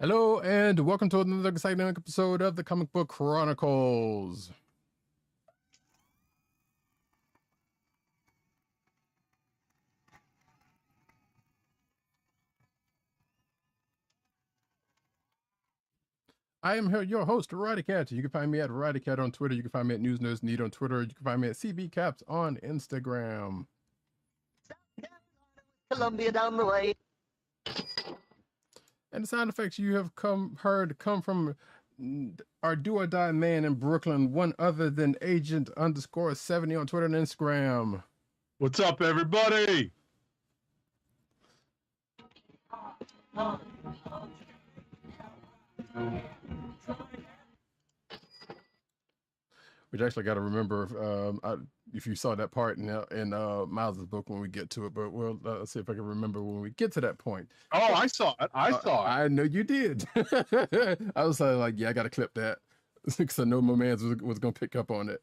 Hello and welcome to another exciting episode of the Comic Book Chronicles. I am here, your host, Roddykat. You can find me at Roddykat on Twitter. You can find me at News Nerds Need on Twitter. You can find me at CBCaps on Instagram. Columbia down the way. And the sound effects you have heard come from our do or die man in Brooklyn, one other than Agent_70 on Twitter and Instagram. What's up, everybody? Which actually got to remember if you saw that part in Miles' book when we get to it, but we'll see if I can remember when we get to that point. Oh, I saw it. I saw it. I know you did. I was like, yeah, I got to clip that because I know my man was going to pick up on it.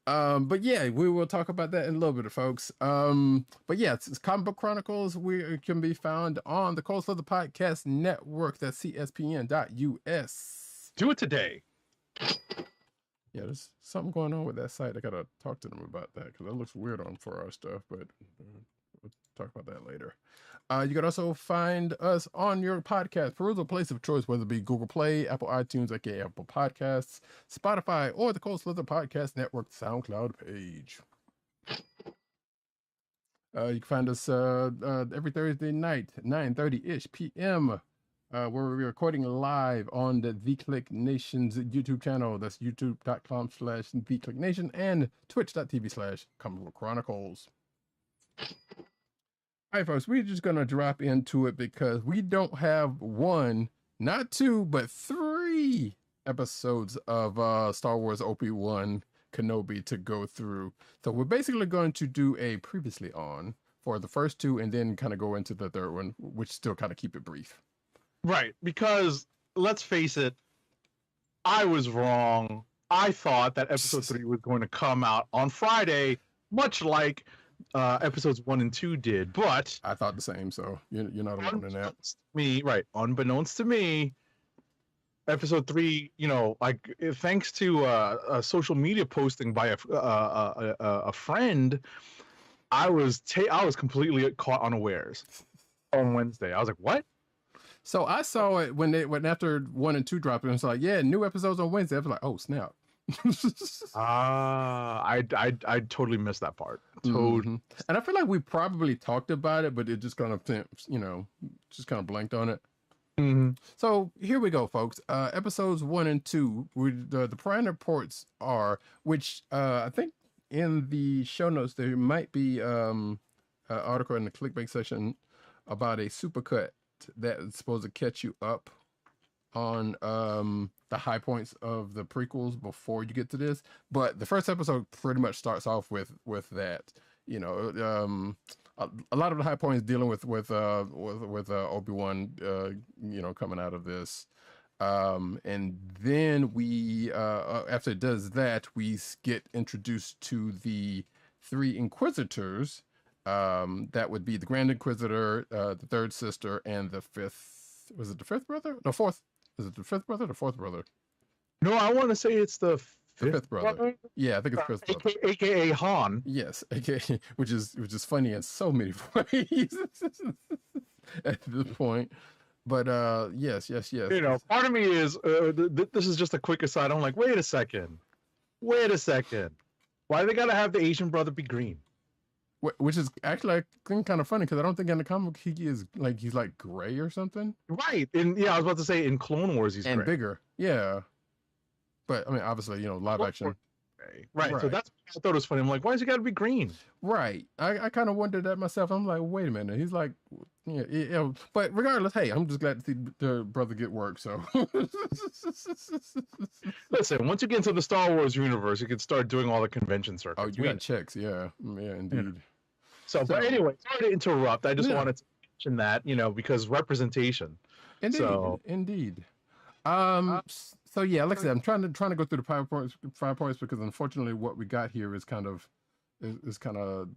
But yeah, we will talk about that in a little bit, folks. But yeah, it's Comic Book Chronicles. We can be found on the Cold Slither Podcast Network. That's cspn.us. Do it today. Yeah, there's something going on with that site. I gotta talk to them about that because that looks weird for our stuff, but we'll talk about that later. You can also find us on your podcast perusal place of choice, whether it be Google Play, Apple iTunes, aka Apple Podcasts, Spotify, or the Cold Slither Podcast Network SoundCloud page. You can find us every Thursday night, 9:30-ish p.m., where we're recording live on the Kliq Nation's YouTube channel. That's youtube.com/TheKliqNation and twitch.tv/Comic Book Chronicles. All right, folks, we're just going to drop into it because we don't have one, not two, but three episodes of Star Wars Obi-Wan Kenobi to go through. So we're basically going to do a previously on for the first two and then kind of go into the third one, which still kind of keep it brief. Right, because let's face it, I was wrong. I thought that episode 3 was going to come out on Friday, much like episodes 1 and 2 did, but I thought the same, so you're not alone in that. Unbeknownst to me, episode 3, like thanks to a social media posting by a friend, I was completely caught unawares on Wednesday. I was like, what? So I saw it when after 1 and 2 dropped, and it's like, yeah, new episodes on Wednesday. I was like, oh snap. I totally missed that part. Totally. Mm-hmm. And I feel like we probably talked about it, but it just kind of, just kind of blanked on it. Mm-hmm. So here we go, folks. Episodes 1 and 2, the Prime reports are, which I think in the show notes there might be an article in the clickbait section about a supercut that's supposed to catch you up on the high points of the prequels before you get to this. But the first episode pretty much starts off with that. A lot of the high points dealing with Obi-Wan, coming out of this. And then we after it does that, we get introduced to the 3 Inquisitors. That would be the Grand Inquisitor, the third sister, and the fifth. Was it the fifth brother? No, fourth. Is it the fifth brother or the fourth brother? No, I want to say it's the fifth brother. Yeah, I think it's fifth brother. AKA Han. Yes, AKA, which is funny in so many ways at this point. But yes. Part of me is this is just a quick aside. I'm like, wait a second. Why do they gotta have the Asian brother be green? Which is actually, I think, kind of funny because I don't think in the comic he's like gray or something. Right. I was about to say in Clone Wars he's and gray. Bigger. Yeah. But I mean, obviously, live action. Right. So that's I thought it was funny. I'm like, why does he got to be green? Right. I kind of wondered that myself. I'm like, wait a minute. He's like, yeah. But regardless, hey, I'm just glad to see the brother get work. So listen, once you get into the Star Wars universe, you can start doing all the convention circuits. Oh, you got checks, yeah, indeed. Yeah. So, but anyway, sorry to interrupt. I just wanted to mention that, because representation. Indeed. So yeah, like I said, I'm trying to go through the 5 points because unfortunately what we got here is kind of is kind of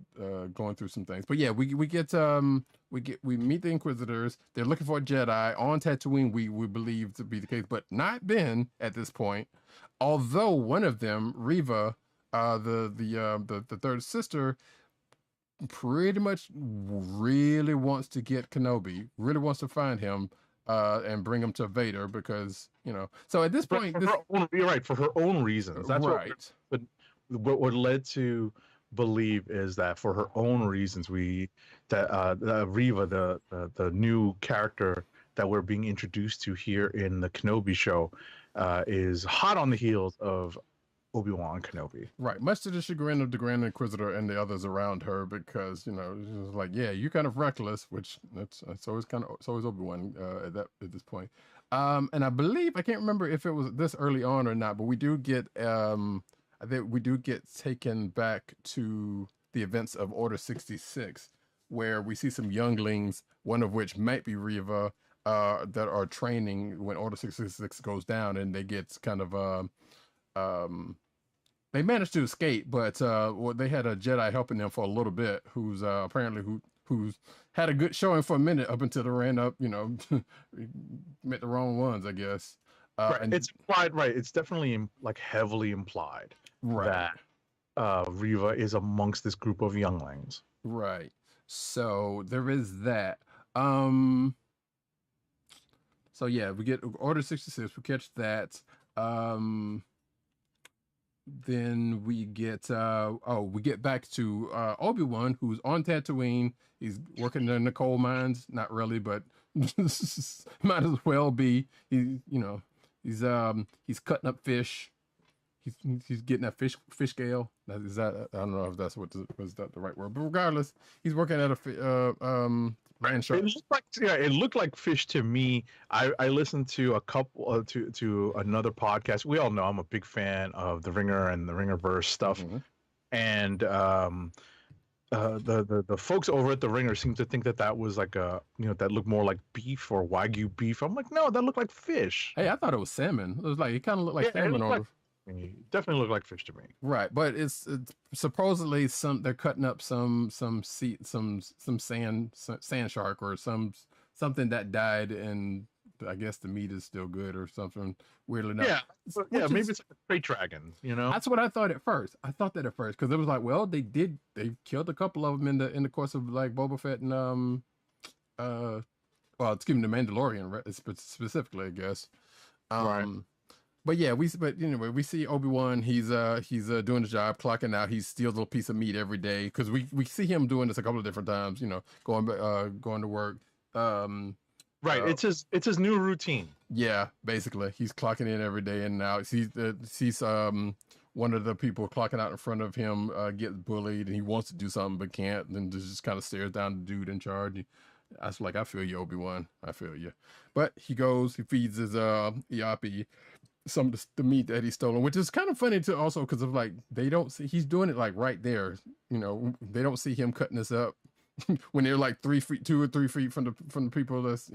going through some things. But yeah, we meet the Inquisitors. They're looking for a Jedi on Tatooine. We believe to be the case, but not Ben at this point. Although one of them, Reva, the third sister, pretty much really wants to get Kenobi, really wants to find him, and bring him to Vader because, you know. So at this point, you're right, for her own reasons. That's right. What led to believe is that for her own reasons, Reva, the new character that we're being introduced to here in the Kenobi show, is hot on the heels of Obi-Wan Kenobi. Right, much to the chagrin of the Grand Inquisitor and the others around her, because, you know, it's just like, yeah, you're kind of reckless, which that's always Obi-Wan at this point. And I believe, I can't remember if it was this early on or not, but we do get I think we do get taken back to the events of Order 66, where we see some younglings, one of which might be Reva, that are training when Order 66 goes down, and they get kind of they managed to escape, but they had a Jedi helping them for a little bit, who's apparently who's had a good showing for a minute up until they ran up, you know, met the wrong ones, I guess. Right. And it's implied, right? It's definitely like heavily implied, right, that Reva is amongst this group of younglings. Right. So there is that. So yeah, we get Order 66. We catch that. Then we get we get back to Obi-Wan, who's on Tatooine. He's working in the coal mines. Not really, but might as well be. He's cutting up fish. He's getting that fish scale. Is that, I don't know if that's was that the right word, but regardless, he's working at a land shark. It looked like fish to me. I listened to a couple to another podcast. We all know I'm a big fan of the Ringer and the Ringerverse stuff, and the folks over at the Ringer seem to think that was like that looked more like beef or Wagyu beef. I'm like, no, that looked like fish. Hey, I thought it was salmon. It was like, it kind of looked like salmon. It definitely looked like fish to me. Right, but it's supposedly they're cutting up some sand shark or something that died, and I guess the meat is still good or something, weirdly enough. Yeah, maybe it's like a crate dragon, you know. That's what I thought at first. I thought that at first, because it was like, well, they killed a couple of them in the course of like Boba Fett and the Mandalorian specifically, I guess. Right. But yeah, we see Obi-Wan. He's doing the job, clocking out. He steals a little piece of meat every day, because we see him doing this a couple of different times. You know, going to work. Right. It's his new routine. Yeah, basically, he's clocking in every day and now. Sees one of the people clocking out in front of him gets bullied, and he wants to do something but can't. And then just kind of stares down the dude in charge. I was like, I feel you, Obi-Wan. I feel you. But he feeds his Iapi some of the meat that he's stolen, which is kind of funny too, also because of like they don't see he's doing it like right there. You know, they don't see him cutting this up when they're like 2 or 3 feet from the people that's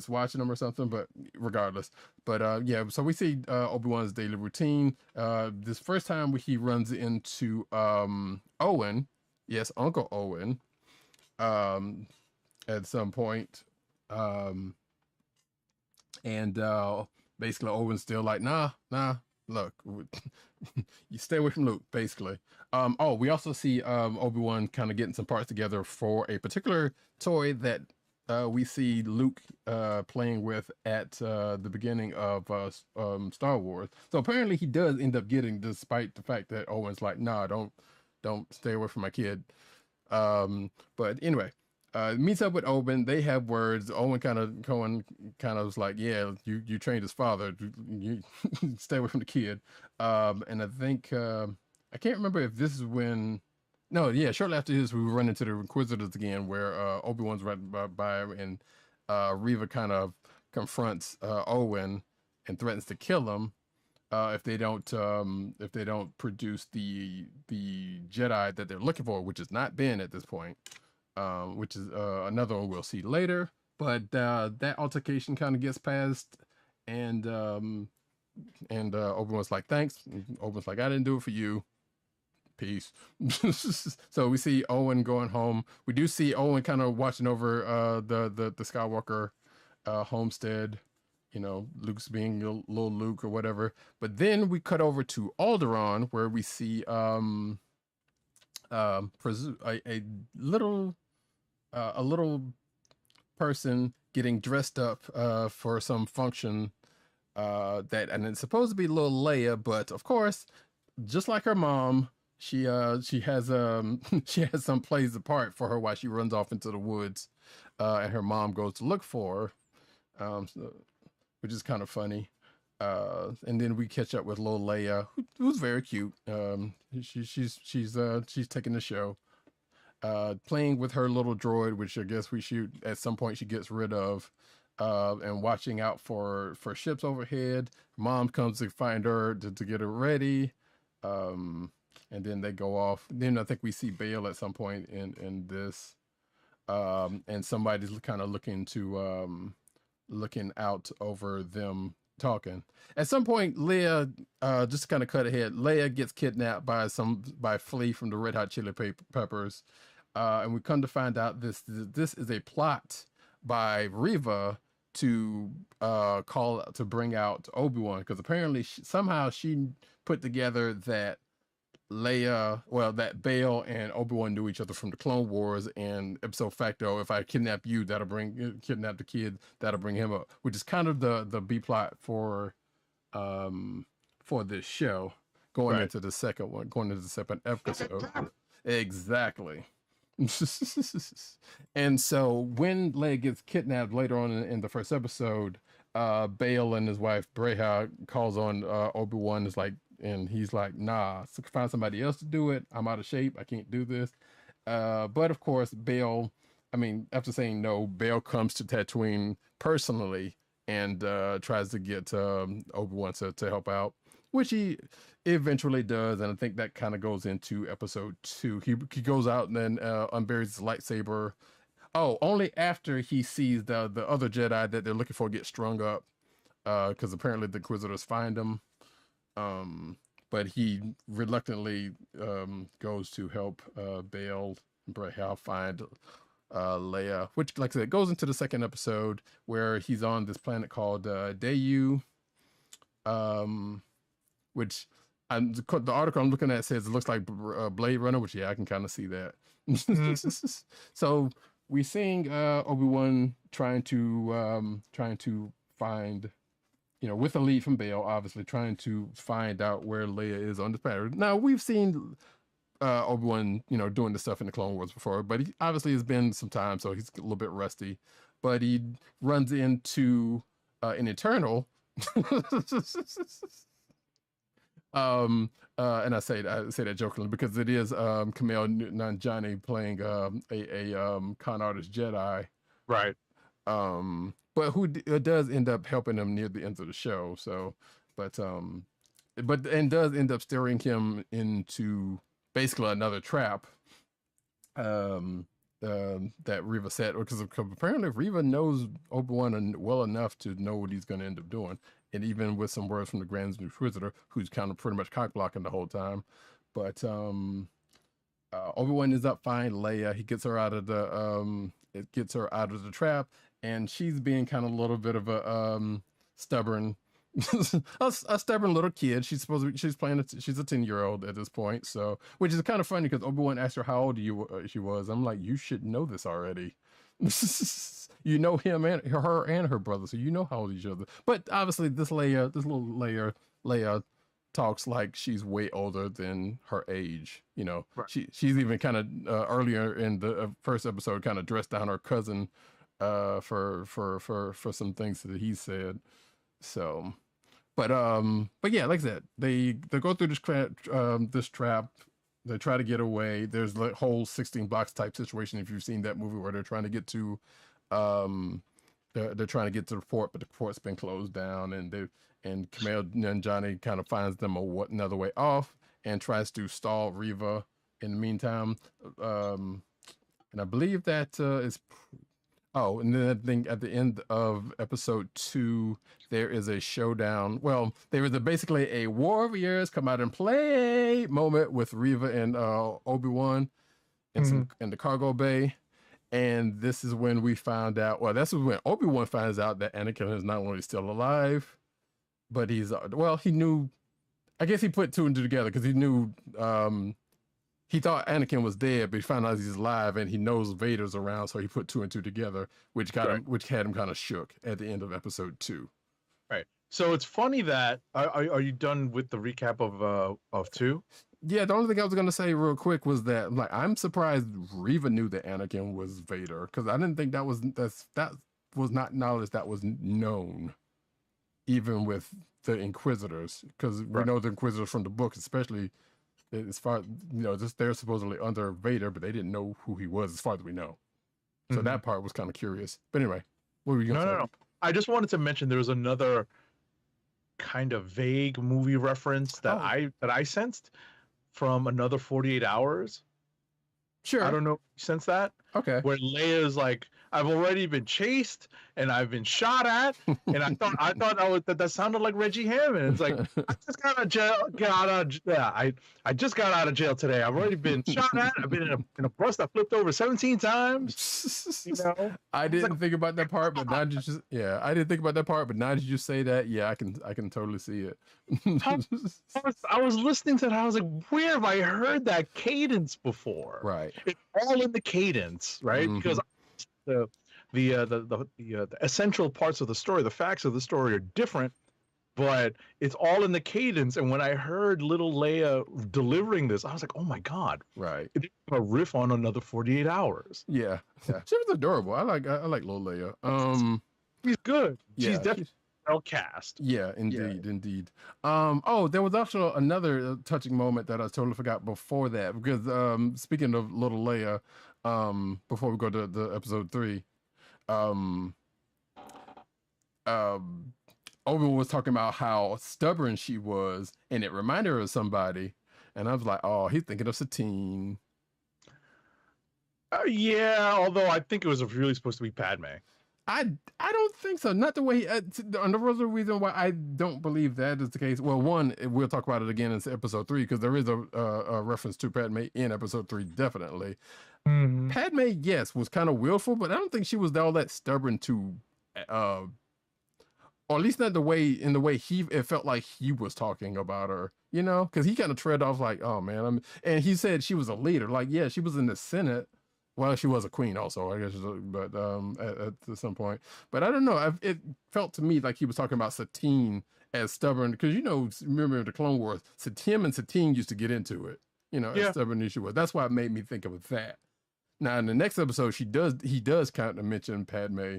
watching them or something. But regardless, yeah. So we see Obi-Wan's daily routine. This first time he runs into Owen, yes, Uncle Owen, at some point, and basically Owen's still like, nah, look, you stay away from Luke, basically. We also see Obi-Wan kind of getting some parts together for a particular toy that we see Luke playing with at the beginning of Star Wars. So apparently he does end up getting, despite the fact that Owen's like, nah, don't stay away from my kid. But anyway, meets up with Owen. They have words. Owen kind of was like, yeah, you trained his father. You stay away from the kid. And I think I can't remember if this is when. No, yeah, shortly after this, we run into the Inquisitors again, where Obi-Wan's right by, and Reva kind of confronts Owen and threatens to kill him if they don't produce the Jedi that they're looking for, which is not Ben at this point. Which is another one we'll see later. But that altercation kind of gets past, and Obi-Wan's like, thanks. Obi-Wan's like, I didn't do it for you. peace. So we see Owen going home. We do see Owen kind of watching over the Skywalker homestead. You know, Luke's being little Luke or whatever. But then we cut over to Alderaan, where we see a little person getting dressed up for some function and it's supposed to be little Leia, but of course, just like her mom, she has she has some plays a part for her while she runs off into the woods, and her mom goes to look for her, which is kind of funny. And then we catch up with little Leia, who's very cute. She's taking the show, playing with her little droid, which I guess we shoot at some point she gets rid of, and watching out for ships overhead. Mom comes to find her to get her ready, and then they go off. Then I think we see Bail at some point in this, and somebody's kind of looking out over them talking. At some point, Leia, just to kind of cut ahead, Leia gets kidnapped by Flea from the Red Hot Chili Peppers, and we come to find out this is a plot by Reva to bring out Obi-Wan, because apparently somehow she put together that that Bail and Obi-Wan knew each other from the Clone Wars, and ipso facto, if I kidnap you, kidnap the kid, that'll bring him up, which is kind of the B plot for this show going into the second episode. Exactly. And so when Leia gets kidnapped later on in the first episode, Bail and his wife Breha calls on Obi-Wan, and he's like, nah, find somebody else to do it. I'm out of shape. I can't do this. But of course, Bail, after saying no, Bail comes to Tatooine personally and tries to get Obi-Wan to help out, which he eventually does. And I think that kind of goes into episode 2. He goes out and then unburies his lightsaber. Oh, only after he sees the other Jedi that they're looking for get strung up, because apparently the Inquisitors find him. But he reluctantly goes to help Bail and Breha find Leia, which, like I said, goes into the second episode where he's on this planet called Dayu, which the article I'm looking at says it looks like Blade Runner, which I can kind of see that. So we're seeing Obi-Wan trying to find, with a lead from Bail, obviously trying to find out where Leia is on the planet. Now we've seen Obi-Wan, doing the stuff in the Clone Wars before, but he obviously has been some time, so he's a little bit rusty. But he runs into an Eternal. And I say that jokingly because it is Kumail Nanjiani playing a con artist Jedi, right? But who does end up helping him near the end of the show. So, but does end up steering him into basically another trap. That Reva set, because apparently Reva knows Obi-Wan well enough to know what he's going to end up doing. And even with some words from the Grand Inquisitor, who's kind of pretty much cock blocking the whole time. But Obi-Wan ends up finding Leia. He gets her out of the trap, and she's being kind of a little bit of a stubborn a stubborn little kid. She's a 10-year-old at this point. So, which is kind of funny because Obi-Wan asked her how old she was. I'm like, you should know this already. You know him and her brother, so you know how old each other. But obviously, this little Leia talks like she's way older than her age. Right. She's even kind of earlier in the first episode, kind of dressed down her cousin for some things that he said. So, but yeah, like I said, they go through this trap. They try to get away. There's the whole 16 blocks type situation. If you've seen that movie where they're trying to get to, they're trying to get to the port, but the port's been closed down, and Kumail Nanjiani kind of finds them another way off and tries to stall Reva in the meantime. And I believe that is Oh, and then I think at the end of episode 2, there is a showdown. Well, there is basically a Warriors come out and play moment with Reva and Obi-Wan in the cargo bay. And this is when we found out. Well, this is when Obi-Wan finds out that Anakin is not only still alive, but he's well. He knew. I guess he put two and two together because he knew. He thought Anakin was dead, but he found out he's alive, and he knows Vader's around, so he put two and two together, which had him kind of shook at the end of episode 2. Right. So it's funny that are you done with the recap of 2? Yeah, the only thing I was gonna say real quick was that like I'm surprised Reva knew that Anakin was Vader because I didn't think that was not knowledge that was known, even with the Inquisitors, because we know the Inquisitors from the book, especially as far just they're supposedly under Vader, but they didn't know who he was as far as we know. So that part was kind of curious. But anyway, what were you gonna say? No. I just wanted to mention there was another kind of vague movie reference that I sensed from another 48 Hours. Sure. I don't know if you sense that. Okay. Where Leia's like, I've already been chased and I've been shot at, and I thought that sounded like Reggie Hammond. It's like I just got out of jail today. I've already been shot at. I've been in a bus that flipped over 17 times. I didn't think about that part, but now I didn't think about that part, but now that you say that, yeah, I can totally see it. I was listening to that. I was like, where have I heard that cadence before? Right. It's all in the cadence, right? Because the essential parts of the story, the facts of the story are different, but it's all in the cadence. And when I heard little Leia delivering this, I was like, oh my God. Right. It's a riff on another 48 Hours. Yeah. She was adorable. I like little Leia. She's good. Yeah, she's definitely well cast. Yeah, indeed. There was also another touching moment that I totally forgot before that, because speaking of little Leia, before we go to the episode 3, Obi-Wan was talking about how stubborn she was, and it reminded her of somebody, and I was like, oh, he's thinking of Satine. Yeah, although I think it was really supposed to be Padme. I don't think so. Not the way. And there was a reason why I don't believe that is the case. Well, one, we'll talk about it again in episode 3 because there is a reference to Padme in episode 3, definitely. Padme, yes, was kind of willful, but I don't think she was all that stubborn to, or at least not the way it felt like he was talking about her, because he kind of tread off like, oh man, and he said she was a leader. Like, yeah, she was in the Senate. Well, she was a queen also, I guess, but at some point. But I don't know. It felt to me like he was talking about Satine as stubborn, because remember the Clone Wars, him and Satine used to get into it. As stubborn as she was. That's why it made me think of that. Now in the next episode, he does kind of mention Padme,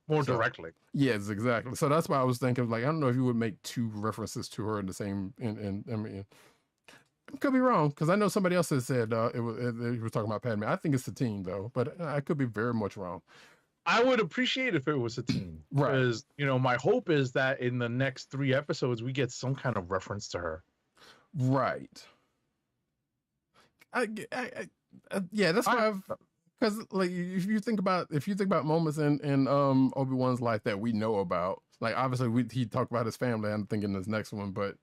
more directly. Yes, exactly. So that's why I was thinking, like, I don't know if you would make 2 references to her in the same. Could be wrong, because I know somebody else has said he was talking about Padme. I think it's Satine though, but I could be very much wrong. I would appreciate if it was Satine, right? Because my hope is that in the next 3 episodes we get some kind of reference to her. Right. Yeah, that's why because like if you think about moments in Obi-Wan's life that we know about, like obviously he talked about his family. I'm thinking this next one, but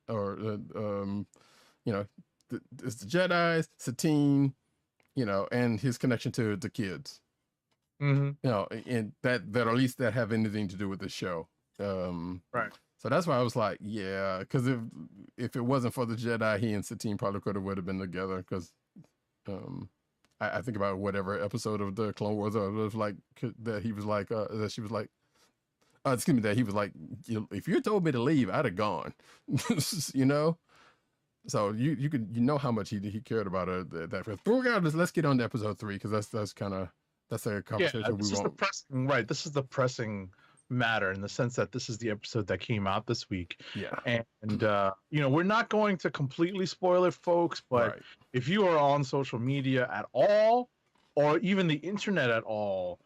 it's the Jedi's, Satine, and his connection to the kids. And that at least that have anything to do with the show. Right. So that's why I was like, yeah, because if it wasn't for the Jedi, he and Satine probably would have been together. Because I think about whatever episode of the Clone Wars was like that he was like that she was like, excuse me, that he was like, if you told me to leave, I'd have gone. So you how much he cared about her that. But regardless, let's get on to episode 3 because that's a conversation we want. This is the pressing matter in the sense that this is the episode that came out this week. Yeah. And we're not going to completely spoil it, folks, but if you are on social media at all, or even the internet at all,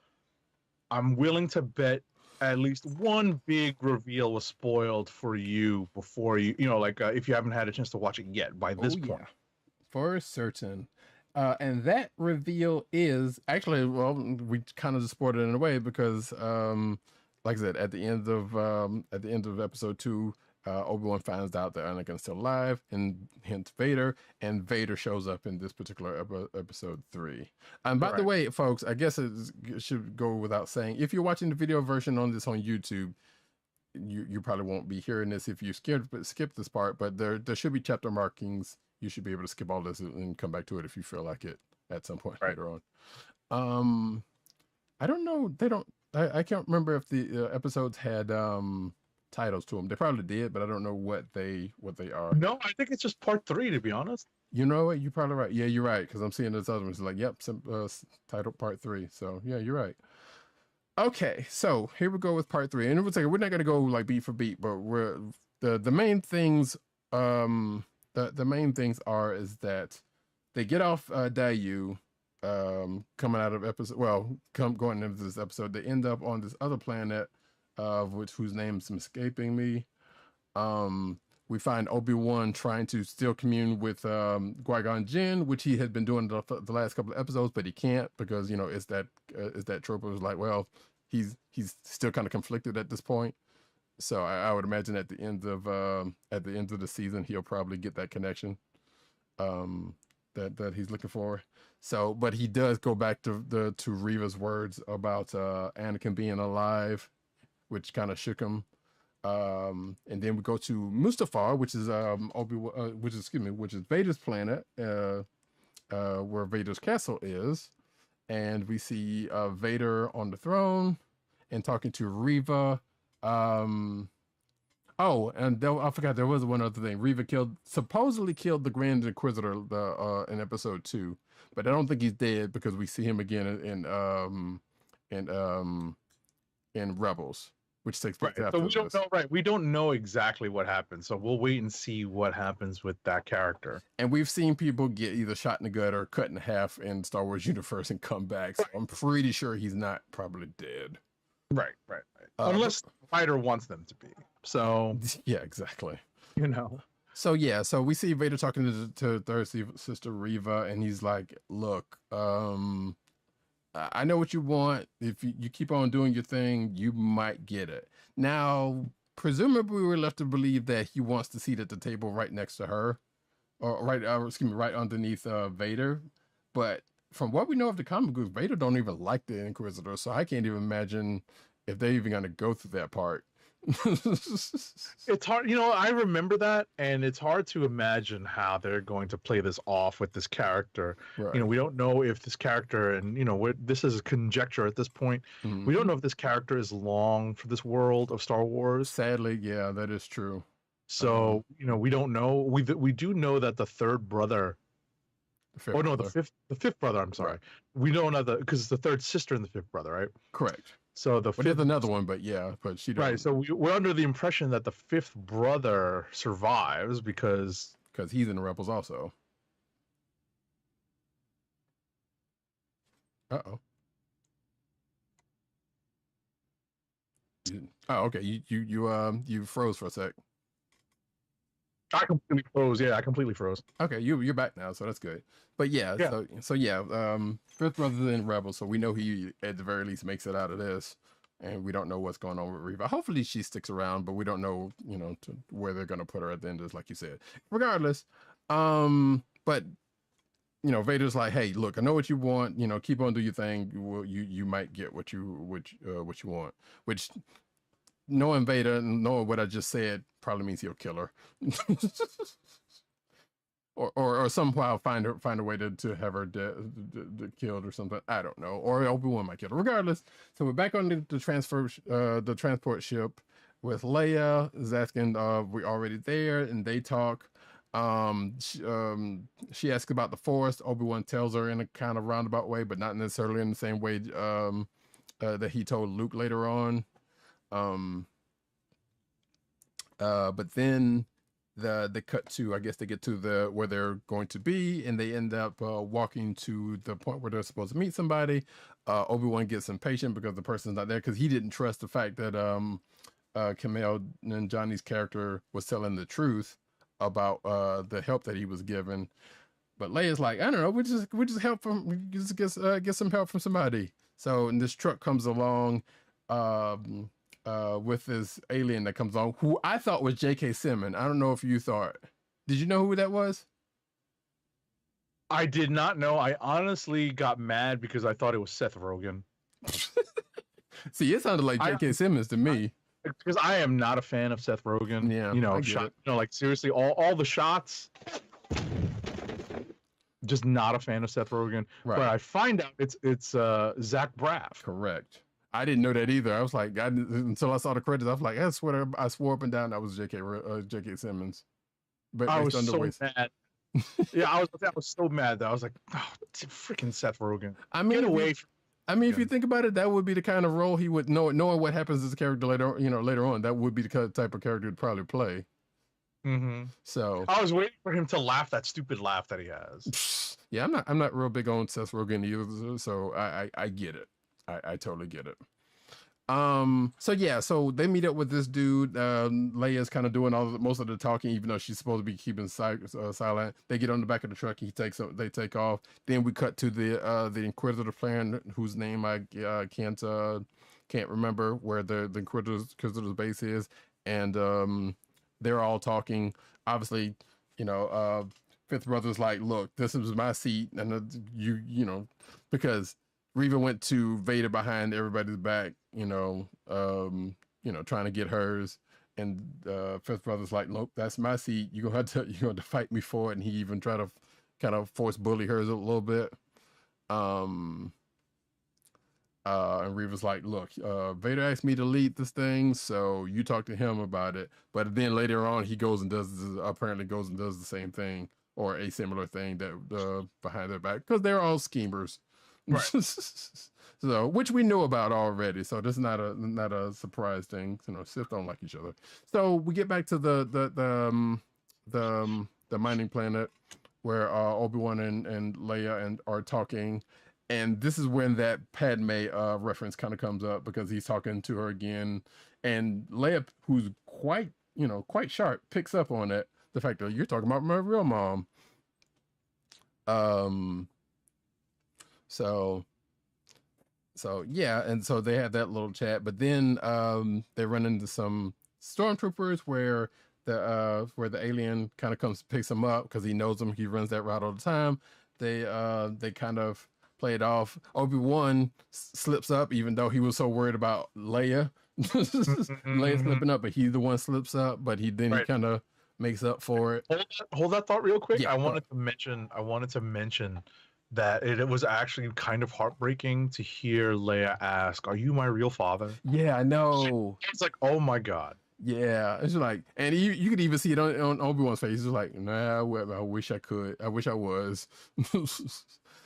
I'm willing to bet at least one big reveal was spoiled for you before if you haven't had a chance to watch it yet by this point. For certain. And that reveal is actually, well, we kind of just spoiled it in a way because, like I said, at the end of episode 2, Obi-Wan finds out that Anakin's still alive, and hence Vader, and Vader shows up in this particular episode 3. And by the way, folks, I guess it should go without saying, if you're watching the video version on this on YouTube, you probably won't be hearing this if you skip this part, but there should be chapter markings. You should be able to skip all this and come back to it if you feel like it at some point later on. I don't know. They don't. I can't remember if the episodes had titles to them. They probably did, but I don't know what they are. No, I think it's just part 3, to be honest. You know what? You're probably right. Yeah, you're right, because I'm seeing this other one. It's like, yep, title part 3. So yeah, you're right. Okay, so here we go with part 3, and it was like we're not gonna go like beat for beat, but we're the main things. The main things is that they get off Dayu, coming out of going into this episode. They end up on this other planet, whose name's escaping me. We find Obi-Wan trying to still commune with Qui-Gon Jinn, which he had been doing the last couple of episodes, but he can't because it's that trope. It was like, well, he's still kind of conflicted at this point. So I would imagine at the end of the season, he'll probably get that connection that he's looking for. So, but he does go back to Reva's words about Anakin being alive, which kind of shook him. And then we go to Mustafar, which is which is Vader's planet, where Vader's castle is, and we see Vader on the throne and talking to Reva. Oh, and I forgot there was one other thing. Reva supposedly killed the Grand Inquisitor in episode 2, but I don't think he's dead because we see him again in Rebels, which takes place after So we don't this. know, right? We don't know exactly what happened, so we'll wait and see what happens with that character. And we've seen people get either shot in the gut or cut in half in Star Wars universe and come back. So I'm pretty sure he's not probably dead. Right. Unless the writer wants them to be. So yeah, exactly. So yeah, so we see Vader talking to third sister Reva, and he's like, "Look, I know what you want. If you keep on doing your thing, you might get it." Now, presumably, we're left to believe that he wants the seat at the table right next to her, or right underneath Vader. But from what we know of the comic books, Vader don't even like the Inquisitor, so I can't even imagine if they're even gonna go through that part. It's hard, I remember that, and it's hard to imagine how they're going to play this off with this character. Right. We don't know if this character, and this is a conjecture at this point. Mm-hmm. We don't know if this character is long for this world of Star Wars. Sadly, yeah, that is true. So we don't know. We do know that the third brother. The fifth brother. I'm sorry. Right. We don't know because it's the third sister and the fifth brother, right? Correct. So there's another one, but she doesn't. Right. So we're under the impression that the fifth brother survives because he's in the Rebels also. Uh-oh. Oh, okay. You froze for a sec. I completely froze. Yeah, I completely froze. Okay, you're back now, so that's good. But yeah. Fifth brother's in Rebels, so we know he at the very least makes it out of this, and we don't know what's going on with Reva. Hopefully she sticks around, but we don't know, to where they're gonna put her at the end of this, like you said. Regardless, but Vader's like, hey, look, I know what you want. Keep on doing your thing. You might get what you want. Which, knowing Vader and knowing what I just said, probably means he'll kill her, or somehow find a way to have her killed or something. I don't know. Or Obi-Wan might kill her. Regardless, so we're back on the transport ship with Leia. Is asking, we already there, and they talk. She asks about the Force. Obi-Wan tells her in a kind of roundabout way, but not necessarily in the same way that he told Luke later on. But then they cut to, I guess they get to where they're going to be, and they end up walking to the point where they're supposed to meet somebody. Obi-Wan gets impatient because the person's not there, because he didn't trust the fact that Kumail Nanjiani's character was telling the truth about the help that he was given. But Leia's like, I don't know, we just help from we just get some help from somebody. So and this truck comes along with this alien that comes on, who I thought was J.K. Simmons. I don't know if you thought. Did you know who that was? I did not know. I honestly got mad because I thought it was Seth Rogen. See, it sounded like J.K. Simmons to me. Because I am not a fan of Seth Rogen. Yeah, you know, like seriously, all the shots. Just not a fan of Seth Rogen. Right. But I find out it's Zach Braff. Correct. I didn't know that either. I was like, until I saw the credits, I was like, I swore up and down that was J.K. Simmons. But I was so mad. Yeah, I was so mad that I was like, oh, freaking Seth Rogen. I mean, get away. If you think about it, that would be the kind of role he would know. Knowing what happens as a character later on, that would be the type of character he'd probably play. Mm-hmm. So I was waiting for him to laugh that stupid laugh that he has. Yeah, I'm not real big on Seth Rogen either, so I get it. I totally get it. So they meet up with this dude. Leia's kind of doing most of the talking, even though she's supposed to be keeping silent. They get on the back of the truck. They take off. Then we cut to the Inquisitor plan, whose name I can't remember, where the Inquisitor's base is, and they're all talking. Obviously, Fifth Brother's like, look, this is my seat, and because Reva went to Vader behind everybody's back, trying to get hers, and Fifth Brother's like, nope, that's my seat. You're gonna have to fight me for it, and he even tried to kind of force bully hers a little bit. And Reva's like, look, Vader asked me to lead this thing, so you talk to him about it. But then later on, he apparently goes and does the same thing or a similar thing that behind their back, because they're all schemers. Right. So, which we knew about already. So this is not a surprise thing. Sith don't like each other. So we get back to the mining planet where Obi-Wan and Leia are talking. And this is when that Padme reference kind of comes up, because he's talking to her again, and Leia, who's quite sharp, picks up on it. The fact that you're talking about my real mom. So yeah, and so they have that little chat, but then they run into some stormtroopers where the alien kind of comes, picks him up because he knows them. He runs that route all the time. They kind of play it off. Obi-Wan slips up, even though he was so worried about Leia. Leia slipping up, but he the one slips up, but he kind of makes up for it. Hold that thought real quick. Yeah, I wanted to mention that it was actually kind of heartbreaking to hear Leia ask, "Are you my real father?" Yeah, I know. It's like, oh my god. Yeah, it's like, and you could even see it on Obi-Wan's face. He's like, nah, I wish I could. I wish I was.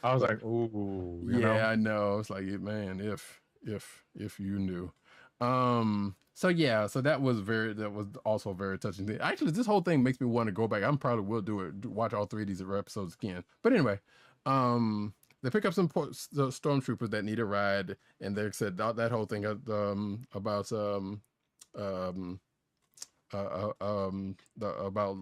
I was like, ooh, yeah, I know. It's like, man, if you knew. So that was also very touching thing. Actually, this whole thing makes me want to go back. I probably will watch all 3 of these episodes again. But anyway, they pick up some stormtroopers that need a ride, and they said that whole thing about about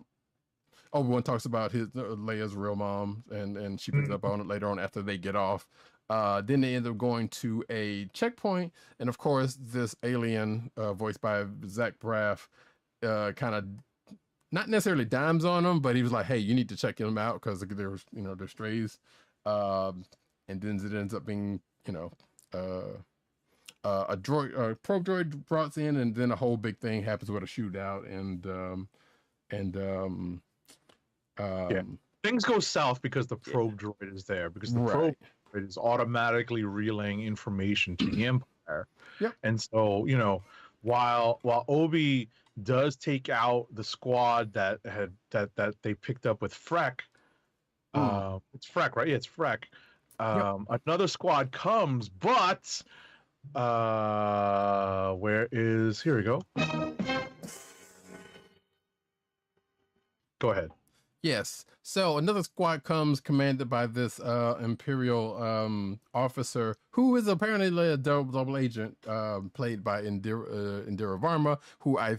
Obi-Wan talks about his Leia's real mom, and she picks up on it later on after they get off. Then they end up going to a checkpoint, and of course, this alien, voiced by Zach Braff, kind of not necessarily dimes on them, but he was like, "Hey, you need to check them out because they're strays." And then it ends up being a probe droid brought in, and then a whole big thing happens with a shootout, things go south because the probe droid is there, because the probe droid is automatically relaying information to the Empire. Yeah. And so, while Obi does take out the squad that they picked up with Freck, it's Freck, right? Yeah, it's Freck. Another squad comes, but here we go. Go ahead. Yes. So another squad comes, commanded by this Imperial officer who is apparently a double agent, played by Indira Varma, who I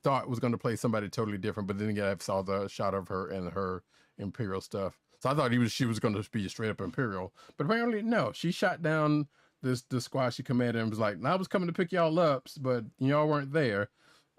thought was going to play somebody totally different, but then again, I saw the shot of her and her Imperial stuff. So I thought she was going to be straight up Imperial, but apparently no. She shot down the squad she commanded and was like, "I was coming to pick y'all up, but y'all weren't there."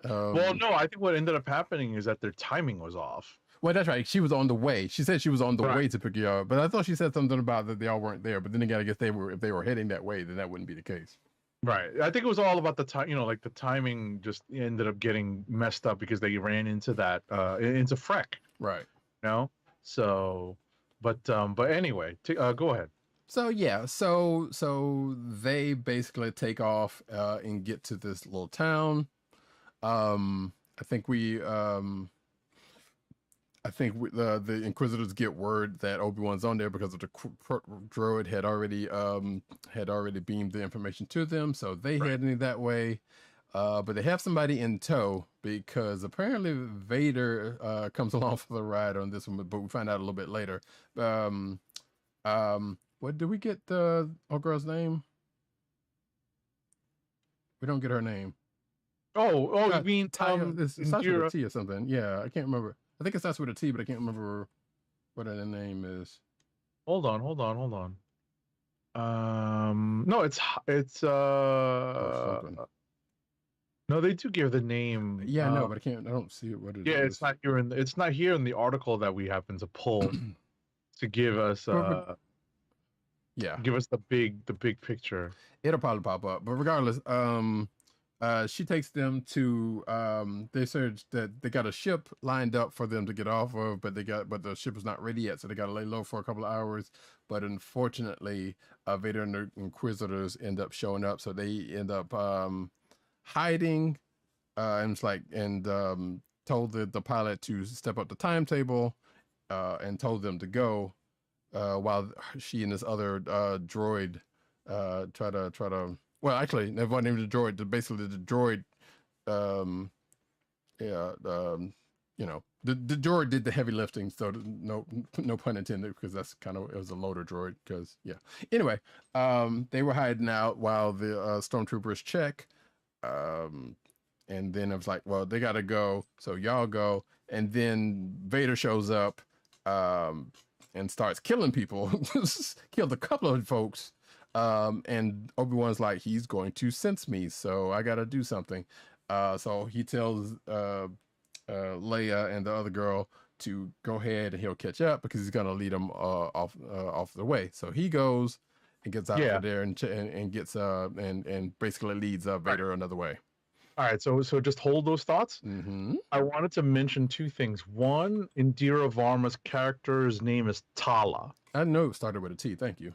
Well, no, I think what ended up happening is that their timing was off. Well, that's right. She was on the way. She said she was on the Right. way to pick you up, but I thought she said something about that they all weren't there. But then again, I guess if they were heading that way, then that wouldn't be the case. Right. I think it was all about the time. Like the timing just ended up getting messed up because they ran into that into Freck. Right. You know. So, but anyway, go ahead. So yeah, so they basically take off and get to this little town. I think the Inquisitors get word that Obi-Wan's on there because of the droid had already beamed the information to them, so they heading that way. But they have somebody in tow because apparently Vader comes along for the ride on this one, but we find out a little bit later. What did we get the old girl's name? We don't get her name. Oh, you mean it starts with a T or something? Yeah, I can't remember. I think it starts with a T, but I can't remember what her name is. Hold on. No, it's no, they do give the name. Yeah, no, but I don't see it. What it is. Yeah, it's not here in the article that we happen to pull to give us give us the big picture. It'll probably pop up, but regardless, she takes them to they said that they got a ship lined up for them to get off of, but the ship is not ready yet, so they got to lay low for a couple of hours. But unfortunately, Vader and the Inquisitors end up showing up, so they end up hiding and it's like told the pilot to step up the timetable and told them to go while she and this other droid try to well, actually, it wasn't even the droid. Basically, the droid, the droid did the heavy lifting. So no pun intended, because that's kind of, it was a loader droid. Because yeah. Anyway, they were hiding out while the stormtroopers check, and then it was like, well, they gotta go, so y'all go, and then Vader shows up, and starts killing people. Killed a couple of folks. And Obi-Wan's like, he's going to sense me, so I gotta do something. So he tells Leia and the other girl to go ahead and he'll catch up because he's gonna lead them off the way. So he goes and gets out of there and gets and basically leads Vader another way. All right, so just hold those thoughts. Mm-hmm. I wanted to mention two things. One, Indira Varma's character's name is Tala. I know it started with a T. Thank you.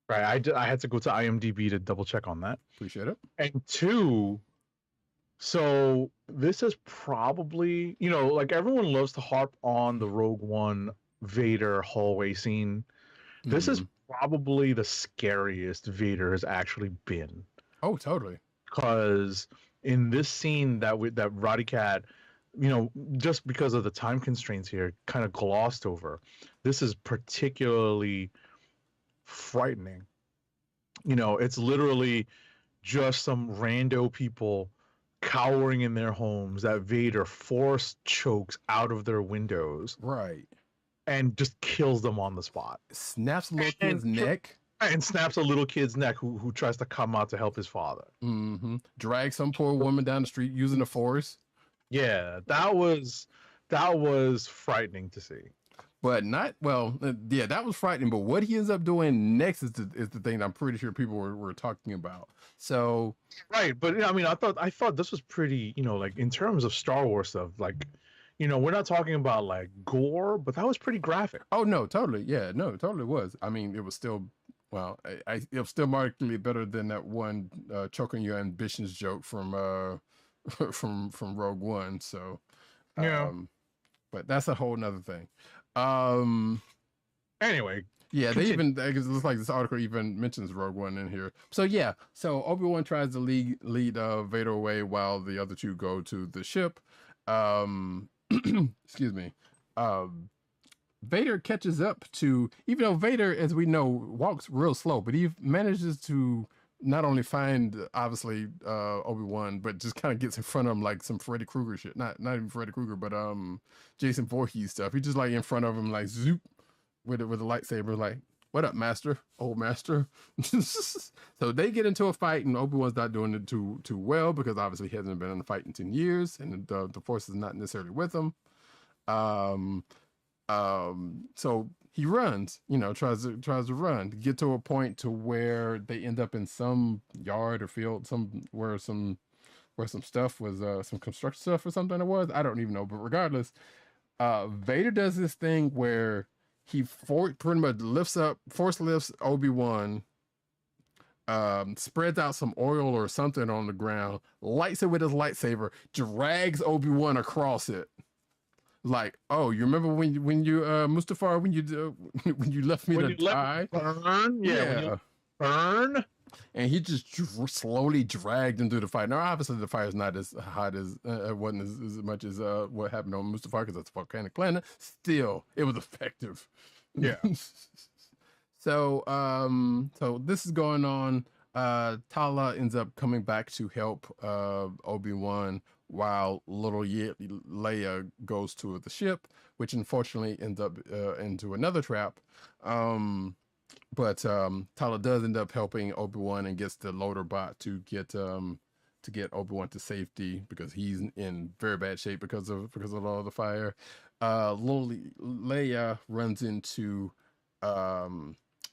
Right, I had to go to IMDb to double check on that. Appreciate it. And two, so this is probably, like everyone loves to harp on the Rogue One Vader hallway scene. This is probably the scariest Vader has actually been. Oh, totally. Because in this scene that Roddykat, just because of the time constraints here, kind of glossed over, this is particularly frightening. It's literally just some rando people cowering in their homes that Vader force chokes out of their windows, right, and just kills them on the spot. Snaps a little kid's neck. And snaps a little kid's neck who tries to come out to help his father. Mm-hmm. Drags some poor woman down the street using the Force. Yeah, that was frightening to see. But not, well, yeah, that was frightening. But what he ends up doing next is the thing I'm pretty sure people were talking about. So right, but I mean, I thought this was pretty, like in terms of Star Wars stuff, like, we're not talking about like gore, but that was pretty graphic. Oh no, totally, yeah, no, it totally was. I mean, it was still, well, it was still markedly better than that one choking your ambitions joke from Rogue One. So yeah, but that's a whole nother thing. Anyway, yeah, it looks like this article even mentions Rogue One in here. So yeah, so Obi-Wan tries to lead Vader away while the other two go to the ship. Excuse me. Vader catches up to, even though Vader, as we know, walks real slow, but he manages to not only find obviously Obi-Wan, but just kind of gets in front of him like some Freddy Krueger shit. Not even Freddy Krueger, but Jason Voorhees stuff. He just like in front of him, like zoop, with a lightsaber, like, "What up, master? Old master?" So they get into a fight, and Obi-Wan's not doing it too well because obviously he hasn't been in a fight in 10 years, and the Force is not necessarily with him. So he runs, tries to run to get to a point to where they end up in some yard or field, where some stuff was, some construction stuff or something it was. I don't even know, but regardless, Vader does this thing where he pretty much force lifts Obi-Wan, spreads out some oil or something on the ground, lights it with his lightsaber, drags Obi-Wan across it. Like, oh, you remember when you Mustafar, when you left me to die? Burn, yeah. Burn. And he just slowly dragged him through the fight. Now, obviously, the fire's not as hot as it wasn't as much as what happened on Mustafar because that's a volcanic planet. Still, it was effective. Yeah. So this is going on. Tala ends up coming back to help Obi-Wan while little Leia goes to the ship, which unfortunately ends up into another trap. But Tala does end up helping Obi-Wan and gets the loader bot to get Obi-Wan to safety because he's in very bad shape because of all of the fire. Little Leia runs into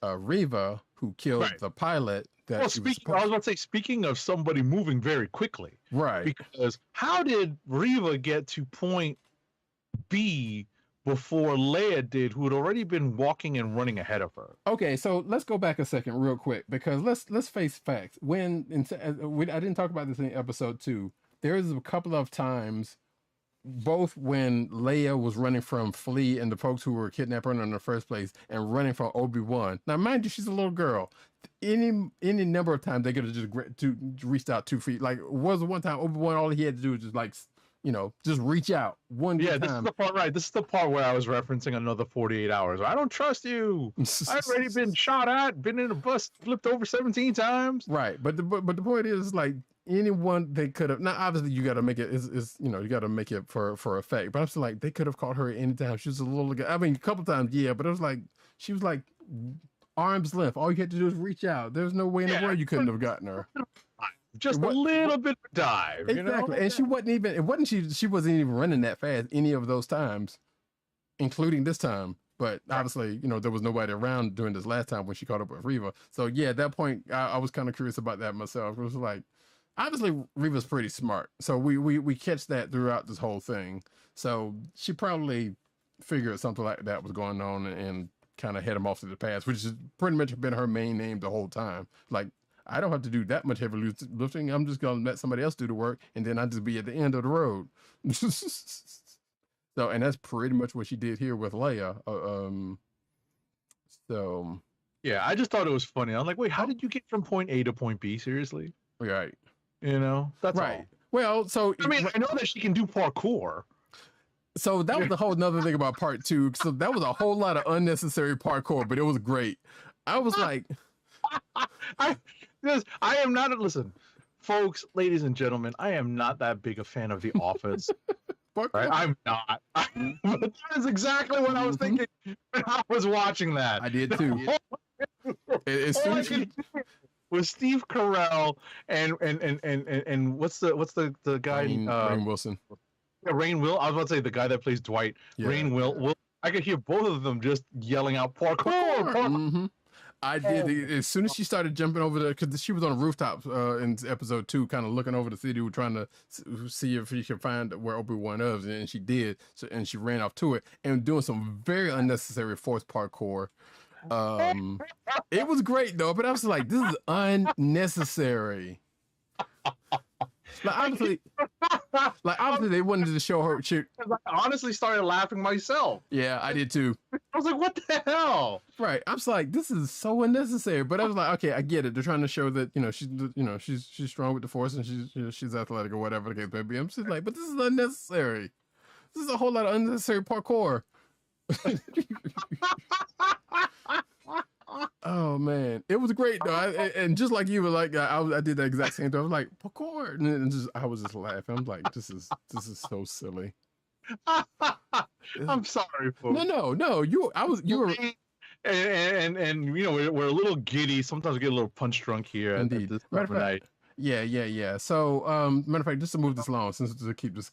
Reva, who killed the pilot. I was about to say, speaking of somebody moving very quickly, right? Because how did Reva get to point B before Leia did, who had already been walking and running ahead of her? Okay, so let's go back a second real quick because let's face facts. I didn't talk about this in episode 2. There's a couple of times, both when Leia was running from Flea and the folks who were kidnapping her in the first place and running from Obi-Wan. Now, mind you, she's a little girl. Any number of times they could have just reached out 2 feet. Like, was one time Obi-Wan, all he had to do was just like, just reach out one time. Yeah, this is the part, right? This is the part where I was referencing another 48 hours. I don't trust you. I've already been shot at, been in a bus, flipped over 17 times. Right, but the point is, like, anyone they could have. Now, obviously, you got to make it. You got to make it for effect. But I'm still like, they could have caught her at any time. She was a little. I mean, a couple times, yeah. But it was like she was like arm's length. All you had to do is reach out. There's no way in the world you couldn't have gotten her. Just a little bit of a dive, exactly. And she wasn't even. It wasn't she wasn't even running that fast any of those times, including this time. But obviously, there was nobody around during this last time when she caught up with Reva. So yeah, at that point, I was kind of curious about that myself. It was like, obviously, Reva's pretty smart. So we catch that throughout this whole thing. So she probably figured something like that was going on and kind of head him off to the past, which has pretty much been her main name the whole time. Like, I don't have to do that much heavy lifting. I'm just going to let somebody else do the work, and then I just be at the end of the road. So, and that's pretty much what she did here with Leia. So, yeah, I just thought it was funny. I'm like, wait, how did you get from point A to point B? Seriously? Right. That's right. all. Well, so I mean, I know that she can do parkour. So that was the whole another thing about part 2. So that was a whole lot of unnecessary parkour, but it was great. I was like, I am not. Listen, folks, ladies and gentlemen, I am not that big a fan of The Office. Right? I'm not. But that is exactly what I was thinking when I was watching that. I did too. As soon as with Steve Carell and what's the guy? Rainn Wilson. Yeah, Rainn Will. I was about to say the guy that plays Dwight. Yeah. Rainn Will. I could hear both of them just yelling out parkour. Mm-hmm. I did. As soon as she started jumping over there, because she was on a rooftop in episode 2, kind of looking over the city, trying to see if she could find where Obi-Wan is, and she did. So, and she ran off to it and doing some very unnecessary force parkour. It was great though, but I was like, this is unnecessary. Obviously, they wanted to show her. I honestly started laughing myself. Yeah, I did too. I was like, "What the hell?" Right. I was like, "This is so unnecessary." But I was like, "Okay, I get it. They're trying to show that she's strong with the Force and she's athletic or whatever the case may be." I'm just like, "But this is unnecessary. This is a whole lot of unnecessary parkour." Oh man, it was great though, and just like you were like, I did the exact same thing. I was like, parkour, and I was just laughing. I'm like, this is so silly. I'm sorry, folks. No. You were And you know we're a little giddy. Sometimes we get a little punch drunk here at indeed. this Matter time of of fact, night. yeah. So, matter of fact, just to move this along, since to keep this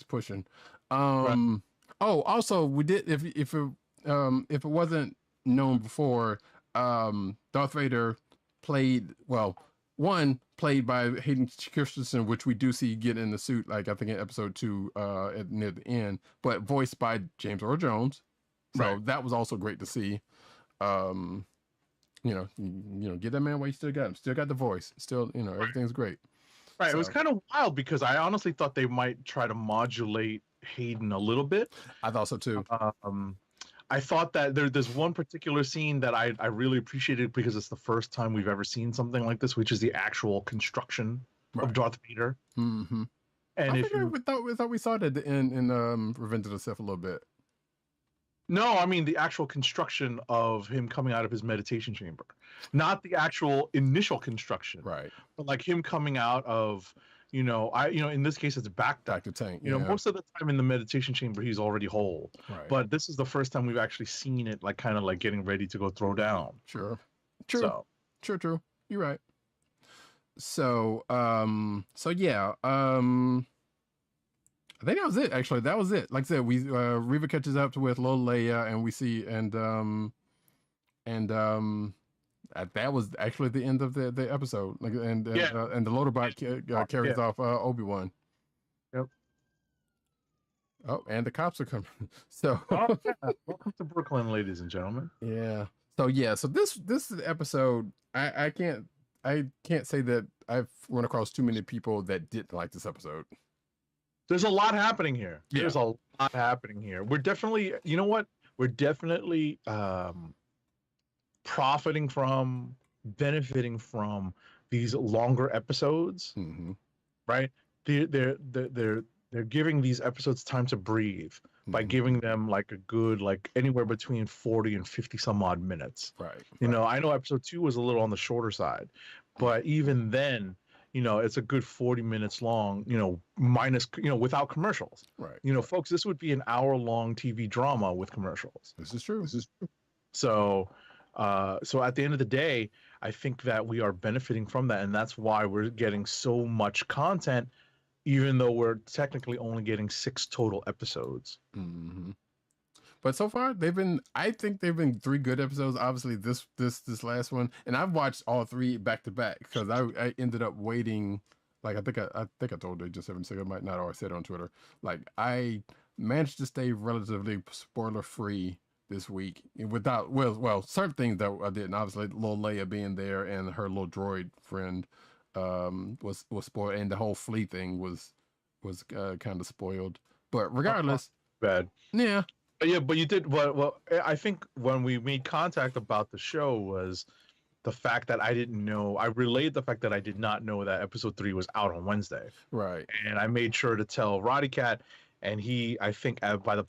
pushing. Right. Oh, also, we did if it wasn't known before, Darth Vader played played by Hayden Christensen, which we do see get in the suit, like I think in episode 2, near the end, but voiced by James Earl Jones. So Right. that was also great to see. Um, get that man while you still got him. Still got the voice. Still, everything's great. Right. It was So kind of wild because I honestly thought they might try to modulate Hayden a little bit. I thought so too. I thought that there's one particular scene that I really appreciated because it's the first time we've ever seen something like this, which is the actual construction of Right. Darth Vader. Mm-hmm. And I if think you we thought we saw that in Revenge of the Sith a little bit. No, I mean the actual construction of him coming out of his meditation chamber, not the actual initial construction, Right. but like him coming out of, in this case it's backed up. Back to tank. You know, most of the time in the meditation chamber he's already whole, Right. but this is the first time we've actually seen it, like kind of like getting ready to go throw down. Sure. True. So True. You're right. So yeah. I think that was it. Actually, that was it. Like I said, we Reva catches up with little Leia, and we see that was actually the end of the episode. Like and the Loaderbot carries off Obi-Wan. Yep. Oh, and the cops are coming. So welcome to Brooklyn, ladies and gentlemen. Yeah. So this episode, I can't say that I've run across too many people that didn't like this episode. There's a lot happening here. Yeah. There's a lot happening here. We're definitely, you know what? We're definitely benefiting from these longer episodes, right? They're giving these episodes time to breathe by giving them like a good, like anywhere between 40 and 50 some odd minutes. Right. You know, I know episode 2 was a little on the shorter side, but even then, it's a good 40 minutes long, minus, without commercials. Right. Folks, this would be an hour-long TV drama with commercials. This is true. So at the end of the day, I think that we are benefiting from that, and that's why we're getting so much content, even though we're technically only getting 6 total episodes. But so far, I think they've been 3 good episodes. Obviously, this last one, and I've watched all 3 back to back because I ended up waiting. Like I think I told you just 7 seconds, I might not, or I said it on Twitter. Like I managed to stay relatively spoiler free this week without certain things that I didn't. Obviously, little Leia being there and her little droid friend was spoiled, and the whole flea thing was kind of spoiled. But regardless, bad. Yeah. But you did well. I think when we made contact about the show was the fact that I didn't know. I relayed the fact that I did not know that episode 3 was out on Wednesday. Right. And I made sure to tell Roddykat, and I think by the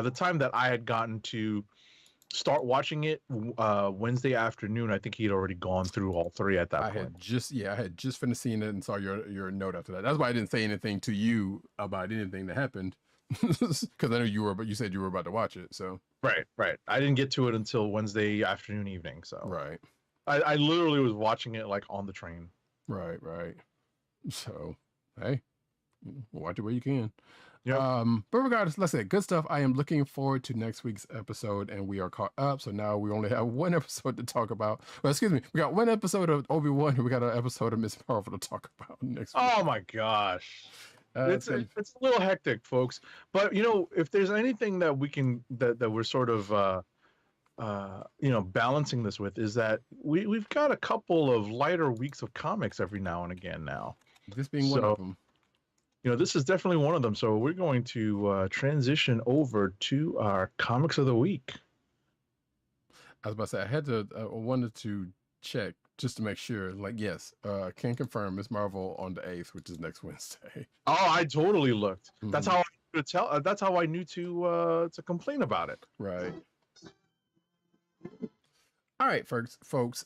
time that I had gotten to start watching it Wednesday afternoon, I think he'd already gone through all 3 at that point. I had just finished seeing it and saw your note after that. That's why I didn't say anything to you about anything that happened. Because I know you said you were about to watch it, so right. I didn't get to it until Wednesday afternoon, evening. So right, I literally was watching it like on the train. Right. So hey, watch it where you can. Yeah. But regardless, let's say good stuff. I am looking forward to next week's episode, and we are caught up. So now we only have 1 episode to talk about. Well, excuse me, we got 1 episode of Obi-Wan, and we got an episode of Miss Marvel to talk about next week. Oh my gosh. It's a little hectic, folks. But if there's anything that we can that we're sort of balancing this with, is that we've got a couple of lighter weeks of comics every now and again now. This being one of them. This is definitely one of them. So we're going to transition over to our comics of the week. I was about to say I wanted to check just to make sure. Like, yes, can confirm Miss Marvel on the 8th, which is next Wednesday. Oh, I totally looked. That's how I knew to tell. That's how I knew to complain about it. Right. All right, folks.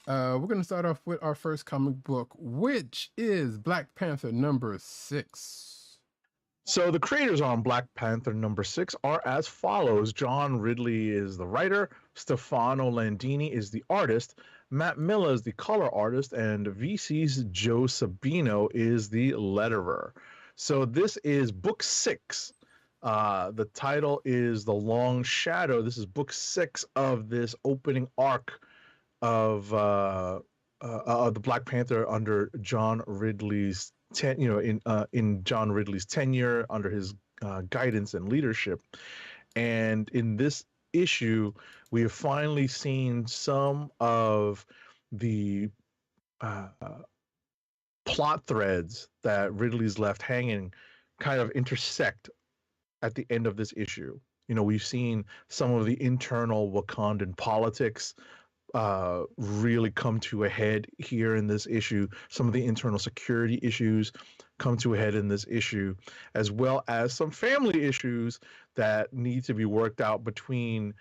We're going to start off with our first comic book, which is Black Panther number 6. So the creators on Black Panther #6 are as follows. John Ridley is the writer, Stefano Landini is the artist, Matt Miller is the color artist, and VC's Joe Sabino is the letterer. So this is book 6. The title is The Long Shadow. This is book 6 of this opening arc of the Black Panther under John Ridley's in John Ridley's tenure, under his guidance and leadership. And in this issue, we have finally seen some of the plot threads that Ridley's left hanging kind of intersect at the end of this issue. We've seen some of the internal Wakandan politics really come to a head here in this issue. Some of the internal security issues come to a head in this issue, as well as some family issues that need to be worked out between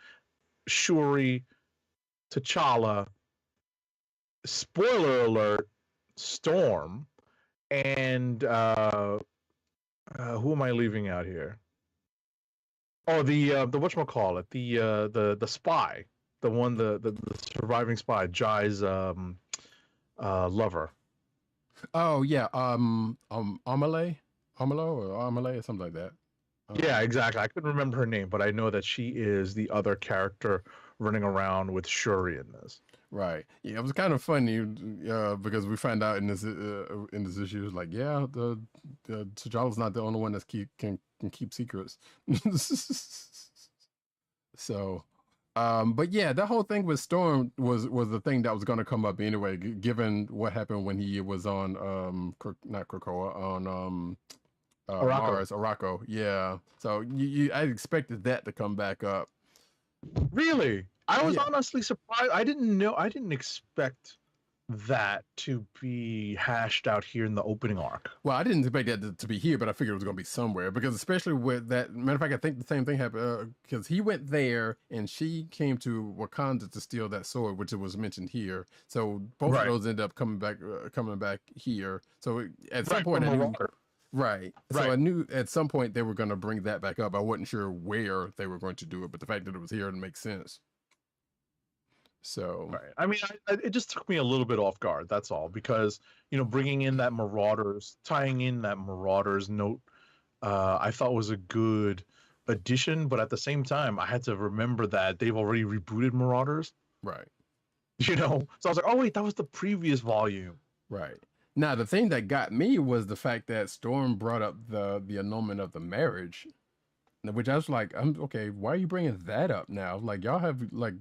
Shuri, T'Challa, spoiler alert, Storm, and who am I leaving out here? Oh, the whatchamacallit, the spy. The surviving spy, Jai's lover. Oh yeah, Amelie or something like that. Yeah, exactly. I couldn't remember her name, but I know that she is the other character running around with Shuri in this. Right. Yeah, it was kind of funny because we find out in this issue, it was like, yeah, the T'Challa's not the only one that can keep secrets. So. But yeah, that whole thing with Storm was the thing that was going to come up anyway, given what happened when he was on not Krakoa, on Mars, Arakko. Yeah, so I expected that to come back up. Really, I was honestly surprised. I didn't expect that to be hashed out here in the opening arc. Well, I didn't expect that to be here, but I figured it was going to be somewhere, because especially with that, matter of fact, I think the same thing happened because he went there and she came to Wakanda to steal that sword, which was mentioned here. So both of those end up coming back here. So at some point, I knew, So I knew at some point they were going to bring that back up. I wasn't sure where they were going to do it, but the fact that it was here, it makes sense. So I mean, it just took me a little bit off guard. That's all, because bringing in that tying in that Marauders note, I thought was a good addition. But at the same time, I had to remember that they've already rebooted Marauders. Right. So I was like, oh wait, that was the previous volume. Right. Now the thing that got me was the fact that Storm brought up the annulment of the marriage. Which I was like, okay, why are you bringing that up now? Like, y'all have like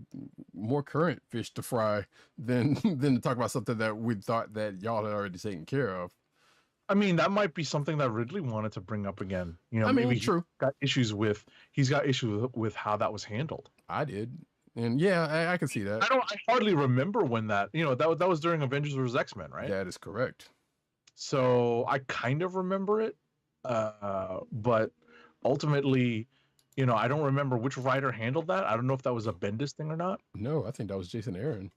more current fish to fry than to talk about something that we thought that y'all had already taken care of. I mean, that might be something that Ridley wanted to bring up again. I mean, maybe true. He's got issues with how that was handled. I did, and yeah, I can see that. I hardly remember when that that was during Avengers vs. X-Men, right? That is correct. So I kind of remember it, but ultimately, I don't remember which writer handled that. I don't know if that was a Bendis thing or not. No, I think that was Jason Aaron.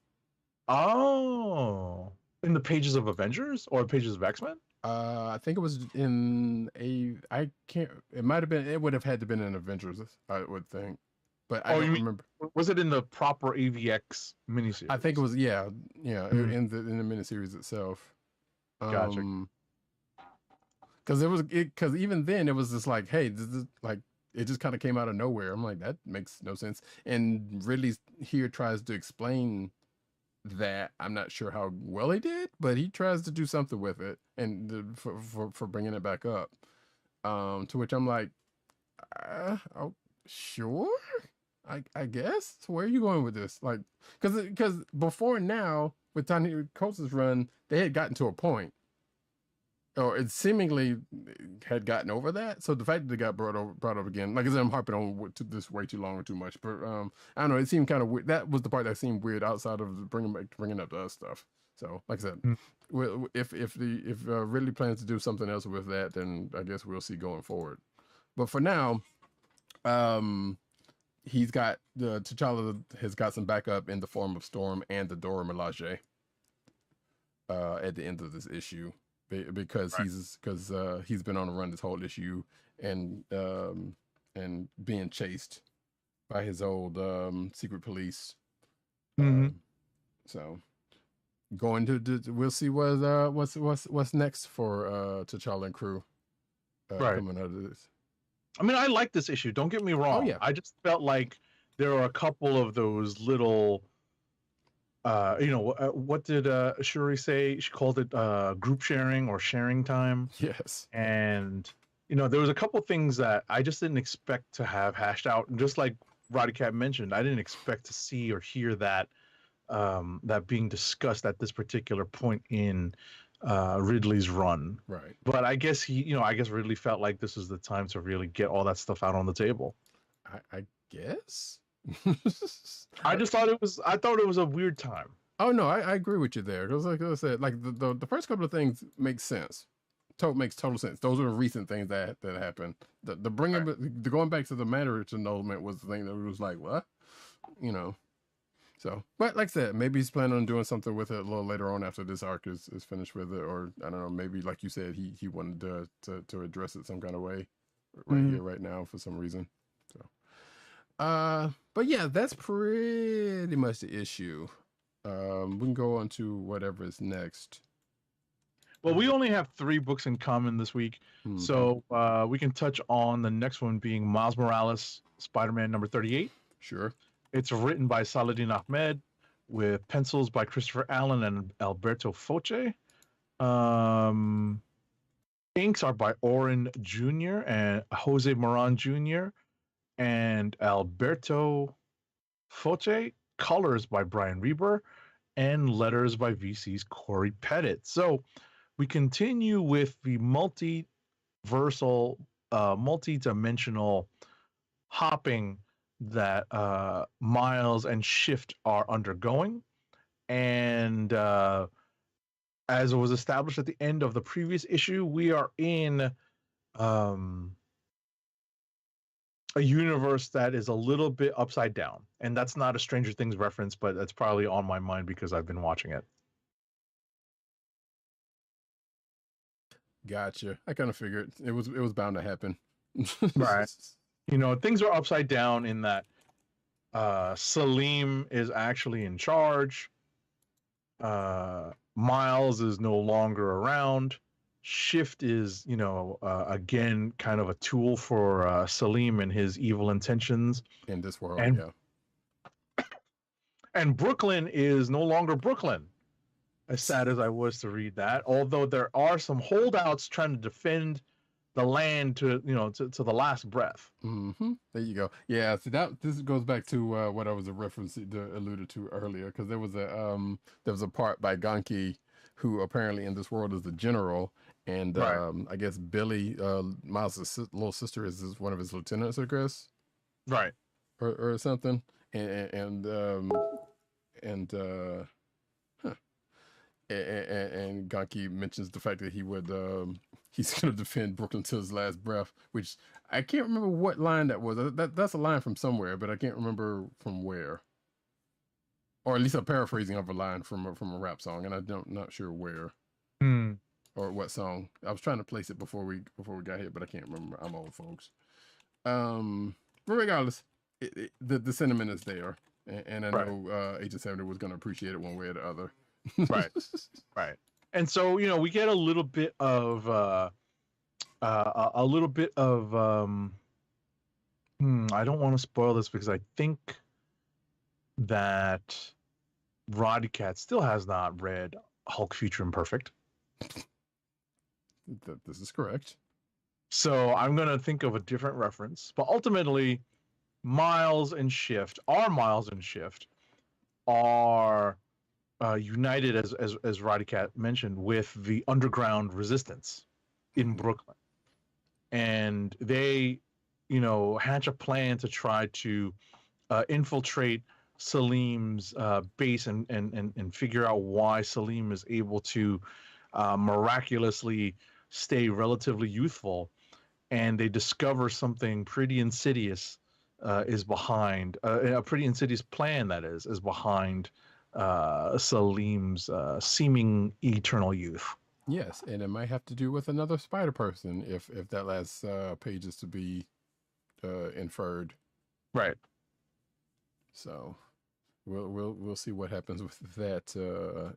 Oh, in the pages of Avengers or pages of X-Men? I think it was in I can't. It might have been. It would have had to been in Avengers, I would think. But I don't remember. Was it in the proper AVX miniseries? I think it was. Yeah, in the miniseries itself. Gotcha. Because even then it was just like, hey, this is like, it just kind of came out of nowhere. I'm like, that makes no sense. And Ridley here tries to explain that. I'm not sure how well he did, but he tries to do something with it and for bringing it back up. To which I'm like, oh, sure, I guess. So where are you going with this? Like, because before now with Tony Coates' run, they had gotten to a point. Or it seemingly had gotten over that. So the fact that it got brought up again, like I said, I'm harping on this way too long or too much. But I don't know. It seemed kind of weird. That was the part that seemed weird outside of bringing up the other stuff. So like I said, if Ridley plans to do something else with that, then I guess we'll see going forward. But for now, he's got T'Challa has got some backup in the form of Storm and the Dora Milaje at the end of this issue. because Right. he's been on the run this whole issue and being chased by his old secret police. Mm-hmm. So going to we'll see what's next for T'Challa and crew Right. coming out of this. I mean, I like this issue. Don't get me wrong. Oh yeah. I just felt like there are a couple of those little, what did Shuri say? She called it group sharing or sharing time. Yes. And there was a couple things that I just didn't expect to have hashed out. And just like Roddykat mentioned, I didn't expect to see or hear that being discussed at this particular point in Ridley's run. Right. But I guess I guess Ridley felt like this was the time to really get all that stuff out on the table. I guess. I thought it was a weird time. Oh no, I agree with you there. Because like I said, like the first couple of things make sense. Makes total sense. Those are the recent things that happened. The bringing the going back to the marriage annulment was the thing that was like, what? So, but like I said, maybe he's planning on doing something with it a little later on after this arc is finished with it, or I don't know, maybe like you said, he wanted to address it some kind of way here, right now for some reason. So, but yeah, that's pretty much the issue. We can go on to whatever is next. Well, we only have 3 books in common this week, so we can touch on the next one being Miles Morales, Spider-Man number 38. Sure. It's written by Saladin Ahmed with pencils by Christopher Allen and Alberto Foce. Inks are by Oren Jr. and Jose Moran Jr. and Alberto Foce. Colors by Brian Reber and letters by VC's Corey Pettit. So we continue with the multi-dimensional hopping that Miles and Shift are undergoing. And as it was established at the end of the previous issue, we are in a universe that is a little bit upside down. And that's not a Stranger Things reference, but that's probably on my mind because I've been watching it. Gotcha. I kind of figured it was bound to happen. Right. Things are upside down in that Salim is actually in charge. Miles is no longer around. Shift is, again, kind of a tool for Salim and his evil intentions. In this world, yeah. And Brooklyn is no longer Brooklyn. As sad as I was to read that, although there are some holdouts trying to defend the land to the last breath. Mm-hmm. There you go. Yeah. See this goes back to what I was alluded to earlier, because there was a part by Ganki, who apparently in this world is the general, and I guess Billy, Miles' little sister, is one of his lieutenants, I guess. Right. Or something, and Ganki mentions the fact that he would he's going to defend Brooklyn till his last breath, which I can't remember what line that was. That's a line from somewhere, but I can't remember from where. Or at least a paraphrasing of a line from a rap song, and not sure where or what song. I was trying to place it before we got here, but I can't remember. I'm old, folks. But regardless, the sentiment is there, and I know Agent 70 was going to appreciate it one way or the other. Right. Right. And so we get a little bit of I don't want to spoil this because I think that Roddykat still has not read Hulk Future Imperfect. This is correct. So I'm going to think of a different reference. But ultimately, Miles and Shift are united, as Roddykat mentioned, with the underground resistance in Brooklyn. And they, hatch a plan to try to infiltrate Salim's base and figure out why Salim is able to miraculously stay relatively youthful. And they discover something pretty insidious is behind, a pretty insidious plan that is behind Salim's seeming eternal youth. Yes, and it might have to do with another spider person if that last page is to be inferred. Right. So we'll see what happens with that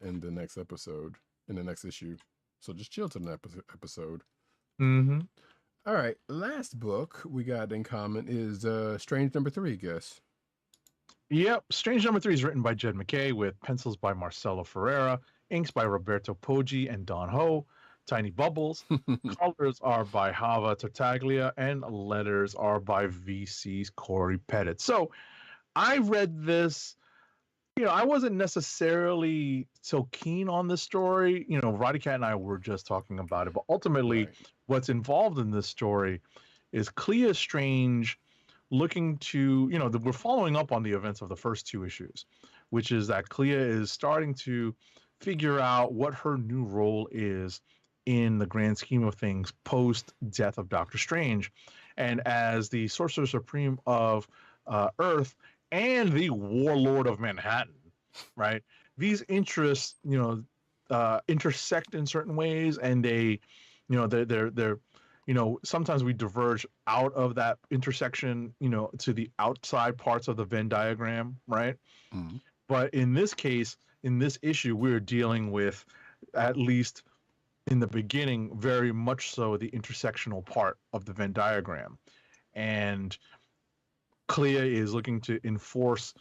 in the next episode, in the next issue. So just chill to the episode. Mm-hmm. All right, last book we got in common is Strange number 3, I guess. Yep. Strange number 3 is written by Jed MacKay with pencils by Marcelo Ferreira, inks by Roberto Poggi and Don Ho, tiny bubbles. Colors are by Hava Tartaglia, and letters are by VC's Corey Pettit. So I read this. I wasn't necessarily so keen on this story. Roddykat and I were just talking about it, but ultimately, Right. what's involved in this story is Clea Strange looking to, we're following up on the events of the first 2 issues, which is that Clea is starting to figure out what her new role is in the grand scheme of things post death of Doctor Strange. And as the Sorcerer Supreme of Earth and the Warlord of Manhattan, right? These interests, intersect in certain ways, and they're sometimes we diverge out of that intersection, to the outside parts of the Venn diagram, right? Mm-hmm. But in this case, in this issue, we're dealing with, at least in the beginning, very much so the intersectional part of the Venn diagram. And Clea is looking to enforce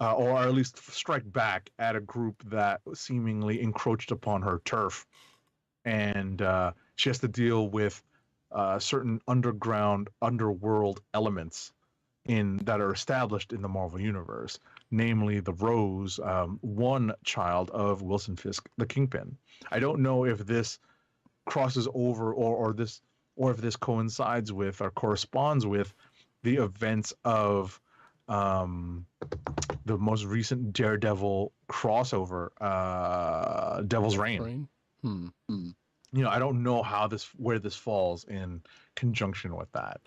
or at least strike back at a group that seemingly encroached upon her turf. And she has to deal with certain underworld elements that are established in the Marvel Universe, namely the Rose, one child of Wilson Fisk, the Kingpin. I don't know if this crosses over or if this coincides with or corresponds with the events of the most recent Daredevil crossover, Devil's Reign. I don't know where this falls in conjunction with that.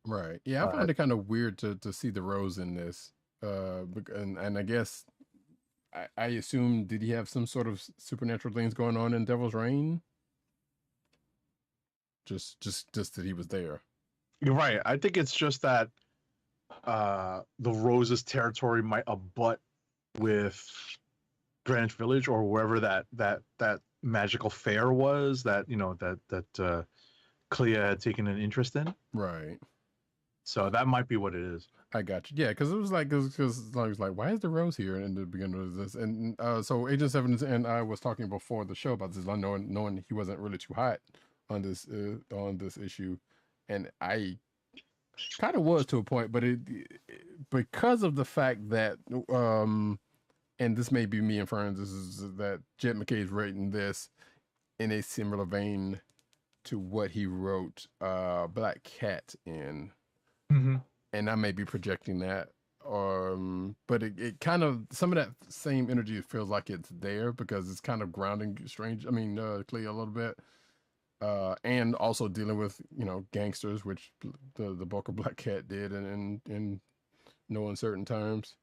Right. Yeah, I found it kind of weird to see the Rose in this. And I guess I assume, did he have some sort of supernatural things going on in Devil's Reign? Just that he was there. You're right. I think it's just that the Rose's territory might abut with Greenwich Village or wherever that magical fair was that Clea had taken an interest in. Right. So that might be what it is. I got you. Yeah, because it was like, why is the Rose here in the beginning of this? And so Agent 7 and I was talking before the show about this, knowing he wasn't really too hot on this issue, and I kind of was to a point, but because of the fact that and this may be me inferring this is that Jed MacKay is writing this in a similar vein to what he wrote Black Cat in. Mm-hmm. And I may be projecting that, but it kind of, some of that same energy feels like it's there because it's kind of grounding Clea a little bit, and also dealing with gangsters, which the bulk of Black Cat did in no uncertain terms.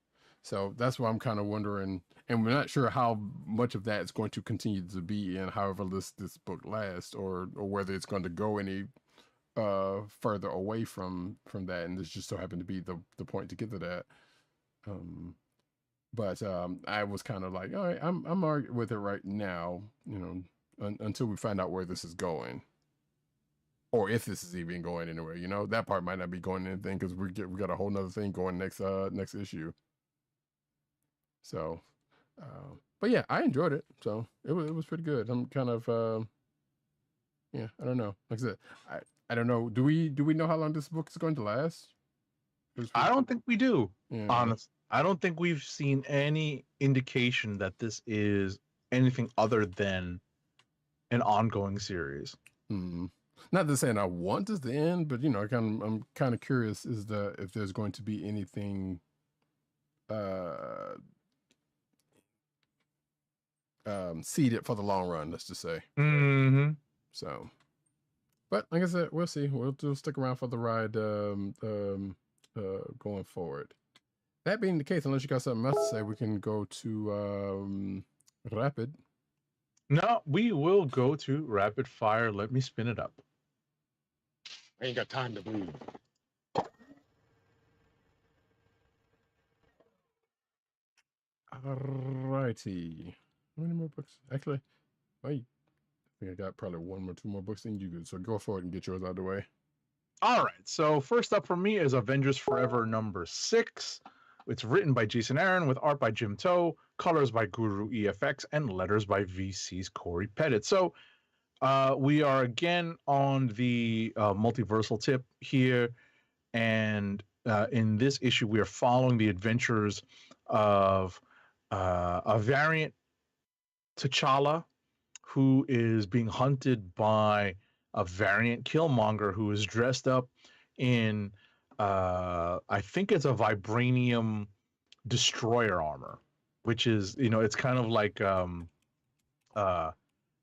So that's why I'm kind of wondering, and we're not sure how much of that is going to continue to be in however this book lasts, or whether it's going to go any further away from that, and this just so happened to be the point to get to that. But I was kind of like, all right, I'm all right with it right now, until we find out where this is going, or if this is even going anywhere. That part might not be going anything because we got a whole nother thing going next issue. So, but yeah, I enjoyed it. So it was pretty good. I'm kind of yeah, I don't know. Like I said, I don't know. Do we know how long this book is going to last? I don't think we do. Yeah. Honestly, I don't think we've seen any indication that this is anything other than an ongoing series. Not to say I want this to end, but I'm kind of curious if there's going to be anything seeded for the long run, let's just say. Mm-hmm. So, but like I said, we'll see. We'll stick around for the ride going forward. That being the case, unless you got something else to say, we can go to Rapid. No, we will go to rapid fire. Let me spin it up. I ain't got time to bleed. Alrighty. How many more books? Actually, I think I got probably one or two more books than you do. So go for it and get yours out of the way. All right. So first up for me is Avengers Forever #6. It's written by Jason Aaron with art by Jim Toe, colors by Guru EFX, and letters by VC's Corey Pettit. So we are again on the multiversal tip here. And in this issue, we are following the adventures of a variant T'Challa who is being hunted by a variant Killmonger who is dressed up in, I think it's a vibranium destroyer armor, which is, it's kind of like,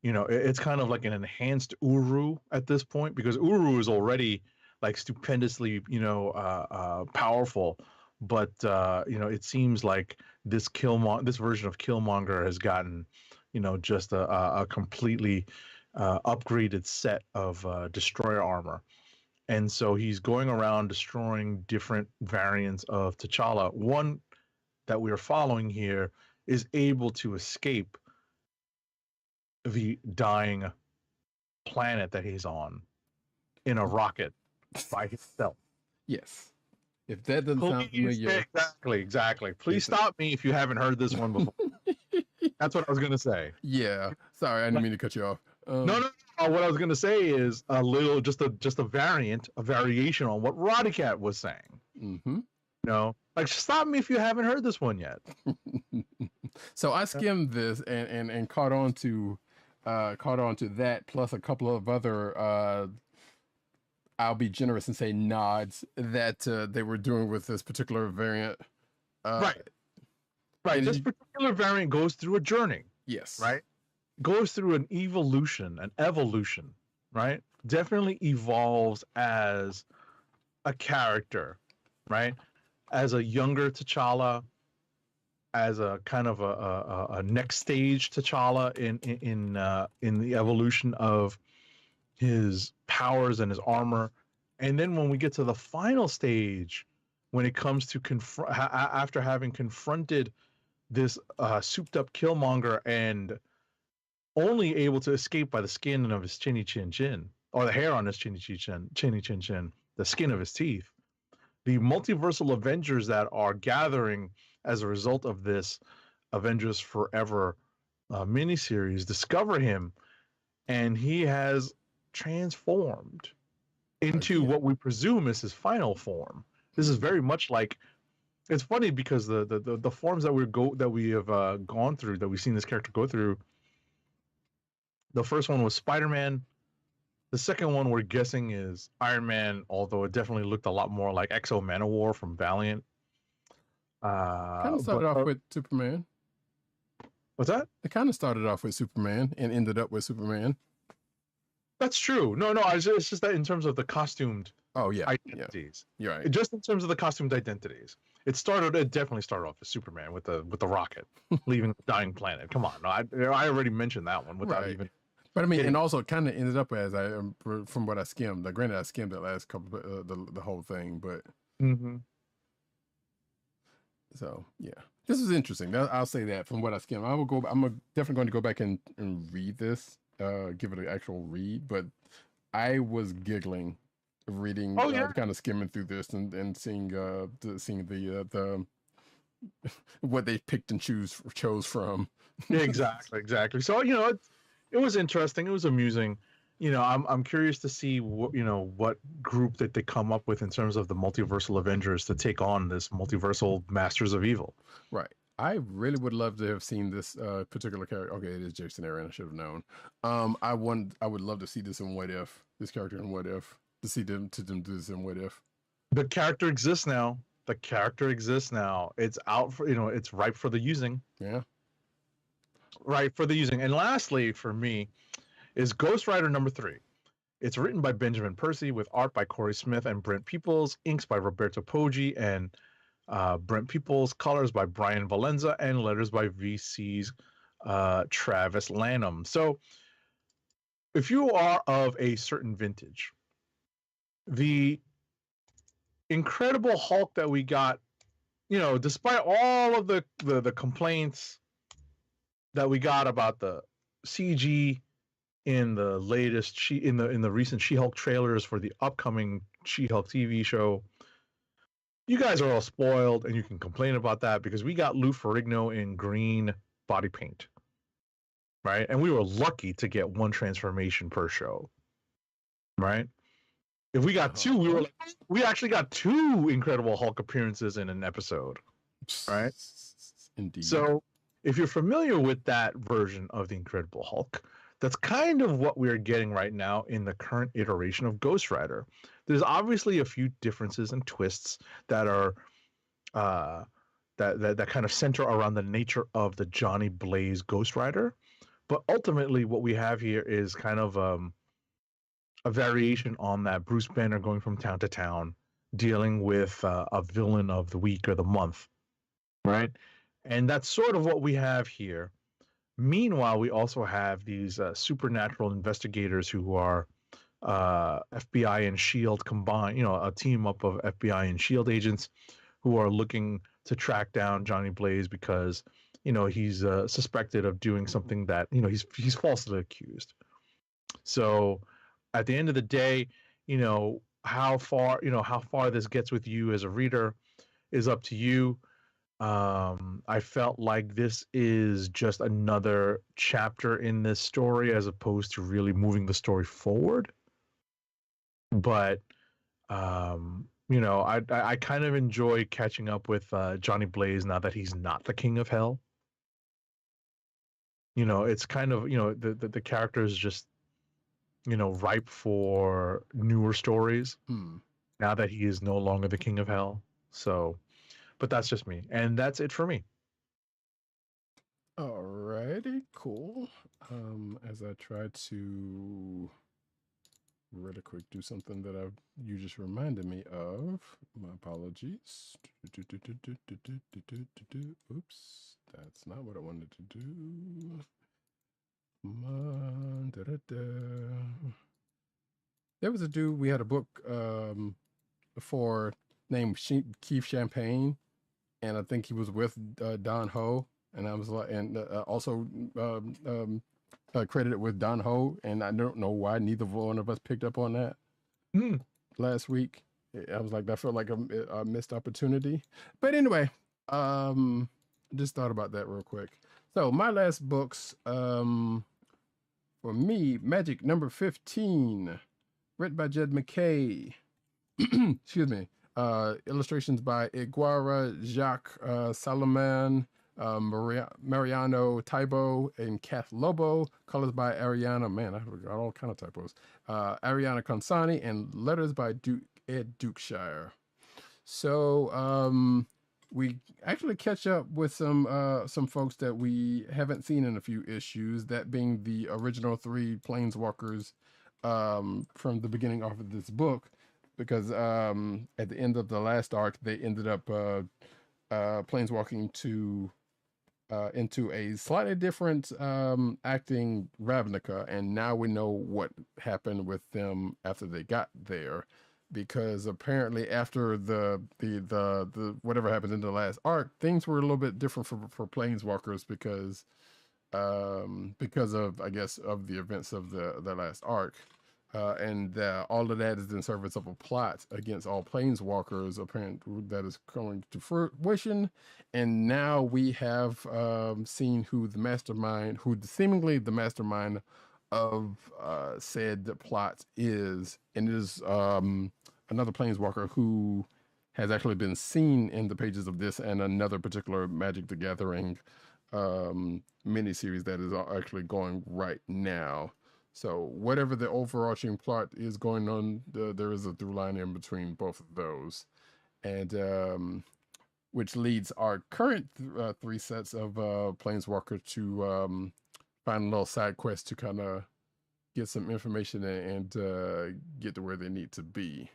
it's kind of like an enhanced Uru at this point, because Uru is already like stupendously, powerful. But it seems like this version of Killmonger has gotten, just a completely upgraded set of destroyer armor, and so he's going around destroying different variants of T'Challa. One that we are following here is able to escape the dying planet that he's on in a rocket by himself. Yes. If that doesn't sound familiar. Exactly. Please stop me if you haven't heard this one before. That's what I was going to say. Yeah. Sorry, I didn't mean to cut you off. No. What I was going to say is just a variation on what Roddykat was saying. Mm-hmm. Stop me if you haven't heard this one yet. So I skimmed this and caught on to that, plus a couple of other I'll be generous and say nods that they were doing with this particular variant. Right. This particular variant goes through a journey. Yes. Right. Goes through an evolution, right? Definitely evolves as a character, right? As a younger T'Challa, as a kind of a next stage T'Challa in the evolution of his powers and his armor. And then when we get to the final stage, when it comes to after having confronted this souped up Killmonger and only able to escape by the skin of his chinny chin chin, or the hair on his chinny chin chin, the skin of his teeth, the multiversal Avengers that are gathering as a result of this Avengers Forever miniseries discover him, and he has transformed into what we presume is his final form. This is very much like, it's funny because the forms that we have gone through, that we've seen this character go through. The first one was Spider-Man. The second one we're guessing is Iron Man, although it definitely looked a lot more like Exo Manowar from Valiant. Kind of started off with Superman. What's that? It kind of started off with Superman and ended up with Superman. That's true. No, it's just that in terms of the costumed identities. Yeah. You're right. Just in terms of the costumed identities. It definitely started off as Superman with the rocket leaving the dying planet. Come on. No, I already mentioned that one without even. But I mean, and also kind of ended up as from what I skimmed. Granted, I skimmed the last couple, the whole thing, but. Mm-hmm. So yeah, this is interesting. I'll say that from what I skimmed. I'm definitely going to go back and read this, give it an actual read. But I was giggling reading, kind of skimming through this and seeing the what they picked and chose from. Exactly. So it was interesting. It was amusing. I'm curious to see what group that they come up with in terms of the multiversal Avengers to take on this multiversal Masters of Evil. Right. I really would love to have seen this particular character. Okay, it is Jason Aaron. I should have known. I would love to see this in What If. This character in What If. To see them do this in What If. The character exists now. It's out for it's ripe for the using. Yeah. Right for the using. And lastly, for me, is Ghost Rider #3. It's written by Benjamin Percy with art by Corey Smith and Brent Peoples, inks by Roberto Poggi and Brent Peoples, colors by Brian Valenza, and letters by VC's Travis Lanham. So if you are of a certain vintage, the Incredible Hulk that we got, you know, despite all of the complaints that we got about the CG in the latest in the recent She-Hulk trailers for the upcoming She-Hulk TV show, you guys are all spoiled, and you can complain about that because we got Lou Ferrigno in green body paint, right? And we were lucky to get one transformation per show, right? If we got two, we actually got two Incredible Hulk appearances in an episode, right? Indeed. So if you're familiar with that version of the Incredible Hulk, that's kind of what we're getting right now in the current iteration of Ghost Rider. There's obviously a few differences and twists that are that kind of center around the nature of the Johnny Blaze Ghost Rider, but ultimately what we have here is kind of a variation on that Bruce Banner going from town to town, dealing with a villain of the week or the month, right? And that's sort of what we have here. Meanwhile, we also have these supernatural investigators who are FBI and SHIELD combined, you know, a team up of FBI and SHIELD agents who are looking to track down Johnny Blaze because, you know, he's suspected of doing something that, you know, he's falsely accused. So at the end of the day, you know, how far this gets with you as a reader is up to you. I felt like this is just another chapter in this story as opposed to really moving the story forward. But you know, I kind of enjoy catching up with Johnny Blaze now that he's not the King of Hell. You know, it's kind of, you know, the character is just, you know, ripe for newer stories now that he is no longer the King of Hell. So, but that's just me, and that's it for me. Alrighty, cool. As I try to really quick do something that you just reminded me of. My apologies. Oops, that's not what I wanted to do. Come on, There was a dude, we had a book before named Keith Champagne, and I think he was with Don Ho, and I was like, and also credited with Don Ho, and I don't know why neither one of us picked up on that last week. I was like, that felt like a missed opportunity. But anyway, just thought about that real quick. So my last books, for me, Magic number 15, written by Jed McKay. Excuse me. Illustrations by Iguara, Jacques Salaman, Mariano Taibo, and Kath Lobo. Colors by Ariana. Man, I got all kind of typos. Ariana Consani, and letters by Ed Dukeshire. So we actually catch up with some folks that we haven't seen in a few issues. That being the original 3 Planeswalkers from the beginning off of this book. Because at the end of the last arc, they ended up planeswalking into a slightly different acting Ravnica, and now we know what happened with them after they got there. Because apparently, after the whatever happened in the last arc, things were a little bit different for planeswalkers because of, I guess, of the events of the last arc. And all of that is in service of a plot against all planeswalkers, apparently that is coming to fruition. And now we have seen who seemingly the mastermind of said plot is, and it is another planeswalker who has actually been seen in the pages of this and another particular Magic the Gathering miniseries that is actually going right now. So whatever the overarching plot is going on, there is a through line in between both of those, and which leads our current 3 sets of Planeswalker to find a little side quest to kind of get some information and get to where they need to be.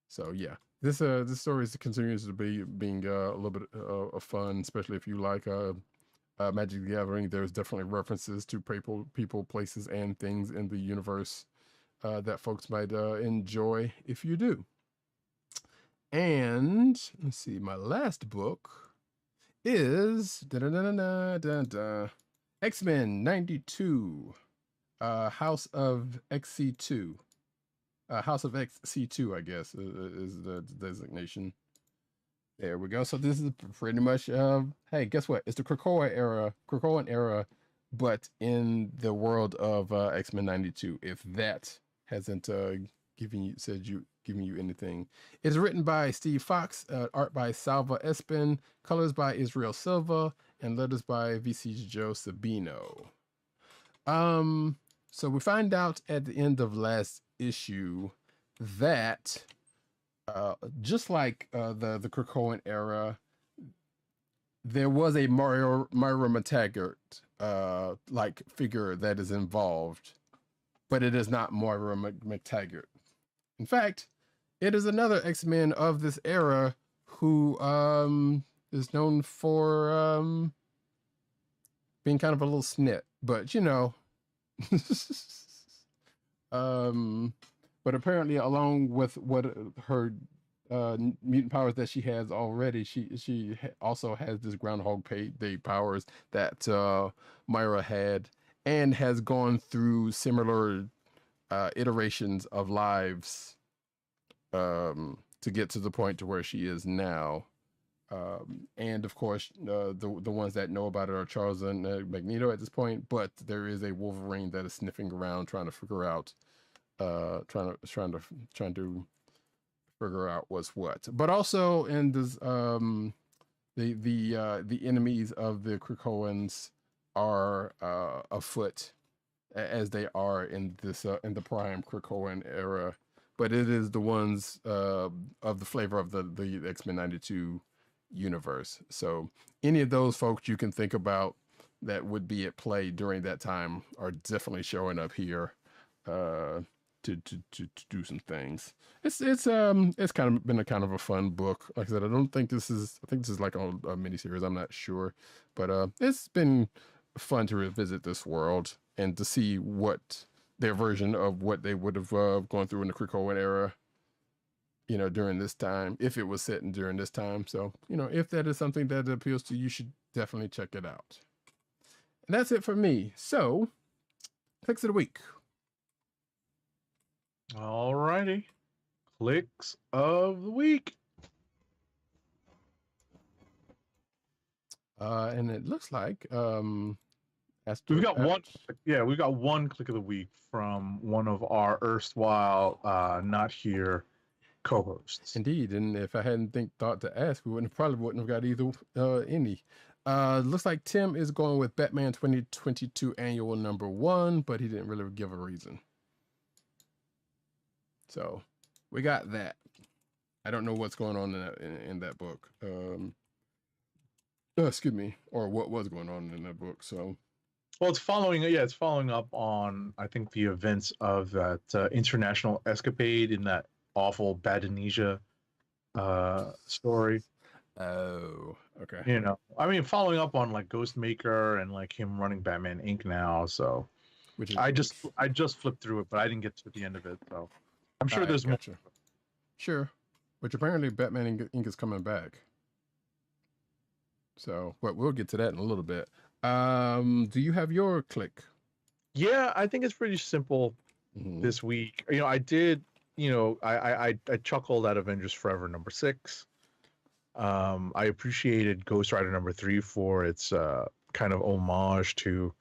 So yeah, this story continues to be being a little bit of fun, especially if you like Magic the Gathering, there's definitely references to people, places, and things in the universe that folks might enjoy if you do. And let's see, my last book is X-Men 92, House of XC2. House of XC2, I guess, is the designation. There we go. So this is pretty much, hey, guess what? It's the Krakoan era, but in the world of X-Men 92. If that hasn't given you anything, it's written by Steve Fox, art by Salva Espin, colors by Israel Silva, and letters by VC Joe Sabino. So we find out at the end of last issue that just like the Krakoan era, there was a Myra McTaggart like figure that is involved, but it is not Moira McTaggart. In fact, it is another X-Men of this era who is known for being kind of a little snit, but you know. But apparently, along with what her mutant powers that she has already, she also has this Groundhog Day powers that Myra had, and has gone through similar iterations of lives to get to the point to where she is now. And of course, the ones that know about it are Charles and Magneto at this point, but there is a Wolverine that is sniffing around trying to figure out trying to figure out what's what. But also in this the enemies of the Krakoans are afoot, as they are in this in the prime Krakoan era, but it is the ones of the flavor of the X-Men 92 universe. So any of those folks you can think about that would be at play during that time are definitely showing up here to do some things. It's kind of been a kind of a fun book. Like I said, I think this is like a miniseries. I'm not sure, but it's been fun to revisit this world and to see what their version of what they would have gone through in the Krakoan era, you know, during this time, if it was set in during this time. So, you know, if that is something that appeals to you, you should definitely check it out. And that's it for me. So, Kliqs of the week. All righty. Kliqs of the week. And it looks like we've got one. Yeah, we've got one Kliq of the week from one of our erstwhile not here co-hosts. Indeed, and if I hadn't thought to ask, we probably wouldn't have got either any. Looks like Tim is going with Batman 2022 Annual #1, but he didn't really give a reason. So we got that. I don't know what's going on in that book. Excuse me, or what was going on in that book. So, well, it's following up on, I think, the events of that international escapade in that awful Badanesia story. Oh, okay. You know, I mean, following up on like Ghostmaker and like him running Batman Inc. now. So, I just flipped through it, but I didn't get to the end of it. So, I'm sure there's more. Sure, which apparently Batman Inc. is coming back. So, but we'll get to that in a little bit. Do you have your Kliq? Yeah, I think it's pretty simple this week. You know, I did. You know, I chuckled at Avengers Forever #6. I appreciated Ghost Rider #3 for its kind of homage to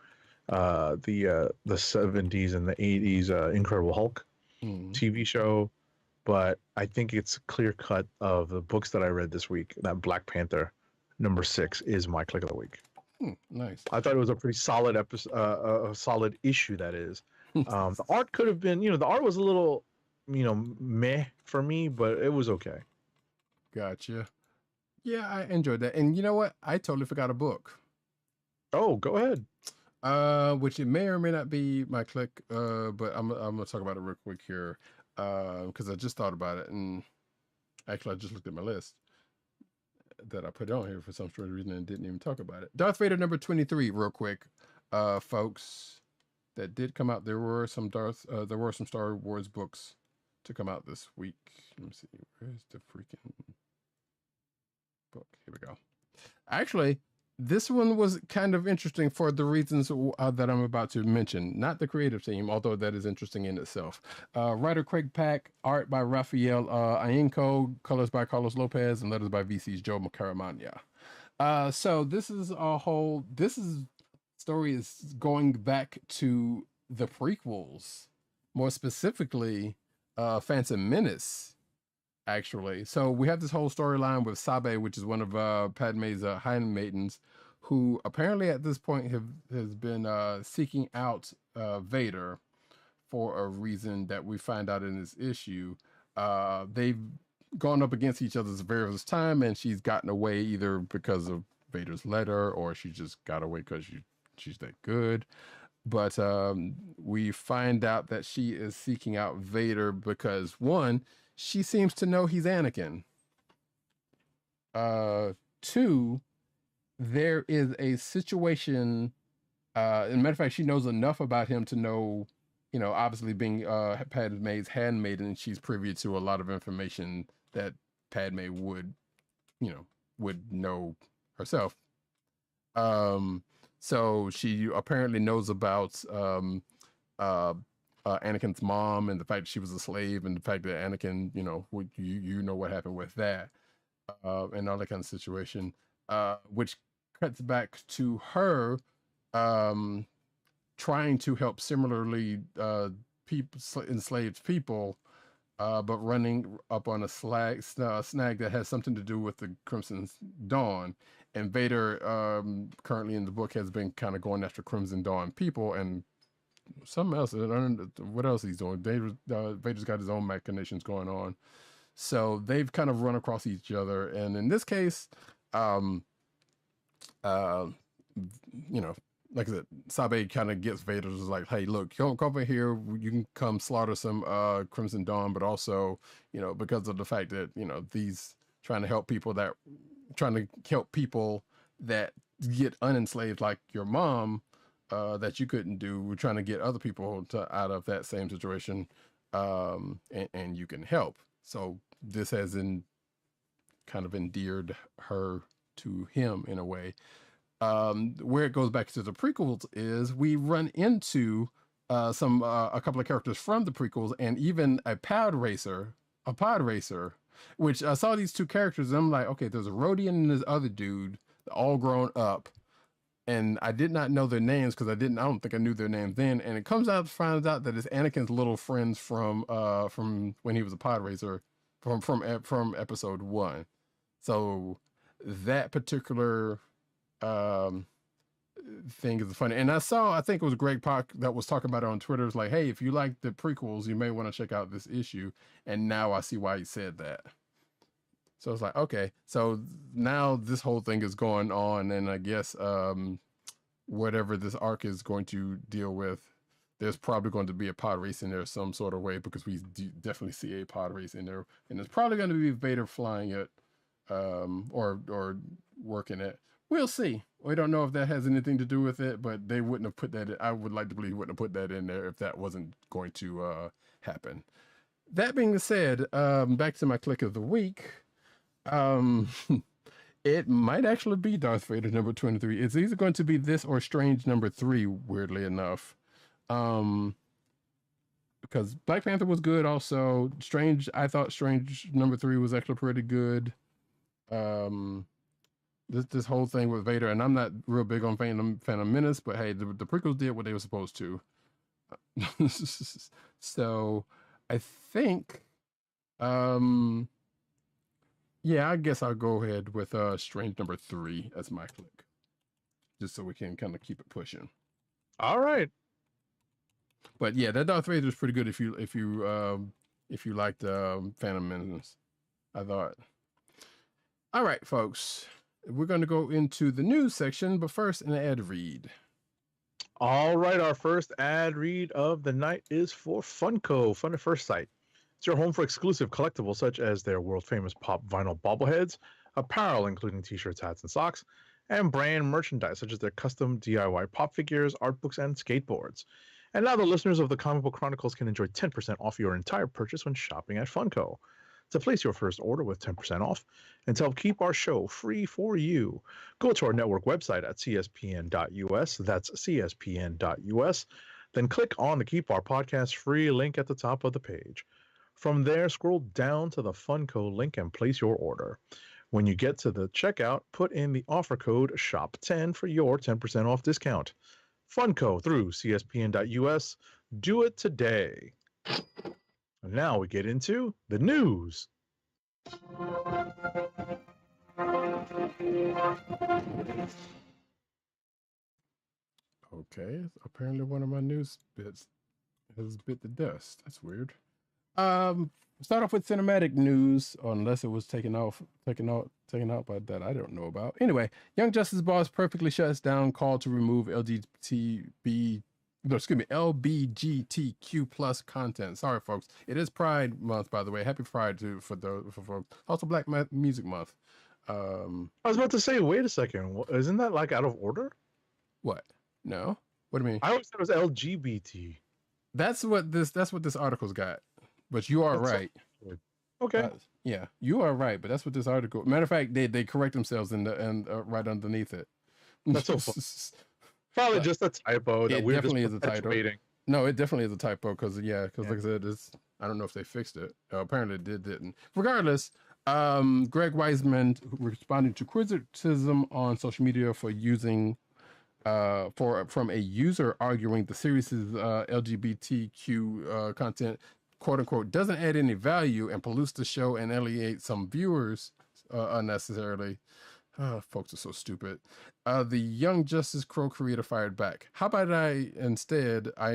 the 70s and the 80s Incredible Hulk TV show. But I think it's clear cut of the books that I read this week that Black Panther #6 is my Kliq of the week. Nice. I thought it was a pretty solid episode, a solid issue. That is, the art could have been, you know, the art was a little, you know, meh for me, but it was okay. Gotcha. Yeah, I enjoyed that. And you know what? I totally forgot a book. Oh, go ahead. Which it may or may not be my Kliq, but I'm gonna talk about it real quick here. Because I just thought about it, and actually I just looked at my list. that I put on here for some strange reason and didn't even talk about it. Darth Vader number 23, real quick, folks. That did come out. There were some Star Wars books to come out this week. Let me see. Where's the freaking book? Here we go. Actually, this one was kind of interesting for the reasons that I'm about to mention. Not the creative team, although that is interesting in itself. Writer Craig Pack, art by Rafael Ayenko, colors by Carlos Lopez, and letters by VC's Joe Caramagna. So this is story is going back to the prequels, more specifically, Phantom Menace. Actually, so we have this whole storyline with Sabe, which is one of Padme's handmaidens, who apparently at this point has been seeking out Vader for a reason that we find out in this issue. They've gone up against each other's various time, and she's gotten away either because of Vader's letter, or she just got away because she's that good. But we find out that she is seeking out Vader because, one, she seems to know he's Anakin. Two, there is a situation, as a matter of fact, she knows enough about him to know, obviously being Padme's handmaiden, she's privy to a lot of information that Padme would know herself. So she apparently knows about Anakin's mom and the fact that she was a slave, and the fact that Anakin, you know what happened with that, and all that kind of situation, which cuts back to her trying to help similarly enslaved people, but running up on a snag that has something to do with the Crimson Dawn. And Vader, currently in the book, has been kind of going after Crimson Dawn people and something else. I don't know what else he's doing. Vader's got his own machinations going on. So they've kind of run across each other. And in this case, like I said, Sabe kind of gets Vader, is like, hey, look, come over here. You can come slaughter some Crimson Dawn, but also, because of the fact that, these trying to help people that get unenslaved, like your mom, that you couldn't do. We're trying to get other people out of that same situation, and you can help. So this has kind of endeared her to him in a way. Where it goes back to the prequels is we run into a couple of characters from the prequels, and even a pod racer, which I saw these two characters, and I'm like, okay, there's a Rodian and this other dude, all grown up, and I did not know their names because I don't think I knew their names then. And it finds out that it's Anakin's little friends from when he was a pod racer from episode 1. So that particular thing is funny. And I think it was Greg Pak that was talking about it on Twitter. It's like, hey, if you like the prequels, you may want to check out this issue. And now I see why he said that. So it's like, okay, so now this whole thing is going on, and I guess whatever this arc is going to deal with, there's probably going to be a pod race in there some sort of way, because we definitely see a pod race in there, and it's probably going to be Vader flying it, or working it. We'll see. We don't know if that has anything to do with it, but they wouldn't have put that in. I would like to believe he wouldn't have put that in there if that wasn't going to happen. That being said, back to my Kliq of the week. It might actually be Darth Vader number 23. It's either going to be this or Strange number 3, weirdly enough. Because Black Panther was good also. I thought Strange number 3 was actually pretty good. This whole thing with Vader, and I'm not real big on Phantom Menace, but hey, the prequels did what they were supposed to. So I think, yeah, I guess I'll go ahead with Strange number 3 as my Kliq, just so we can kind of keep it pushing. All right. But yeah, that Darth Vader is pretty good if you liked Phantom Menace, I thought. All right, folks, we're going to go into the news section, but first an ad read. All right, our first ad read of the night is for Funko, Fun at First Sight. It's your home for exclusive collectibles such as their world famous pop vinyl bobbleheads, apparel, including t-shirts, hats, and socks, and brand merchandise, such as their custom DIY pop figures, art books, and skateboards. And now the listeners of the Comic Book Chronicles can enjoy 10% off your entire purchase when shopping at Funko. To place your first order with 10% off and to help keep our show free for you, go to our network website at cspn.us. That's cspn.us. Then click on the Keep Our Podcast Free link at the top of the page. From there, scroll down to the Funko link and place your order. When you get to the checkout, put in the offer code SHOP10 for your 10% off discount. Funko through cspn.us. Do it today. And now we get into the news. Okay, apparently one of my news bits has bit the dust. That's weird. Start off with cinematic news, unless it was taken out by that I don't know about. Anyway, Young Justice boss perfectly shuts down call to remove LGBTQ plus content. Sorry, folks. It is Pride Month, by the way. Happy Pride for folks. Also Black Music Month. I was about to say, wait a second. Isn't that like out of order? What? No. What do you mean? I always thought it was LGBT. That's what this article's got. But you are right. Okay. Yeah, you are right. But that's what this article. Matter of fact, they correct themselves and right underneath it. That's so fun. Probably just a typo. It definitely is a typo. No, it definitely is a typo because like I said, I don't know if they fixed it. Apparently, it didn't. Regardless, Greg Weisman responding to criticism on social media for using. From a user arguing the series' LGBTQ content, quote unquote, doesn't add any value and pollutes the show and alienates some viewers unnecessarily. Folks are so stupid. The Young Justice Crow creator fired back. How about I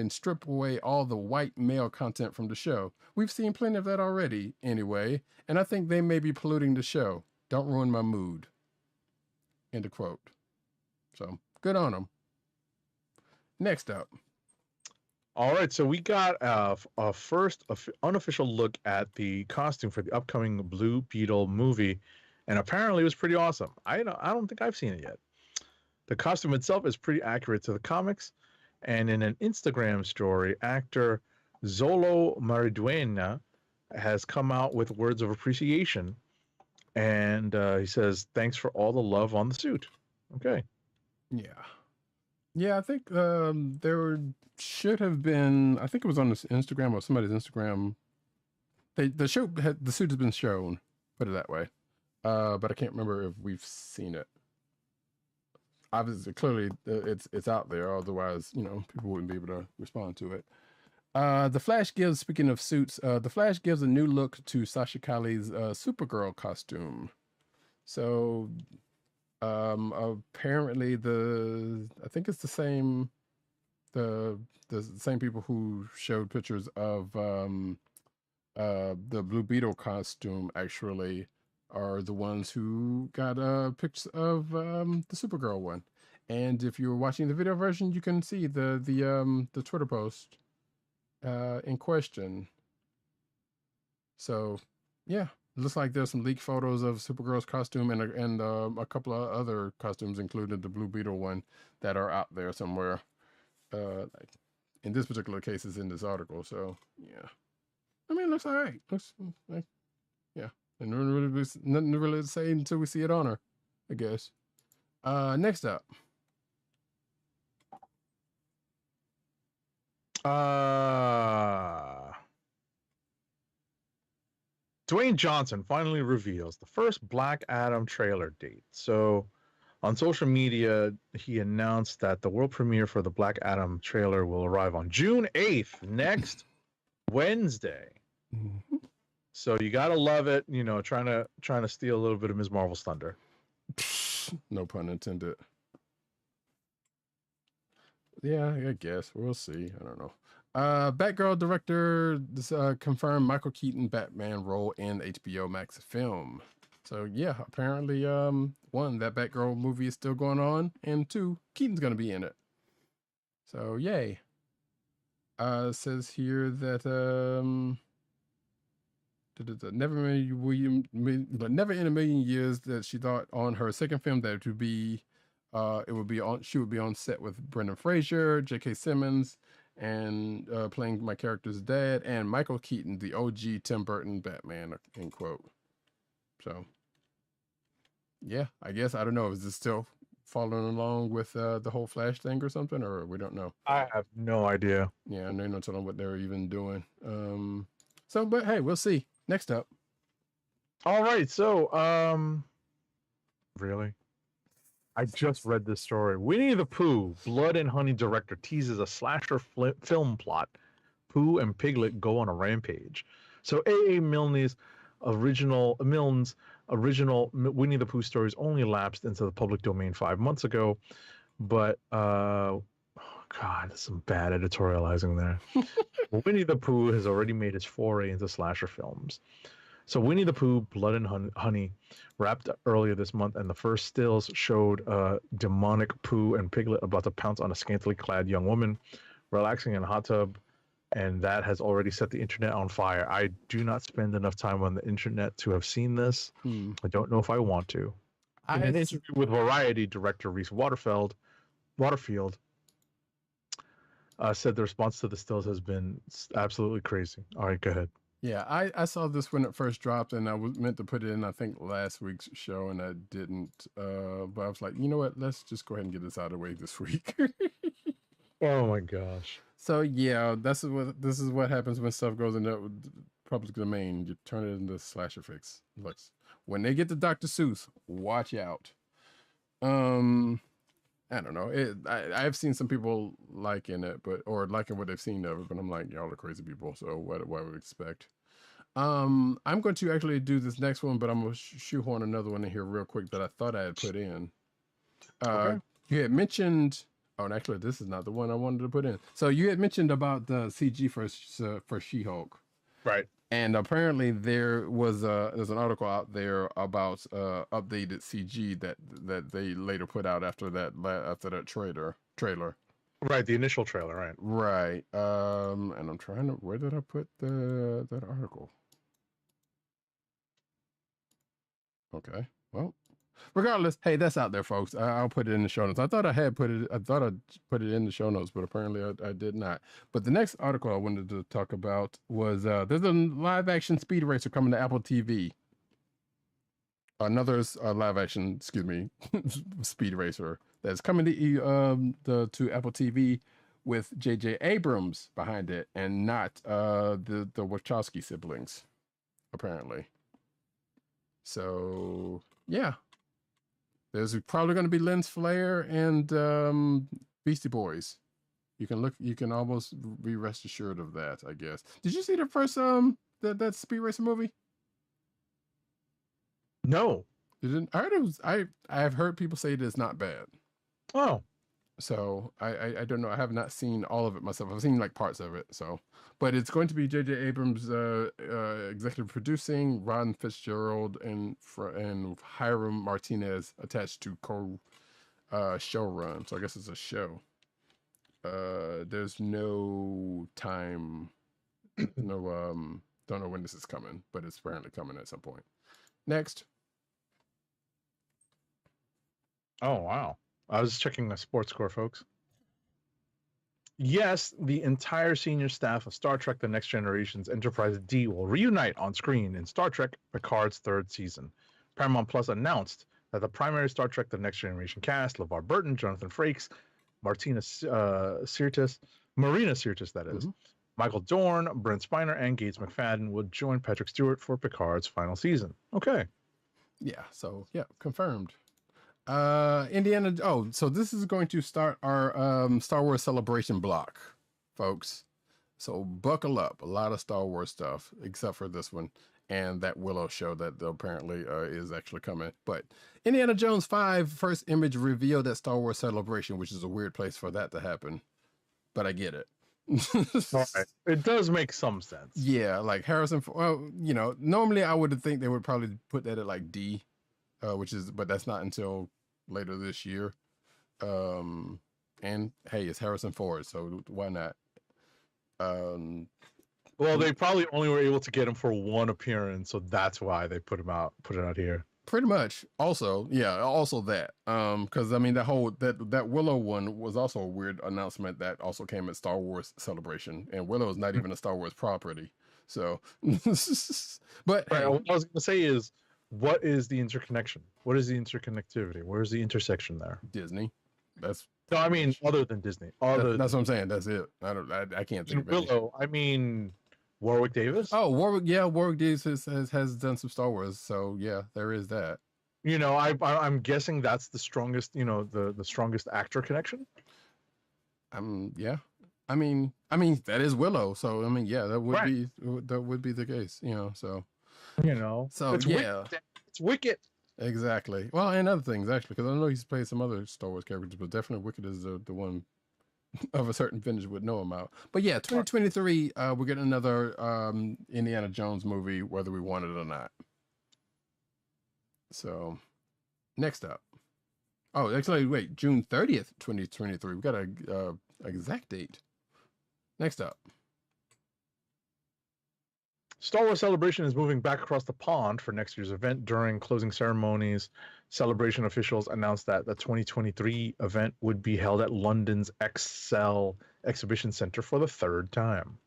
strip away all the white male content from the show? We've seen plenty of that already anyway, and I think they may be polluting the show. Don't ruin my mood. End of quote. So good on them. Next up. All right, so we got a first unofficial look at the costume for the upcoming Blue Beetle movie, and apparently it was pretty awesome. I don't think I've seen it yet. The costume itself is pretty accurate to the comics, and in an Instagram story, actor Zolo Mariduena has come out with words of appreciation, and he says, "Thanks for all the love on the suit." Okay. Yeah, I think there should have been. I think it was on this Instagram or somebody's Instagram. The suit has been shown. Put it that way. But I can't remember if we've seen it. Obviously, clearly, it's out there. Otherwise, people wouldn't be able to respond to it. The Flash gives. Speaking of suits, the Flash gives a new look to Sasha Calle's Supergirl costume. So. Apparently I think it's the same people who showed pictures of the Blue Beetle costume actually are the ones who got pictures of the Supergirl one. And if you're watching the video version, you can see the Twitter post in question. So yeah. It looks like there's some leaked photos of Supergirl's costume and a couple of other costumes, including the Blue Beetle one, that are out there somewhere. In this particular case, it's in this article. So yeah, I mean, it looks all right. Looks like, yeah, and nothing really to say until we see it on her, I guess. Next up. Dwayne Johnson finally reveals the first Black Adam trailer date. So on social media, he announced that the world premiere for the Black Adam trailer will arrive on June 8th, next Wednesday. Mm-hmm. So you gotta love it, trying to steal a little bit of Ms. Marvel's thunder. No pun intended. Yeah, I guess we'll see. I don't know. Batgirl director confirmed Michael Keaton Batman role in HBO Max film. So yeah, apparently, one, that Batgirl movie is still going on, and two, Keaton's gonna be in it. So yay. It says here that never in a million years that she thought on her second film that it would be, she would be on set with Brendan Fraser, J.K. Simmons, and playing my character's dad, and Michael Keaton, the OG Tim Burton Batman, end quote. So, yeah, I guess, I don't know, is this still following along with the whole Flash thing or something, or we don't know? I have no idea. Yeah, I know not telling what they're even doing. So, but hey, we'll see. Next up. All right, so really? I just read this story. Winnie the Pooh, Blood and Honey director teases a slasher film plot. Pooh and Piglet go on a rampage. So A.A. Milne's original Winnie the Pooh stories only lapsed into the public domain 5 months ago, but oh God, there's some bad editorializing there. Winnie the Pooh has already made its foray into slasher films. So Winnie the Pooh, Blood and Honey wrapped earlier this month, and the first stills showed a demonic Pooh and Piglet about to pounce on a scantily clad young woman relaxing in a hot tub, and that has already set the internet on fire. I do not spend enough time on the internet to have seen this. I don't know if I want to. In an interview with Variety, director Reese Waterfield said the response to the stills has been absolutely crazy. All right, go ahead. Yeah, I saw this when it first dropped, and I was meant to put it in, I think, last week's show, and I didn't. But I was like, you know what? Let's just go ahead and get this out of the way this week. Oh my gosh. So yeah, this is what happens when stuff goes in the public domain. You turn it into slasher fix. When they get to Dr. Seuss, watch out. I don't know. I've seen some people liking it, or liking what they've seen of it, but I'm like, y'all are crazy people. So what would we expect? I'm going to actually do this next one, but I'm going to shoehorn another one in here real quick that I thought I had put in. Okay. You had mentioned. Oh, and actually, this is not the one I wanted to put in. So you had mentioned about the CG for She-Hulk, right? And apparently there's an article out there about updated CG that they later put out after that trailer. Right, the initial trailer, right? Right. And I'm trying to, where did I put that article? Okay. Well, regardless, hey, that's out there, folks. I'll put it in the show notes. I thought I put it in the show notes, but apparently I did not. But the next article I wanted to talk about was there's a live action Speed Racer coming to Apple TV. Another live action, Speed Racer that's coming to Apple TV with J.J. Abrams behind it, and not the Wachowski siblings, apparently. So yeah. There's probably going to be Lens Flare and Beastie Boys. You can almost be rest assured of that, I guess. Did you see the first that Speed Racer movie? No. I heard it was. I've heard people say that it's not bad. Oh. So I don't know. I have not seen all of it myself. I've seen like parts of it. So, but it's going to be J.J. Abrams executive producing, Ron Fitzgerald and Hiram Martinez attached to showrun. So I guess it's a show. There's no time. Don't know when this is coming, but it's apparently coming at some point. Next. Oh wow. I was checking the sports score, folks. Yes, the entire senior staff of Star Trek The Next Generation's Enterprise D will reunite on screen in Star Trek Picard's third season. Paramount Plus announced that the primary Star Trek The Next Generation cast, LeVar Burton, Jonathan Frakes, Marina Sirtis, that is, Michael Dorn, Brent Spiner, and Gates McFadden would join Patrick Stewart for Picard's final season. Okay. Yeah, so yeah, confirmed. Indiana. Oh, so this is going to start our Star Wars celebration block, folks. So buckle up. A lot of Star Wars stuff, except for this one and that Willow show that apparently is actually coming. But Indiana Jones 5 first image revealed at Star Wars Celebration, which is a weird place for that to happen, but I get it. Right. It does make some sense. Yeah, like Harrison. Well, normally I would think they would probably put that at like D. But that's not until later this year. And hey, it's Harrison Ford, so why not? Well, they probably only were able to get him for one appearance, so that's why they put it out here. Pretty much. Also, yeah, also that. Because I mean that Willow one was also a weird announcement that also came at Star Wars Celebration, and Willow is not even a Star Wars property. So, but Right. hey, What I was going to say is, what is the interconnection? What is the interconnectivity? Where's the intersection there? Disney. That's No, I mean other than Disney. that's what I'm saying. That's it. I can't think of it. Willow. I mean Warwick Davis. Oh, Warwick. Yeah, Warwick Davis has done some Star Wars. So yeah, there is that. You know, I'm guessing that's the strongest. You know, the strongest actor connection. Yeah. I mean that is Willow. So I mean, yeah, that would be the case. You know. So. You know. So it's yeah. It's Wicket. Exactly. Well, and other things actually, because I know he's played some other Star Wars characters, but definitely Wicket is the one of a certain vintage would know him out. But yeah, 2023, we're getting another Indiana Jones movie, whether we want it or not. So, next up. Oh, actually, wait, June 30th, 2023. We got a exact date. Next up. Star Wars Celebration is moving back across the pond for next year's event. During closing ceremonies, Celebration officials announced that the 2023 event would be held at London's Excel Exhibition Centre for the third time.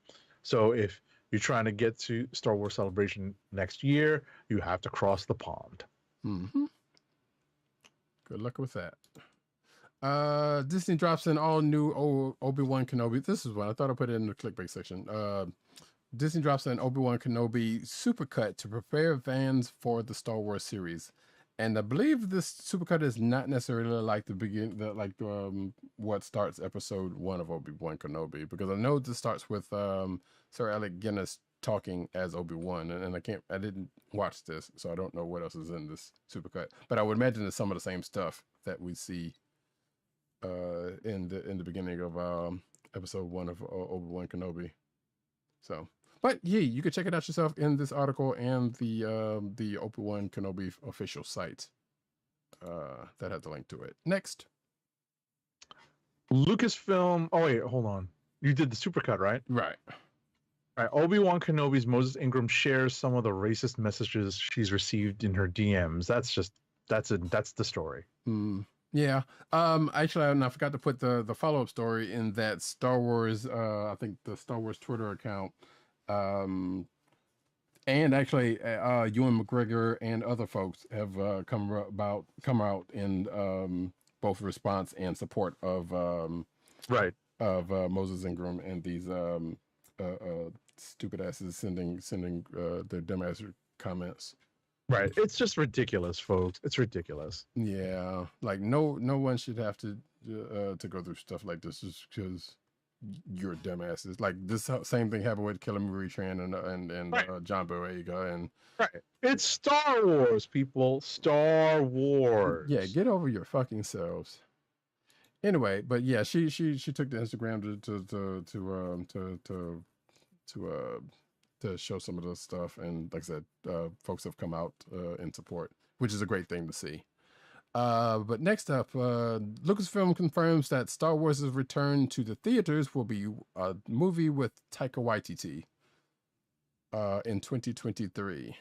So if you're trying to get to Star Wars Celebration next year, you have to cross the pond. Mm-hmm. Good luck with that. Disney drops in all new Obi-Wan Kenobi. This is one I thought I put it in the clickbait section. Disney drops an Obi-Wan Kenobi supercut to prepare fans for the Star Wars series, and I believe this supercut is not necessarily like what starts episode 1 of Obi-Wan Kenobi, because I know this starts with Sir Alec Guinness talking as Obi-Wan, and I didn't watch this, so I don't know what else is in this supercut, but I would imagine it's some of the same stuff that we see in the beginning of episode 1 of Obi-Wan Kenobi. So. But yeah, you can check it out yourself in this article and the Obi-Wan Kenobi official site that has the link to it. Next, Lucasfilm. Oh wait, hold on. You did the supercut, right? Right. Right. Obi-Wan Kenobi's Moses Ingram shares some of the racist messages she's received in her DMs. That's the story. Yeah. Actually, I forgot to put the follow-up story in that Star Wars. I think the Star Wars Twitter account. And actually, Ewan McGregor and other folks have come out in both response and support of Moses Ingram and these stupid asses sending their dumbass comments. Right. It's just ridiculous, folks. It's ridiculous. Yeah. Like no one should have to go through stuff like this just because you're dumbasses. Like this same thing happened with Killer Marie Tran and right. John Boyega and right. It's Star Wars, people. Star Wars. Yeah, get over your fucking selves. Anyway, but yeah, she took to Instagram to show some of the stuff, and like I said, folks have come out in support, which is a great thing to see. But next up, Lucasfilm confirms that Star Wars' return to the theaters will be a movie with Taika Waititi in 2023.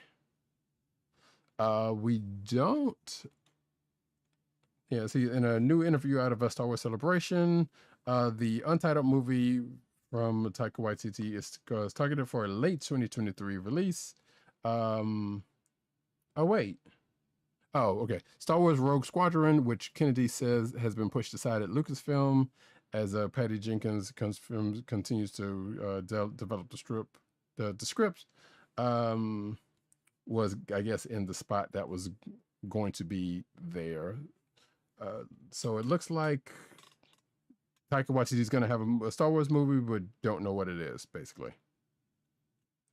We don't... Yeah, see, in a new interview out of a Star Wars Celebration, the untitled movie from Taika Waititi is targeted for a late 2023 release. Oh, wait. Oh, okay. Star Wars Rogue Squadron, which Kennedy says has been pushed aside at Lucasfilm as Patty Jenkins continues to develop the script, was, I guess, in the spot that was going to be there. So it looks like Taika Waititi is going to have a Star Wars movie, but don't know what it is, basically.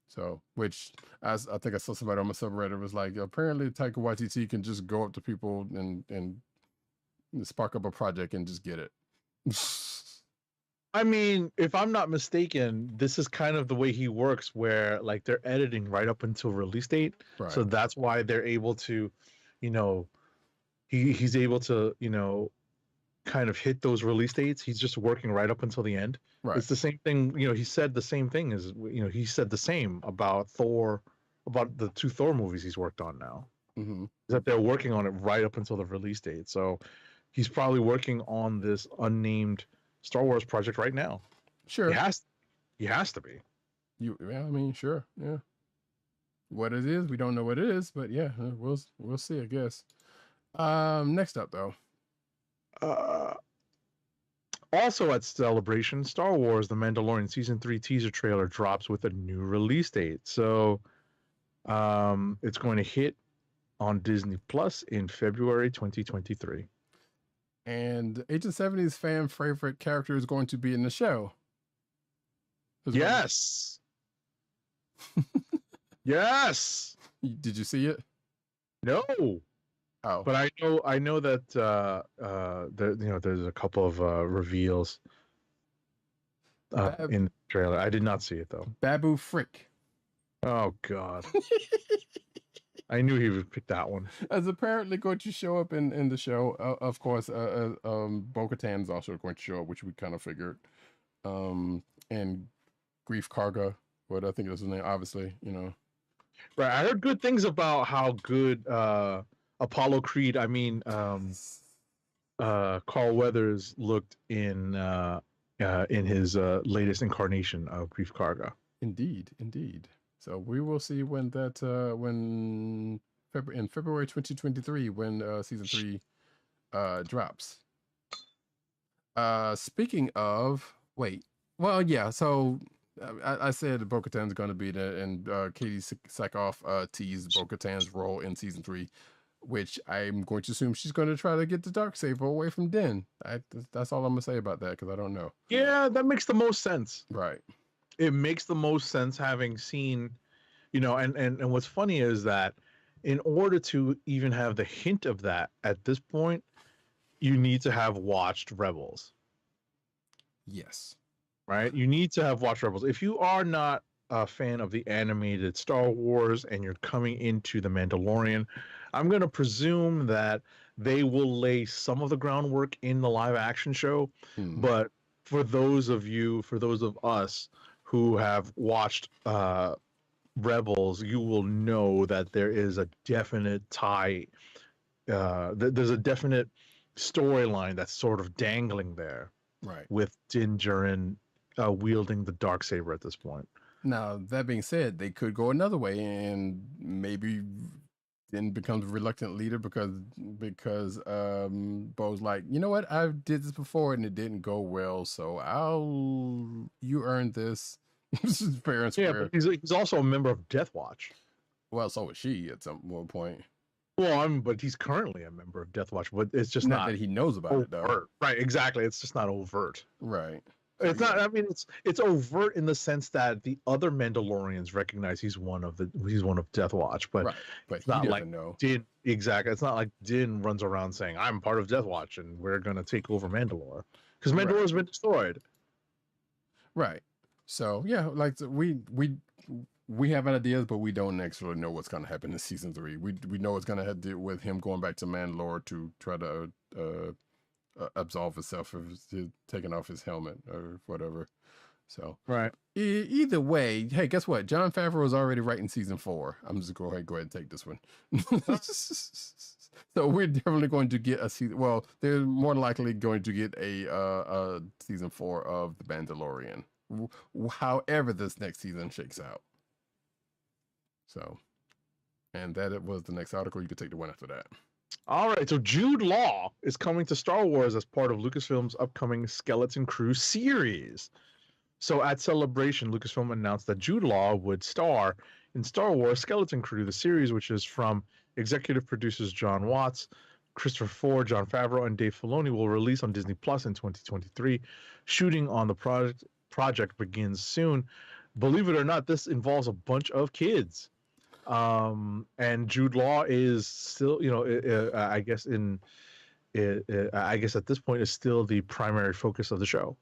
So, which I think I saw somebody on my subreddit was like, apparently Taika Waititi can just go up to people and spark up a project and just get it. I mean, if I'm not mistaken, this is kind of the way he works, where like they're editing right up until release date. Right. So that's why they're able to, he's able to, kind of hit those release dates. He's just working right up until the end. Right. It's the same thing. He said the same thing as he said the same about Thor, about the 2 Thor movies he's worked on now. Mm-hmm. That they're working on it right up until the release date. So he's probably working on this unnamed Star Wars project right now. Sure. He has to be. Yeah, I mean, sure. Yeah. What it is, we don't know what it is, but yeah, we'll see, I guess. Next up though. Also at Celebration, Star Wars The Mandalorian Season 3 teaser trailer drops with a new release date. So it's going to hit on Disney Plus in February 2023. And Agent 70's fan favorite character is going to be in the show. Yes. Yes. Did you see it? No. Oh. But I know that there's a couple of reveals in the trailer. I did not see it though. Babu Frick. Oh God. I knew he would pick that one. As apparently going to show up in the show. Of course, Bo-Katan is also going to show up, which we kind of figured. And Grief Karga, what I think is his name, obviously, Right. I heard good things about how good Apollo Creed, Carl Weathers looked in his latest incarnation of Grief Karga. Indeed. So we will see when that in February 2023 when season 3 drops. Speaking of, so I said Bo-Katan's going to be there, and Katie Sackhoff teased Bo-Katan's role in season 3, which I'm going to assume she's going to try to get the Darksaber away from Din. That's all I'm going to say about that, because I don't know. Yeah, that makes the most sense. Right. It makes the most sense having seen, and what's funny is that in order to even have the hint of that at this point, you need to have watched Rebels. Yes. Right? You need to have watched Rebels. If you are not a fan of the animated Star Wars and you're coming into The Mandalorian, I'm going to presume that they will lay some of the groundwork in the live action show. But for those of us who have watched Rebels, you will know that there is a definite tie. There's a definite storyline that's sort of dangling there. Right. With Din Djarin wielding the Darksaber at this point. Now, that being said, they could go another way and maybe Din becomes a reluctant leader because Bo's like, you know what, I did this before and it didn't go well, so you earned this. This is fair and square. Yeah, but he's also a member of Death Watch. Well, so was she at some point. Well, but he's currently a member of Death Watch, but it's just not that he knows about overt. It, though. Right, exactly. It's just not overt. Right. It's not. I mean, it's overt in the sense that the other Mandalorians recognize he's one of Death Watch, but it's not like know. Din. Exactly. It's not like Din runs around saying, "I'm part of Death Watch and we're gonna take over Mandalore," because Mandalore's been destroyed. Right. So yeah, like we have ideas, but we don't actually know what's going to happen in season 3. We know it's going to have to do with him going back to Mandalore to try to absolve himself of taking off his helmet or whatever. So right. Either way, hey, guess what? Jon Favreau is already writing season 4. I'm just go ahead and take this one. So we're definitely going to get a season. Well, they're more likely going to get a season 4 of The Mandalorian. However this next season shakes out. So, and that was the next article. You could take the one after that. All right. So Jude Law is coming to Star Wars as part of Lucasfilm's upcoming Skeleton Crew series. So at Celebration, Lucasfilm announced that Jude Law would star in Star Wars Skeleton Crew, the series, which is from executive producers John Watts, Christopher Ford, Jon Favreau, and Dave Filoni, will release on Disney Plus in 2023. Shooting on the project begins soon. Believe it or not, this involves a bunch of kids. And Jude Law is still, I guess at this point is still the primary focus of the show.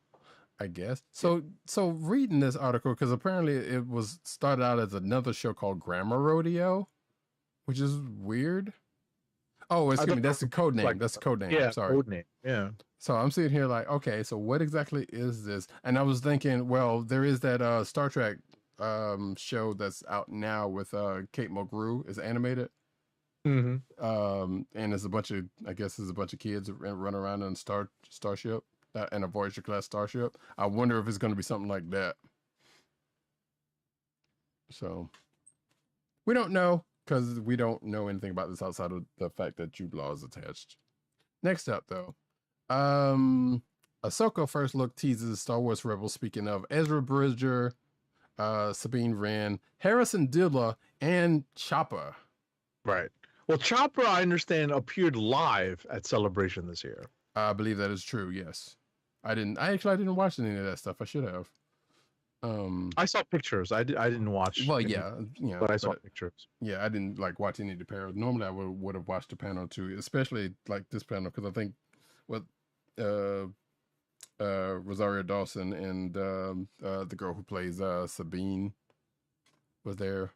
I guess. So reading this article, because apparently it was started out as another show called Grammar Rodeo, which is weird. Oh, excuse me, that's the code name. That's the code name. Yeah, sorry. code name. Yeah. So I'm sitting here like, okay, so what exactly is this? And I was thinking, well, there is that Star Trek show that's out now with Kate Mulgrew. It's animated. Mm-hmm. And there's a bunch of, I guess there's a bunch of kids run around in a starship and a Voyager class starship. I wonder if it's going to be something like that. So we don't know, because we don't know anything about this outside of the fact that Jude Law is attached. Next up, though, Ahsoka first look teases Star Wars Rebels. Speaking of Ezra Bridger, Sabine Wren, Harrison Dilla, and Chopper. Right. Well, Chopper, I understand, appeared live at Celebration this year. I believe that is true. Yes, I didn't watch any of that stuff. I should have. I saw pictures. I didn't watch. Well, yeah, you know, but I saw pictures. Yeah, I didn't like watch any of the panels. Normally, I would have watched the panel too, especially like this panel, because I think what Rosario Dawson and the girl who plays Sabine was there.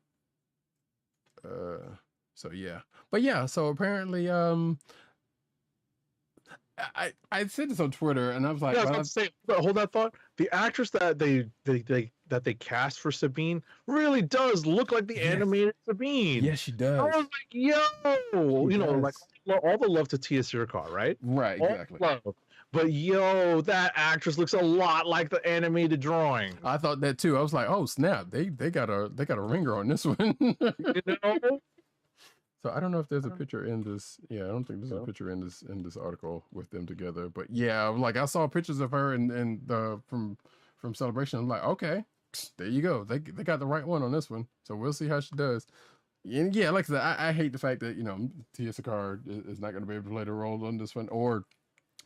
So yeah, but yeah, so apparently I said this on Twitter, and I was like, yeah, I was about to say, but hold that thought. The actress that they cast for Sabine really does look like the animated Sabine. Yes, she does. I was like, yo, you know, like all the love to Tia Sircar, right? Right, exactly. But yo, that actress looks a lot like the animated drawing. I thought that too. I was like, oh snap, they got a ringer on this one. You know? So I don't know if there's a picture in this. Yeah, I don't think there's a picture in this article with them together. But yeah, like I saw pictures of her and from Celebration. I'm like, okay, there you go. They got the right one on this one. So we'll see how she does. And yeah, like I said, I hate the fact that, you know, Tia Sircar is not going to be able to play the role on this one, or,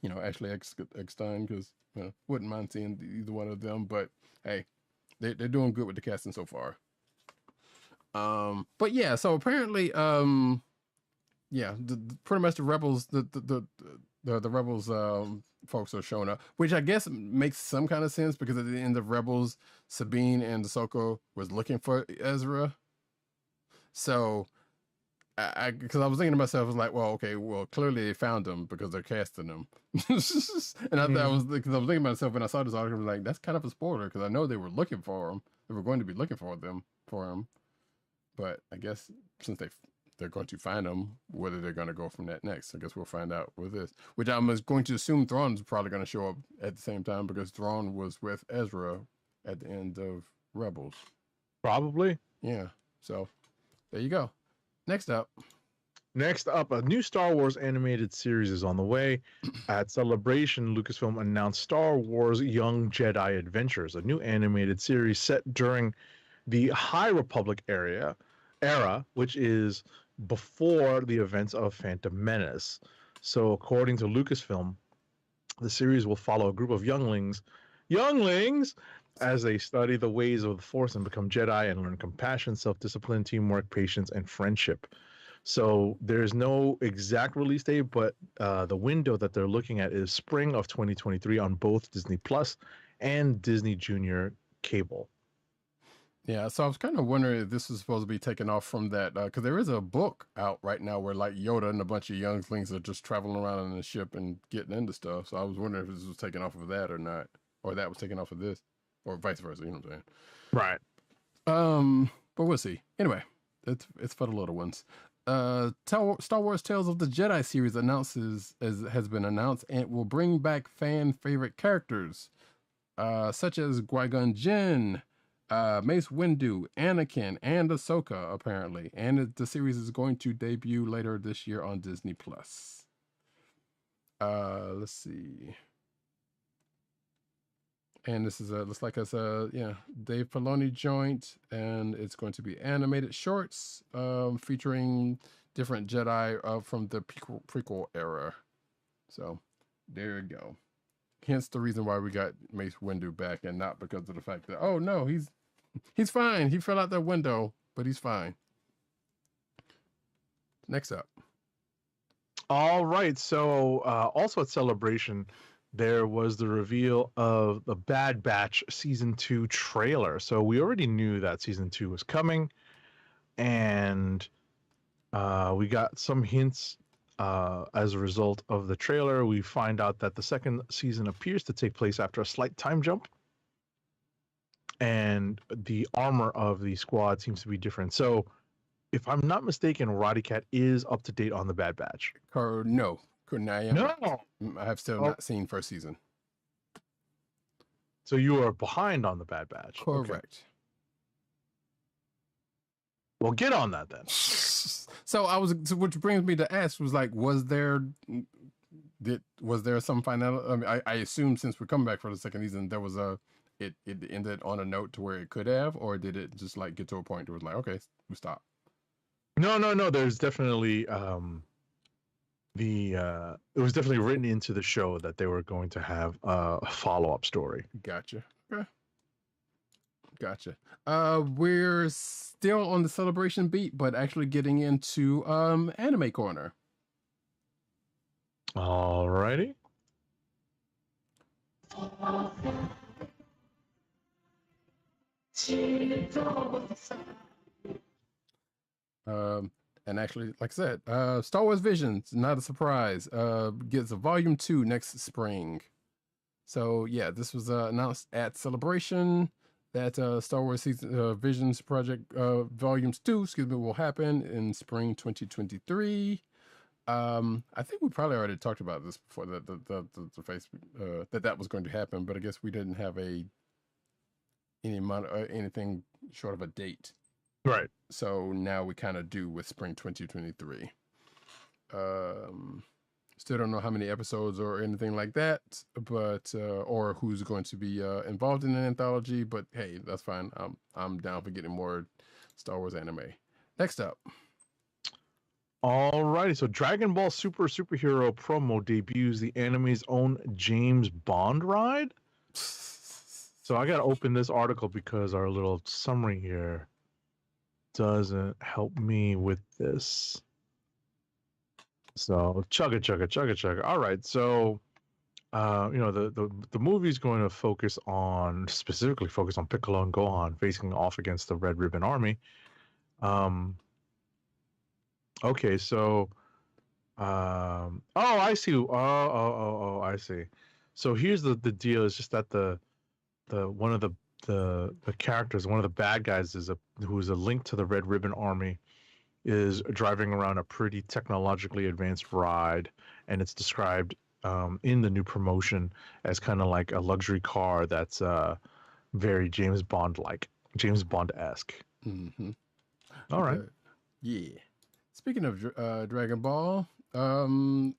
you know, Ashley Eckstein, because, you know, wouldn't mind seeing either one of them. But hey, they're doing good with the casting so far. But yeah, so apparently, yeah, pretty much the Rebels, the Rebels folks are showing up, which I guess makes some kind of sense, because at the end of Rebels, Sabine and Ahsoka was looking for Ezra. So, because I was thinking to myself, I was like, well, okay, well, clearly they found him because they're casting him. And I was thinking to myself when I saw this article, I was like, that's kind of a spoiler, because I know they were looking for him. They were going to be looking for him. But I guess since they're going to find him, whether they're going to go from that next, I guess we'll find out with this. Which I'm going to assume Thrawn's probably going to show up at the same time, because Thrawn was with Ezra at the end of Rebels. Probably. Yeah. So there you go. Next up, a new Star Wars animated series is on the way. At Celebration, Lucasfilm announced Star Wars Young Jedi Adventures, a new animated series set during the High Republic era, which is before the events of Phantom Menace. So according to Lucasfilm, the series will follow a group of younglings as they study the ways of the Force and become Jedi and learn compassion, self-discipline, teamwork, patience, and friendship. So there's no exact release date, but the window that they're looking at is spring of 2023 on both Disney Plus and Disney Junior Cable. Yeah, so I was kind of wondering if this was supposed to be taken off from that, because there is a book out right now where like Yoda and a bunch of younglings are just traveling around in the ship and getting into stuff. So I was wondering if this was taken off of that or not, or that was taken off of this, or vice versa. You know what I'm saying? Right. But we'll see. Anyway, it's for the little ones. Star Wars Tales of the Jedi series has been announced, and it will bring back fan favorite characters, such as Qui-Gon Jinn, Mace Windu, Anakin, and Ahsoka, apparently. And the series is going to debut later this year on Disney Plus. Let's see. And this is looks like it's a Dave Filoni joint, and it's going to be animated shorts featuring different Jedi from the prequel era. So there you go. Hence the reason why we got Mace Windu back, and not because of the fact that, oh no, he's fine. He fell out that window, but he's fine. Next up. All right. So also at Celebration, there was the reveal of the Bad Batch Season 2 trailer. So we already knew that Season 2 was coming, and we got some hints As a result of the trailer, we find out that the second season appears to take place after a slight time jump, and the armor of the squad seems to be different. So, if I'm not mistaken, Roddykat is up to date on the Bad Batch. No, couldn't I am No. not. I have still not seen first season. So you are behind on the Bad Batch. Correct. Okay. Well, get on that then. So which brings me to ask, was like, was there some final? I mean, I assume since we're coming back for the second season, there was it ended on a note to where it could have, or did it just like get to a point where it was like, okay, we stop? No. There's definitely it was definitely written into the show that they were going to have a follow-up story. Gotcha. Okay. Gotcha. We're still on the celebration beat, but actually getting into anime corner. Alrighty. And actually, like I said, Star Wars Visions, not a surprise, gets a volume 2 next spring. So yeah, this was announced at Celebration that Star Wars Visions Project volumes 2, will happen in spring 2023. I think we probably already talked about this before, the Facebook that was going to happen, but I guess we didn't have anything short of a date. Right. So now we kind of do with spring 2023. Still don't know how many episodes or anything like that, but or who's going to be involved in an anthology. But hey, that's fine. I'm down for getting more Star Wars anime. Next up. Alrighty, so Dragon Ball Superhero promo debuts the anime's own James Bond ride. So I gotta open this article because our little summary here doesn't help me with this. So chugga. All right, so the movie's going to specifically focus on Piccolo and Gohan facing off against the Red Ribbon Army. Okay, so I see. I see. So here's the deal. Is just that the one of the characters, one of the bad guys, who's a link to the Red Ribbon Army, is driving around a pretty technologically advanced ride, and it's described in the new promotion as kind of like a luxury car that's very James Bond-esque. Mm-hmm. All right. Yeah. Speaking of Dragon Ball, Dragon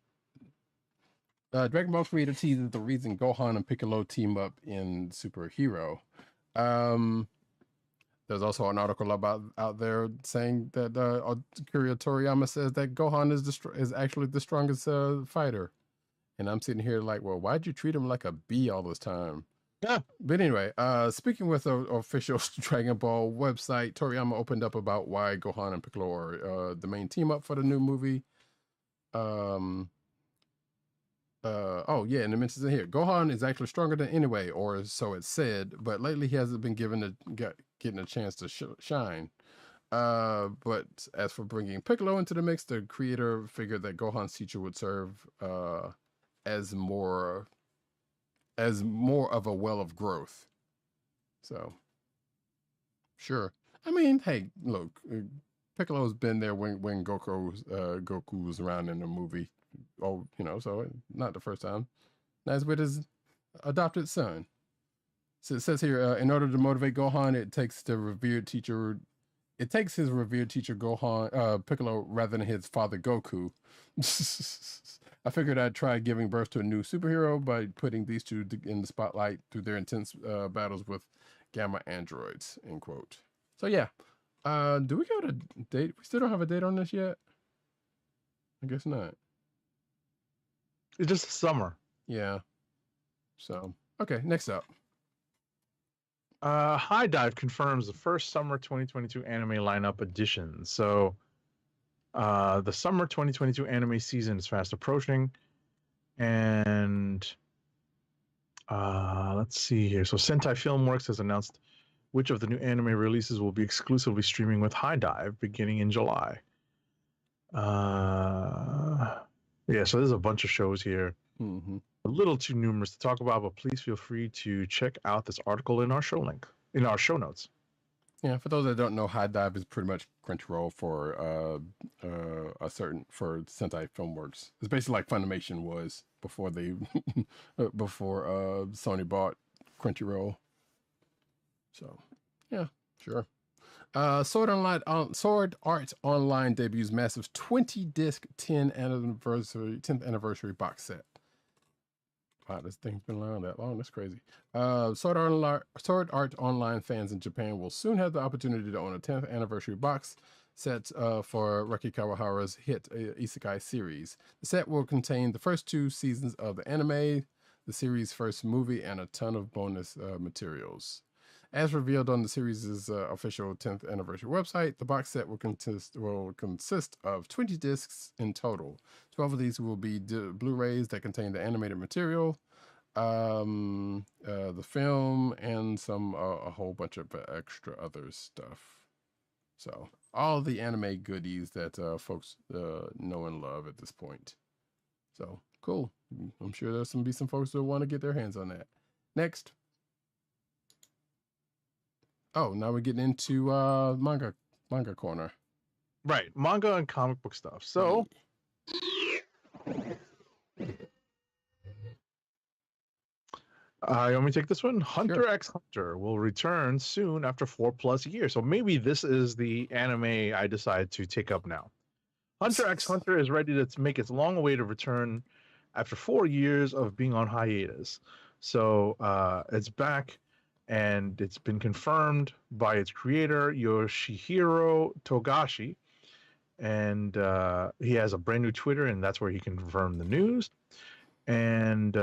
Ball creator teases the reason Gohan and Piccolo team up in Superhero. There's also an article out there saying that Akira Toriyama says that Gohan is actually the strongest fighter, and I'm sitting here like, well, why'd you treat him like a bee all this time? Yeah. But anyway, speaking with the official Dragon Ball website, Toriyama opened up about why Gohan and Piccolo are the main team up for the new movie. And it mentions it here. Gohan is actually stronger than anyway, or so it's said, but lately he hasn't been getting a chance to shine. But as for bringing Piccolo into the mix, the creator figured that Gohan's teacher would serve as more of a well of growth. So, sure. I mean, hey, look, Piccolo's been there when Goku was around in the movie. Oh, so not the first time. That's with his adopted son. So it says here, in order to motivate Gohan, it takes his revered teacher Gohan, Piccolo, rather than his father Goku. I figured I'd try giving birth to a new superhero by putting these two in the spotlight through their intense battles with gamma androids, end quote. So yeah, do we got a date? We still don't have a date on this yet? I guess not. It's just summer. Yeah. So, okay, next up. High Dive confirms the first summer 2022 anime lineup addition. So, the summer 2022 anime season is fast approaching, and let's see here. So, Sentai Filmworks has announced which of the new anime releases will be exclusively streaming with High Dive beginning in July. Yeah, so there's a bunch of shows here. Mm-hmm. A little too numerous to talk about, but please feel free to check out this article in our in our show notes. Yeah, for those that don't know, High Dive is pretty much Crunchyroll for for Sentai Filmworks. It's basically like Funimation was before they before Sony bought Crunchyroll. So yeah, sure. Sword Art Online debuts massive 20-disc 10th anniversary box set. Wow, this thing's been around that long. That's crazy. Sword Art Online fans in Japan will soon have the opportunity to own a 10th anniversary box set for Reki Kawahara's hit Isekai series. The set will contain the first 2 seasons of the anime, the series' first movie, and a ton of bonus materials. As revealed on the series' official 10th anniversary website, the box set will consist of 20 discs in total. 12 of these will be Blu-rays that contain the animated material, the film, and a whole bunch of extra other stuff. So all the anime goodies that folks know and love at this point. So cool. I'm sure there's be some folks that want to get their hands on that. Next. Oh, now we're getting into manga corner. Right, manga and comic book stuff. So, you want me to take this one? Hunter x Hunter will return soon after 4+ years. So maybe this is the anime I decide to take up now. Hunter x Hunter is ready to make its long-awaited return after 4 years of being on hiatus. So it's back. And it's been confirmed by its creator, Yoshihiro Togashi. And he has a brand new Twitter, and that's where he can confirm the news. And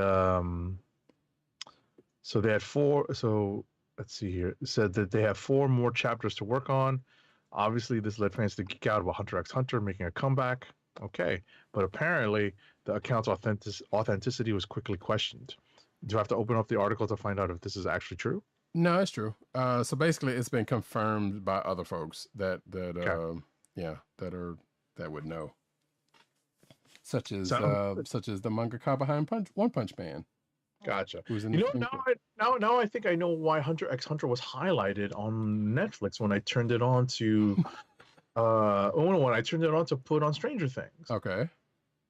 so they had 4. So let's see here. It said that they have 4 more chapters to work on. Obviously, this led fans to geek out about Hunter x Hunter making a comeback. Okay. But apparently, the account's authenticity was quickly questioned. Do I have to open up the article to find out if this is actually true? No, it's true. So basically, it's been confirmed by other folks that Okay. that would know, such as the mangaka behind One Punch Man. Gotcha. Who's in now I think I know why Hunter x Hunter was highlighted on Netflix when I turned it on to when I turned it on to put on Stranger Things. Okay.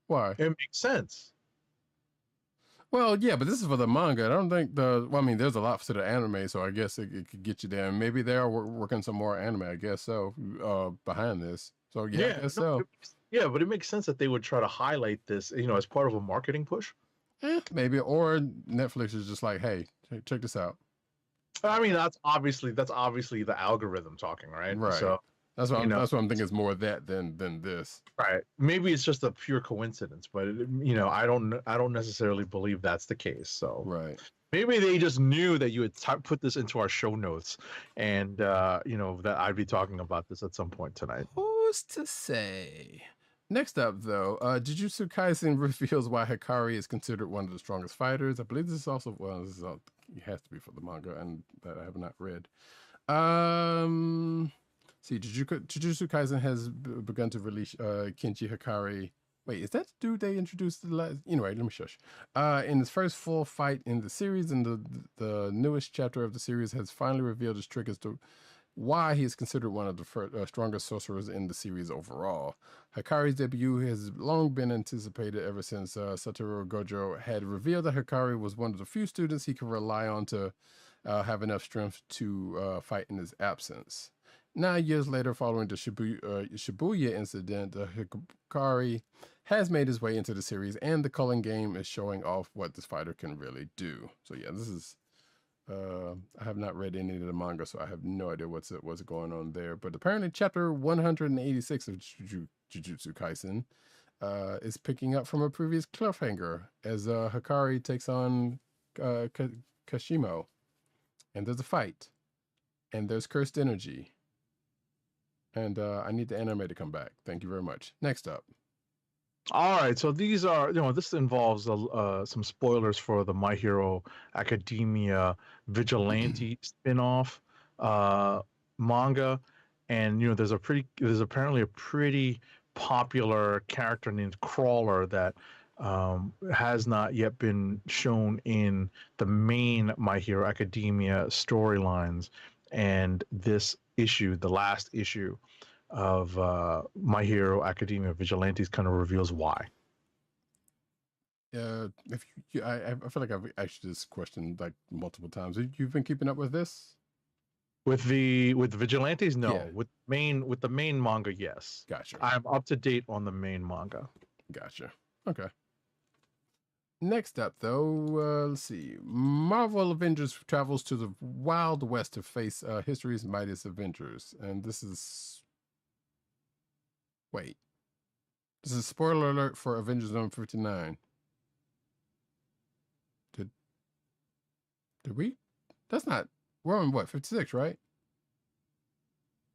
Why? It makes sense. Well, yeah, but this is for the manga. I don't think I mean, there's a lot to the anime, so I guess it could get you there. And maybe they are working some more anime, I guess so, behind this. So, yeah, I guess so. Yeah, but it makes sense that they would try to highlight this, as part of a marketing push. Maybe. Or Netflix is just like, hey, check this out. I mean, that's obviously the algorithm talking, right? Right. So that's what I'm thinking is more of that than this. Right. Maybe it's just a pure coincidence, but I don't necessarily believe that's the case. So right. Maybe they just knew that you had put this into our show notes, and that I'd be talking about this at some point tonight. Who's to say? Next up, though, Jujutsu Kaisen reveals why Hikari is considered one of the strongest fighters. I believe this is also it has to be for the manga, and that I have not read. See, Jujutsu Kaisen has begun to release Kenji Hikari. Wait, is that the dude they introduced the last? Anyway, let me shush. In his first full fight in the series, and the newest chapter of the series has finally revealed his trick as to why he is considered one of the strongest sorcerers in the series overall. Hikari's debut has long been anticipated ever since Satoru Gojo had revealed that Hikari was one of the few students he could rely on to have enough strength to fight in his absence. 9 years later, following the Shibuya incident, Hikari has made his way into the series, and the culling game is showing off what this fighter can really do. So yeah, this is... I have not read any of the manga, so I have no idea what's going on there. But apparently, chapter 186 of Jujutsu Kaisen is picking up from a previous cliffhanger as Hikari takes on Kashimo, and there's a fight, and there's cursed energy, and I need the anime to come back. Thank you very much. Next up. All right, so these are, this involves some spoilers for the My Hero Academia Vigilante spin-off manga, and there's apparently a pretty popular character named Crawler that has not yet been shown in the main My Hero Academia storylines. And this issue, the last issue of My Hero Academia Vigilantes, kind of reveals why. If I feel like I've asked you this question like multiple times. You've been keeping up with this? With the Vigilantes, no. Yeah. With the main manga, yes. Gotcha. I'm up to date on the main manga. Gotcha. Okay. Next up, though, let's see. Marvel Avengers travels to the Wild West to face history's mightiest Avengers, and this is. Wait. This is spoiler alert for Avengers number 59. Did we? That's not. We're on what, 56, right?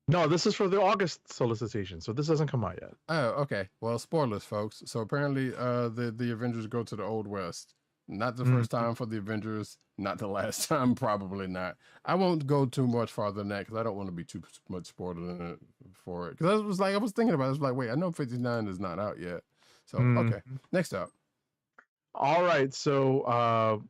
No, this is for the August solicitation, so this hasn't come out yet. Oh, okay. Well, spoilers, folks. So apparently, the Avengers go to the Old West. Not the first time for the Avengers. Not the last time. Probably not. I won't go too much farther than that because I don't want to be too much spoiled in it for it. Because I was thinking about it. I was like, wait, I know 59 is not out yet. So okay. Next up. All right. So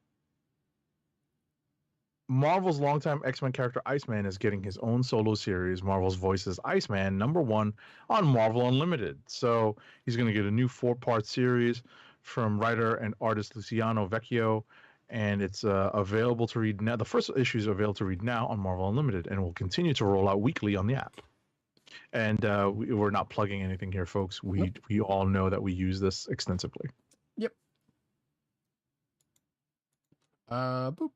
Marvel's longtime X-Men character Iceman is getting his own solo series, Marvel's Voices Iceman, #1 on Marvel Unlimited. So he's going to get a new 4-part series from writer and artist Luciano Vecchio, and it's available to read now. The first issue is available to read now on Marvel Unlimited, and will continue to roll out weekly on the app. And we're not plugging anything here, folks. We all know that we use this extensively. Yep. Boop.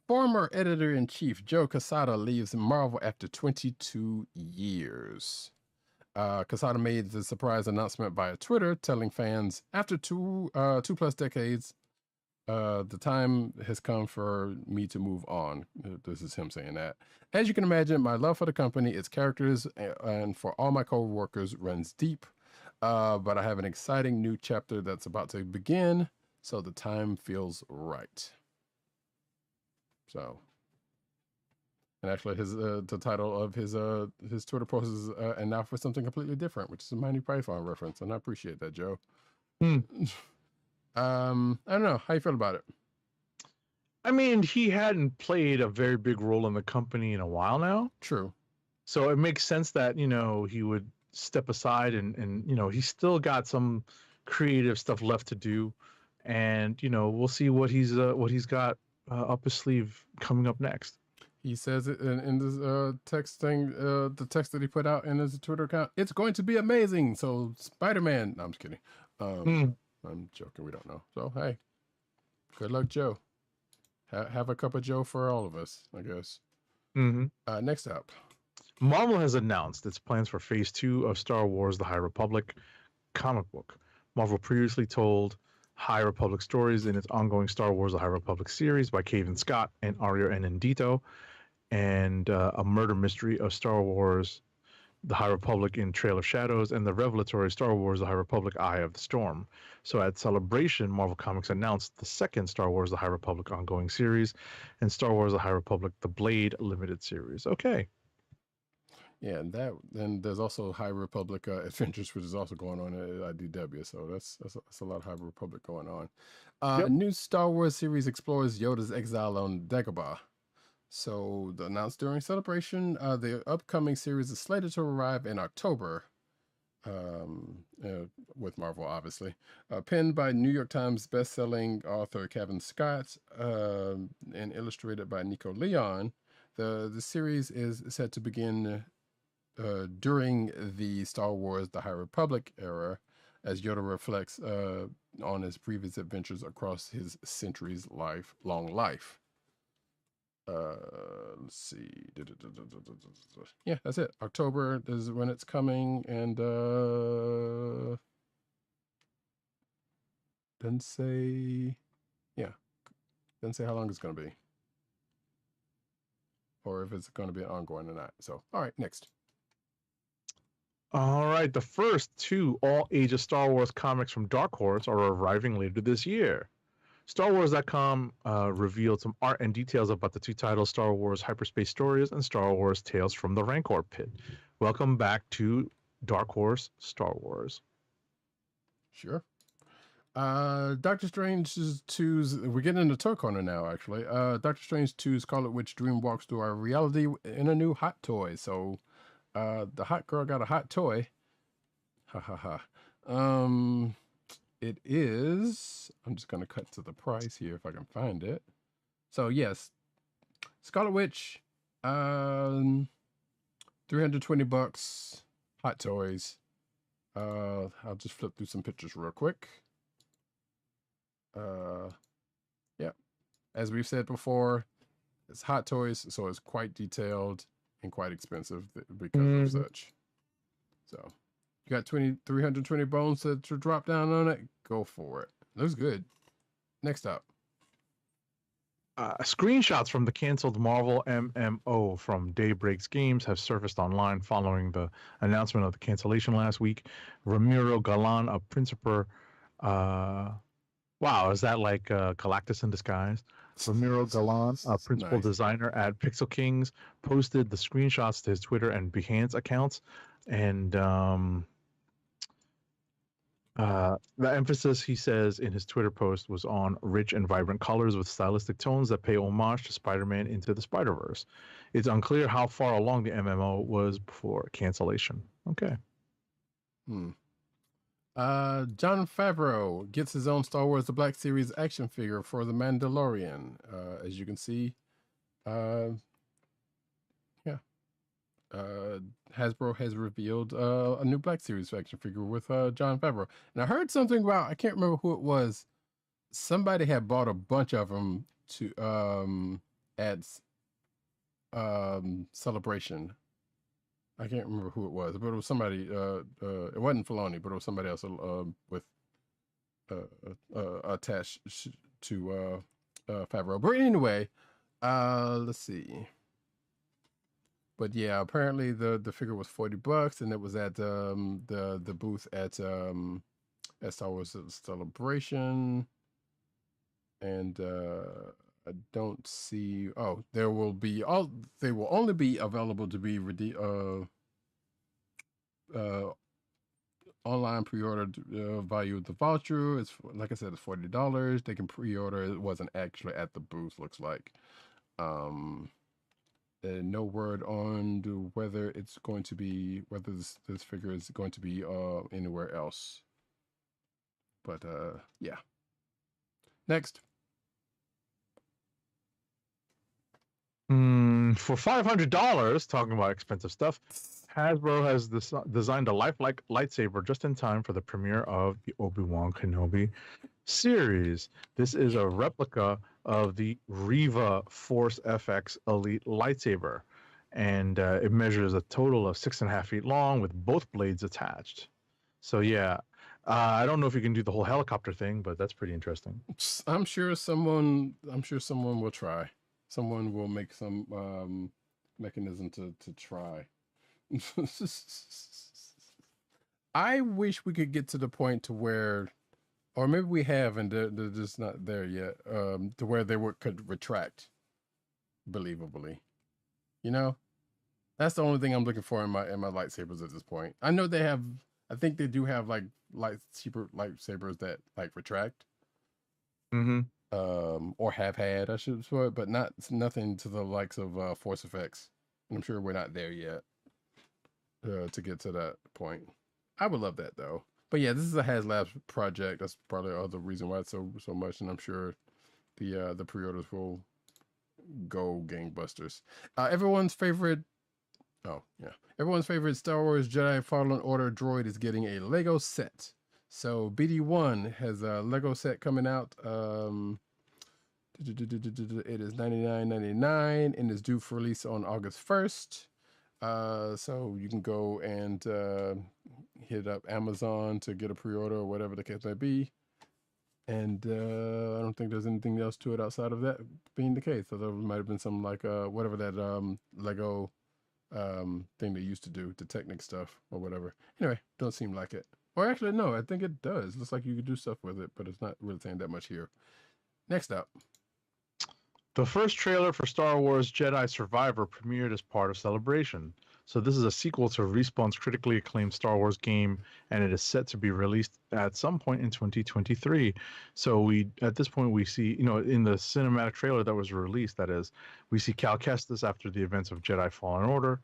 Former editor-in-chief Joe Quesada leaves Marvel after 22 years. Quesada made the surprise announcement via Twitter, telling fans, after two plus decades, the time has come for me to move on. This is him saying that. As you can imagine, my love for the company, its characters, and for all my co-workers runs deep. But I have an exciting new chapter that's about to begin, so the time feels right. So, and actually, the title of his Twitter post is "And now for something completely different," which is a Monty Python reference, and I appreciate that, Joe. I don't know how you feel about it. I mean, he hadn't played a very big role in the company in a while now. True. So it makes sense that he would step aside, and he's still got some creative stuff left to do, and we'll see what he's got up his sleeve coming up next. He says it in this text thing, the text that he put out in his Twitter account. It's going to be amazing. So Spider-Man. No, I'm just kidding. I'm joking. We don't know. So hey, good luck, Joe. Have a cup of Joe for all of us, I guess. Next up, Marvel has announced its plans for Phase 2 of Star Wars: The High Republic comic book. Marvel previously told High Republic stories in its ongoing Star Wars: The High Republic series by Cavan Scott and Aria Anindito, and a murder mystery of Star Wars: The High Republic in Trail of Shadows, and the revelatory Star Wars: The High Republic Eye of the Storm. So at Celebration, Marvel Comics announced the second Star Wars: The High Republic ongoing series and Star Wars: The High Republic The Blade limited series. Okay. Yeah, and there's also High Republic Adventures, which is also going on at IDW. So that's a lot of High Republic going on. A new Star Wars series explores Yoda's exile on Dagobah. So announced during Celebration, the upcoming series is slated to arrive in October. With Marvel, obviously, penned by New York Times best-selling author Cavan Scott and illustrated by Nico Leon. The series is set to begin during the Star Wars: The High Republic era, as Yoda reflects on his previous adventures across his centuries-long life. Let's see. Yeah, that's it. October is when it's coming, and doesn't say how long it's going to be, or if it's going to be ongoing or not. So, all right, next. All right, the first 2 all-ages Star Wars comics from Dark Horse are arriving later this year. StarWars.com revealed some art and details about the 2 titles, Star Wars Hyperspace Stories and Star Wars Tales from the Rancor Pit. Welcome back to Dark Horse Star Wars. Sure. Doctor Strange 2's, we're getting into Toy Corner now, actually. Doctor Strange 2's Scarlet Witch dream walks through our reality in a new hot toy. So, the hot girl got a hot toy. Ha ha ha. It is, I'm just going to cut to the price here if I can find it. So, yes, Scarlet Witch, $320, hot toys. I'll just flip through some pictures real quick. Yeah, as we've said before, it's hot toys, so it's quite detailed and quite expensive because of such. So you got 320 bones to drop down on it. Go for it. Looks good. Next up, screenshots from the canceled Marvel MMO from Daybreak's Games have surfaced online following the announcement of the cancellation last week. Ramiro Galan, a principal, wow, is that like Galactus in disguise? Ramiro Galan, a principal designer at Pixel Kings, posted the screenshots to his Twitter and Behance accounts. And the emphasis, he says in his Twitter post, was on rich and vibrant colors with stylistic tones that pay homage to Spider-Man Into the Spider-Verse. It's unclear how far along the MMO was before cancellation. Okay. Jon Favreau gets his own Star Wars The Black Series action figure for The Mandalorian. As you can see, Hasbro has revealed a new Black Series action figure with Jon Favreau. And I heard something about, I can't remember who it was. Somebody had bought a bunch of them to at Celebration. I can't remember who it was, but it was somebody. It wasn't Filoni, but it was somebody else with attached to Favreau. But anyway, let's see. But yeah, apparently the figure was $40, and it was at the booth at Star Wars Celebration, and I don't see. Oh, they will only be available to be online pre-order value of the voucher. It's, like I said, it's $40. They can pre-order. It wasn't actually at the booth, looks like. No word on whether it's going to be, whether this figure is going to be anywhere else. But yeah. Next. For $500, talking about expensive stuff, Hasbro has designed a lifelike lightsaber just in time for the premiere of the Obi-Wan Kenobi series. This is a replica of the Riva Force FX Elite lightsaber, and it measures a total of 6.5 feet long with both blades attached. So yeah, I don't know if you can do the whole helicopter thing, but that's pretty interesting. I'm sure someone will try. Someone will make some mechanism to try. I wish we could get to the point to where, or maybe we have, and they're just not there yet, to where they could retract believably. You know, that's the only thing I'm looking for in my lightsabers at this point. I know they have. I think they do have like cheaper lightsabers that like retract. Or have had, I should say, but nothing to the likes of Force Effects. And I'm sure we're not there yet to get to that point. I would love that though. But yeah, this is a HasLabs project. That's probably the reason why it's so much, and I'm sure the pre-orders will go gangbusters. Everyone's favorite Star Wars Jedi Fallen Order droid is getting a Lego set. So BD1 has a Lego set coming out. It is $99.99 and is due for release on August 1st. So you can go and hit up Amazon to get a pre-order or whatever the case may be. And I don't think there's anything else to it outside of that being the case. So there might have been some like whatever that Lego thing they used to do, the Technic stuff or whatever. Anyway, don't seem like it. Or actually, no, I think it does. Looks like you could do stuff with it, but it's not really saying that much here. Next up. The first trailer for Star Wars Jedi Survivor premiered as part of Celebration. So this is a sequel to Respawn's critically acclaimed Star Wars game, and it is set to be released at some point in 2023. So we, at this point, we see, in the cinematic trailer that was released, that is, we see Cal Kestis after the events of Jedi Fallen Order,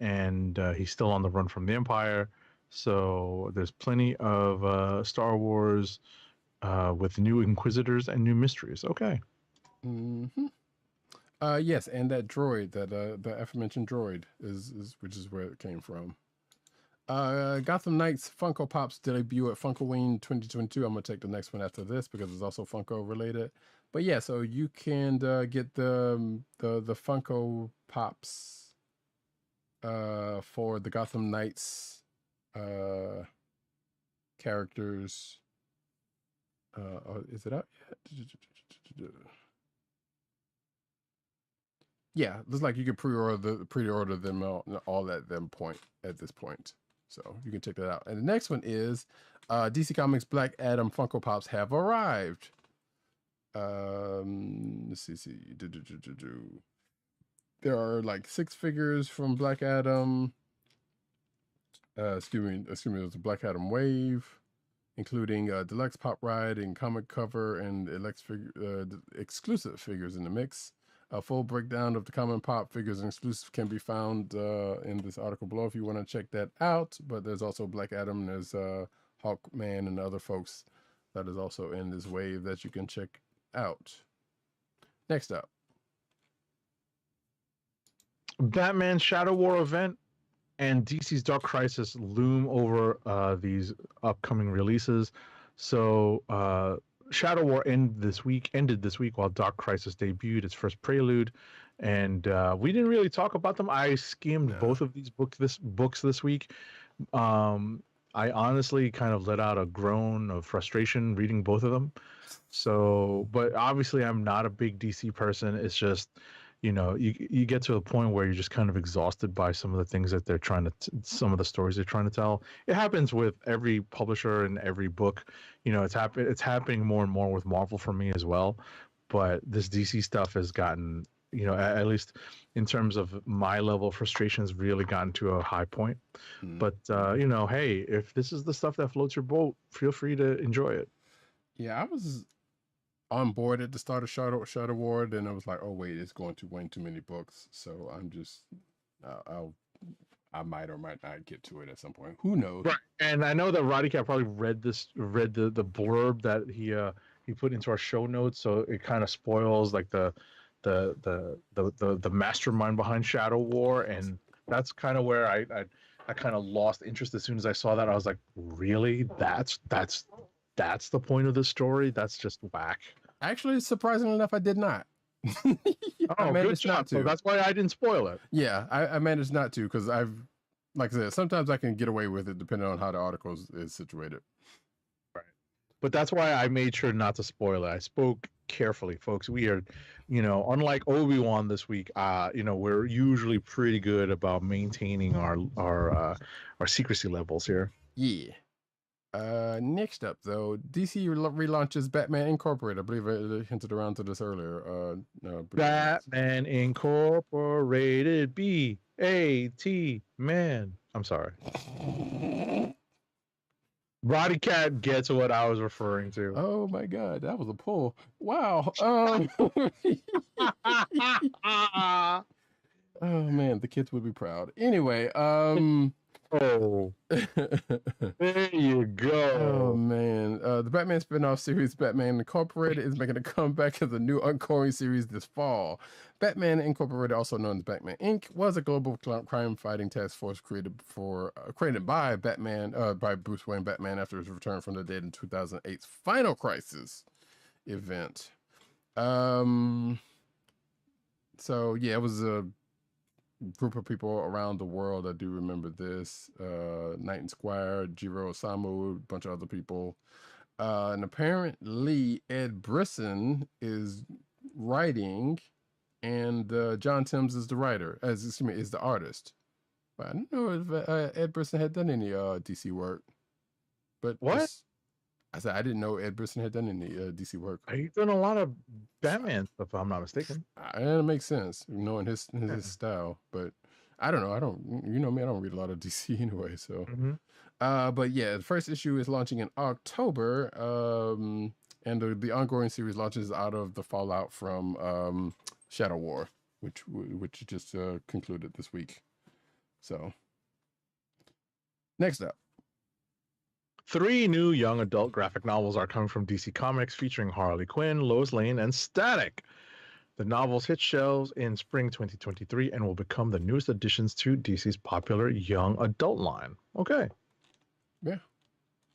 and he's still on the run from the Empire. So there's plenty of Star Wars with new Inquisitors and new mysteries. Okay. Mm-hmm. Yes, and that droid, that the aforementioned droid is which is where it came from. Gotham Knights Funko Pops debut at Funkoween 2022. I'm gonna take the next one after this because it's also Funko related. But yeah, so you can get the Funko Pops for the Gotham Knights characters. Is it out yet? Yeah, looks like you can pre-order them all at this point. So you can check that out. And the next one is DC Comics Black Adam Funko Pops have arrived. Let's see. There are like 6 figures from Black Adam. Excuse me, there's a Black Adam Wave, including Deluxe Pop Ride and comic cover and exclusive figures in the mix. A full breakdown of the common pop figures and exclusive can be found in this article below if you want to check that out. But there's also Black Adam, there's Hawkman and other folks that is also in this wave that you can check out. Next up, Batman Shadow War event and DC's Dark Crisis loom over these upcoming releases. So Shadow War ended this week while Dark Crisis debuted its first prelude, and we didn't really talk about them. I skimmed both of these books this week. I honestly kind of let out a groan of frustration reading both of them. So, but obviously I'm not a big DC person. It's just, you get to a point where you're just kind of exhausted by some of the things that they're trying to, some of the stories they're trying to tell. It happens with every publisher and every book. It's happening more and more with Marvel for me as well. But this DC stuff has gotten, at least in terms of my level of frustration, has really gotten to a high point. But hey, if this is the stuff that floats your boat, feel free to enjoy it. Yeah, I was on board at the start of Shadow War, and I was like, oh wait, it's going to way too many books. So I'm just, I might or might not get to it at some point. Who knows? Right. And I know that Roddykat probably read the blurb that he put into our show notes, so it kind of spoils like the mastermind behind Shadow War, and that's kind of where I kind of lost interest as soon as I saw that. I was like, really? That's the point of the story? That's just whack. Actually, surprisingly enough, I did not. I managed not to. So that's why I didn't spoil it. Yeah, I managed not to because like I said, sometimes I can get away with it depending on how the article is situated. Right. But that's why I made sure not to spoil it. I spoke carefully, folks. We are, unlike Obi-Wan this week, we're usually pretty good about maintaining our secrecy levels here. Yeah. Next up, though, DC relaunches Batman Incorporated. I believe I hinted around to this earlier. Batman Incorporated, B-A-T, man. I'm sorry. Roddykat gets what I was referring to. Oh my god, that was a pull. Wow. Oh man, the kids would be proud. Anyway, Oh, there you go. Oh man, the Batman spin-off series Batman Incorporated is making a comeback as a new ongoing series this fall. Batman Incorporated, also known as Batman Inc., was a global crime-fighting task force created by by Bruce Wayne Batman after his return from the dead in 2008's Final Crisis event. So yeah, it was a group of people around the world. I do remember this. Knight and Squire, Jiro Osamu, a bunch of other people. And apparently Ed Brisson is writing, and John Timms is the writer, is the artist. But I don't know if Ed Brisson had done any DC work. But what? I said I didn't know Ed Brisson had done any DC work. He's done a lot of Batman stuff, if I'm not mistaken. And it makes sense, knowing his style. But I don't know. I don't. You know me. I don't read a lot of DC anyway. So, Mm-hmm. but yeah, the first issue is launching in October. And the ongoing series launches out of the fallout from Shadow War, which just concluded this week. So, next up. 3 new young adult graphic novels are coming from DC Comics featuring Harley Quinn, Lois Lane, and Static. The novels hit shelves in spring 2023 and will become the newest additions to DC's popular young adult line. Okay. Yeah,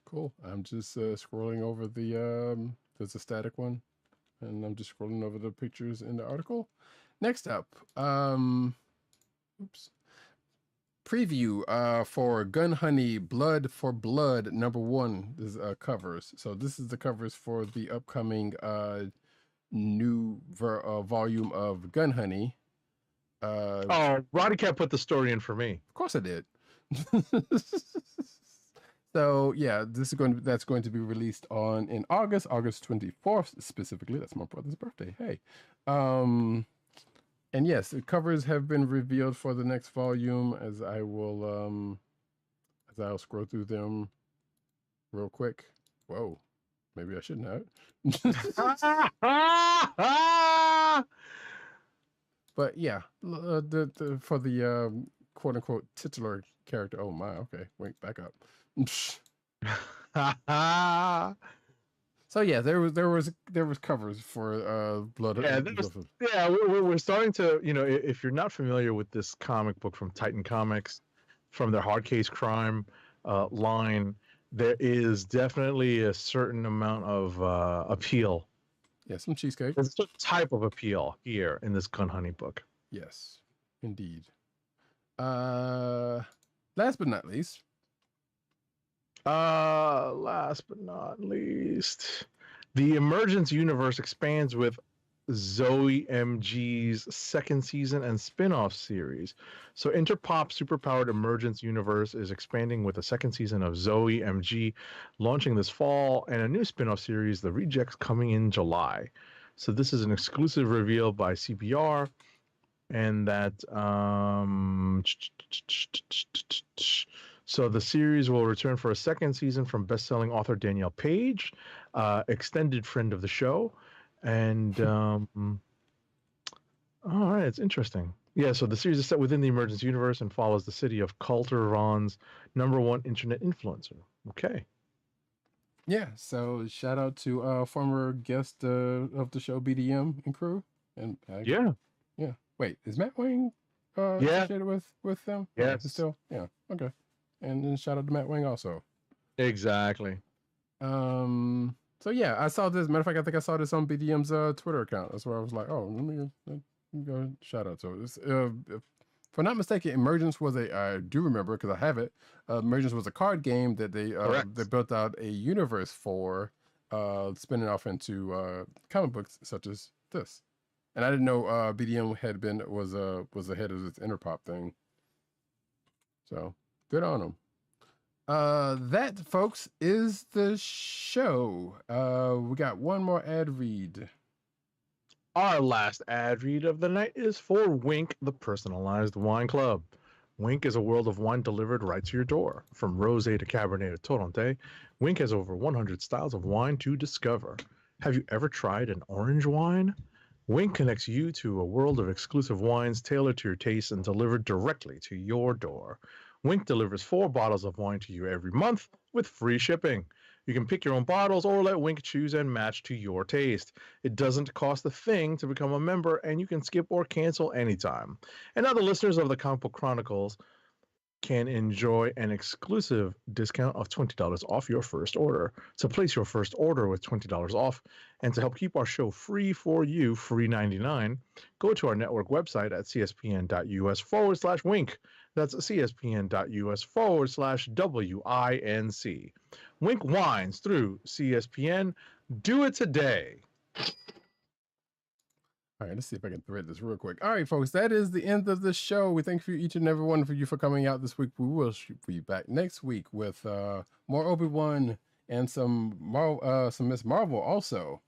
cool. I'm just scrolling over there's a Static one, and I'm just scrolling over the pictures in the article. Next up, preview for Gun Honey Blood for Blood #1 is covers. So this is the covers for the upcoming new volume of Gun Honey. Roddykat put the story in for me. Of course I did. So yeah, that's going to be released in August 24th specifically. That's my brother's birthday. Hey. And yes, the covers have been revealed for the next volume as I'll scroll through them real quick. Whoa. Maybe I shouldn't have. But yeah, for the quote unquote titular character. Oh my, okay. Wait, back up. So yeah, there was covers for Blood. Yeah, we're starting to, if you're not familiar with this comic book from Titan Comics, from their hard case crime line, there is definitely a certain amount of appeal. Yeah, some cheesecake. There's a type of appeal here in this Gun Honey book. Yes, indeed. Last but not least, the Emergence universe expands with Zoe MG's second season and spin-off series. So Interpop superpowered Emergence universe is expanding with a second season of Zoe MG launching this fall, and a new spin-off series, The Rejects, coming in July. So this is an exclusive reveal by CBR, and that so the series will return for a second season from best-selling author Danielle Page, extended friend of the show. And all right, it's interesting. Yeah, so the series is set within the Emergence universe and follows the city of Coulter Ron's #1 internet influencer. Okay. Yeah, so shout out to former guest of the show, BDM and crew. And yeah. Wait, is Matt Wing associated with them? Yes. Still? Yeah. Okay. And then shout out to Matt Wing also. Exactly. So yeah, I saw this. Matter of fact, I think I saw this on BDM's Twitter account. That's where I was like, oh, let me go shout out to it. If I'm not mistaken, Emergence was I do remember because I have it. Emergence was a card game that they built out a universe for, spinning off into comic books such as this. And I didn't know BDM was ahead of this Interpop thing. So good on them. That, folks, is the show. We got one more ad read. Our last ad read of the night is for Wink, the personalized wine club. Wink is a world of wine delivered right to your door. From rosé to Cabernet to Torronté, Wink has over 100 styles of wine to discover. Have you ever tried an orange wine? Wink connects you to a world of exclusive wines tailored to your taste and delivered directly to your door. Wink delivers 4 bottles of wine to you every month with free shipping. You can pick your own bottles or let Wink choose and match to your taste. It doesn't cost a thing to become a member, and you can skip or cancel anytime. And now the listeners of the Comic Book Chronicles can enjoy an exclusive discount of $20 off your first order. To place your first order with $20 off and to help keep our show free for you, free 99, go to our network website at cspn.us/wink. That's cspn.us/WINC. Wink wines through CSPN. Do it today. All right, let's see if I can thread this real quick. All right, folks, that is the end of the show. We thank you each and every one of you for coming out this week. We will be back next week with more Obi-Wan and some Miss Marvel also.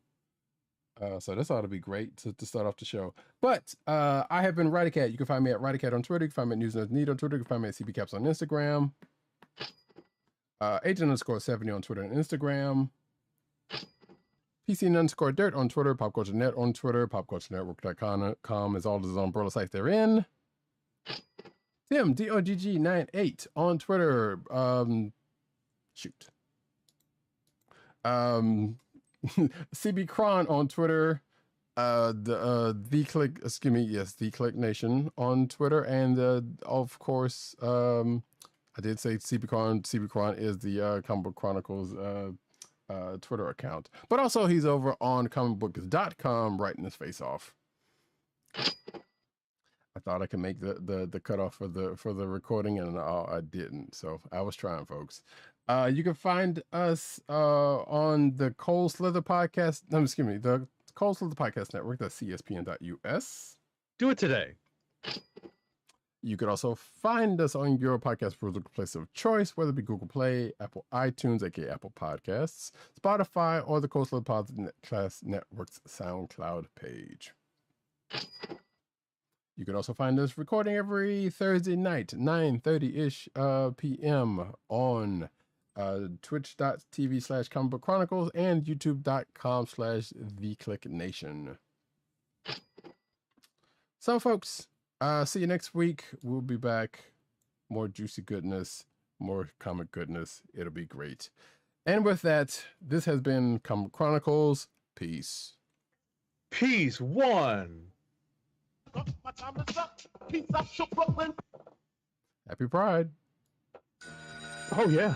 So this ought to be great to start off the show. But I have been Roddykat. You can find me at Roddykat on Twitter. You can find me at News Need on Twitter. You can find me at CBCaps on Instagram. Agent_70 on Twitter and Instagram. PC_Dirt on Twitter. PopCultureNet on Twitter. PopCultureNetwork.com is all the umbrella sites they're in. Tim DOGG98 on Twitter. Shoot. CB Cron on Twitter, the Kliq, excuse me, yes, the Kliq Nation on Twitter, and of course, I did say CB Cron. CB Cron is the Comic Book Chronicles Twitter account, but also he's over on comicbooks.com writing his face off. I thought I could make the cutoff for the recording, and I didn't. So I was trying, folks. You can find us on the Cold Slither podcast. No, excuse me, the Cold Slither Podcast Network. That's CSPN.us. Do it today. You could also find us on your podcast place of choice, whether it be Google Play, Apple iTunes, aka Apple Podcasts, Spotify, or the Cold Slither Podcast Network's SoundCloud page. You can also find us recording every Thursday night, 9:30-ish p.m. on twitch.tv/Comic Book Chronicles and youtube.com/The Kliq Nation. So, folks, see you next week. We'll be back. More juicy goodness, more comic goodness. It'll be great. And with that, this has been Comic Book Chronicles. Peace. Peace. One. My time is up. Peace out, Brooklyn. Happy Pride. Oh, yeah.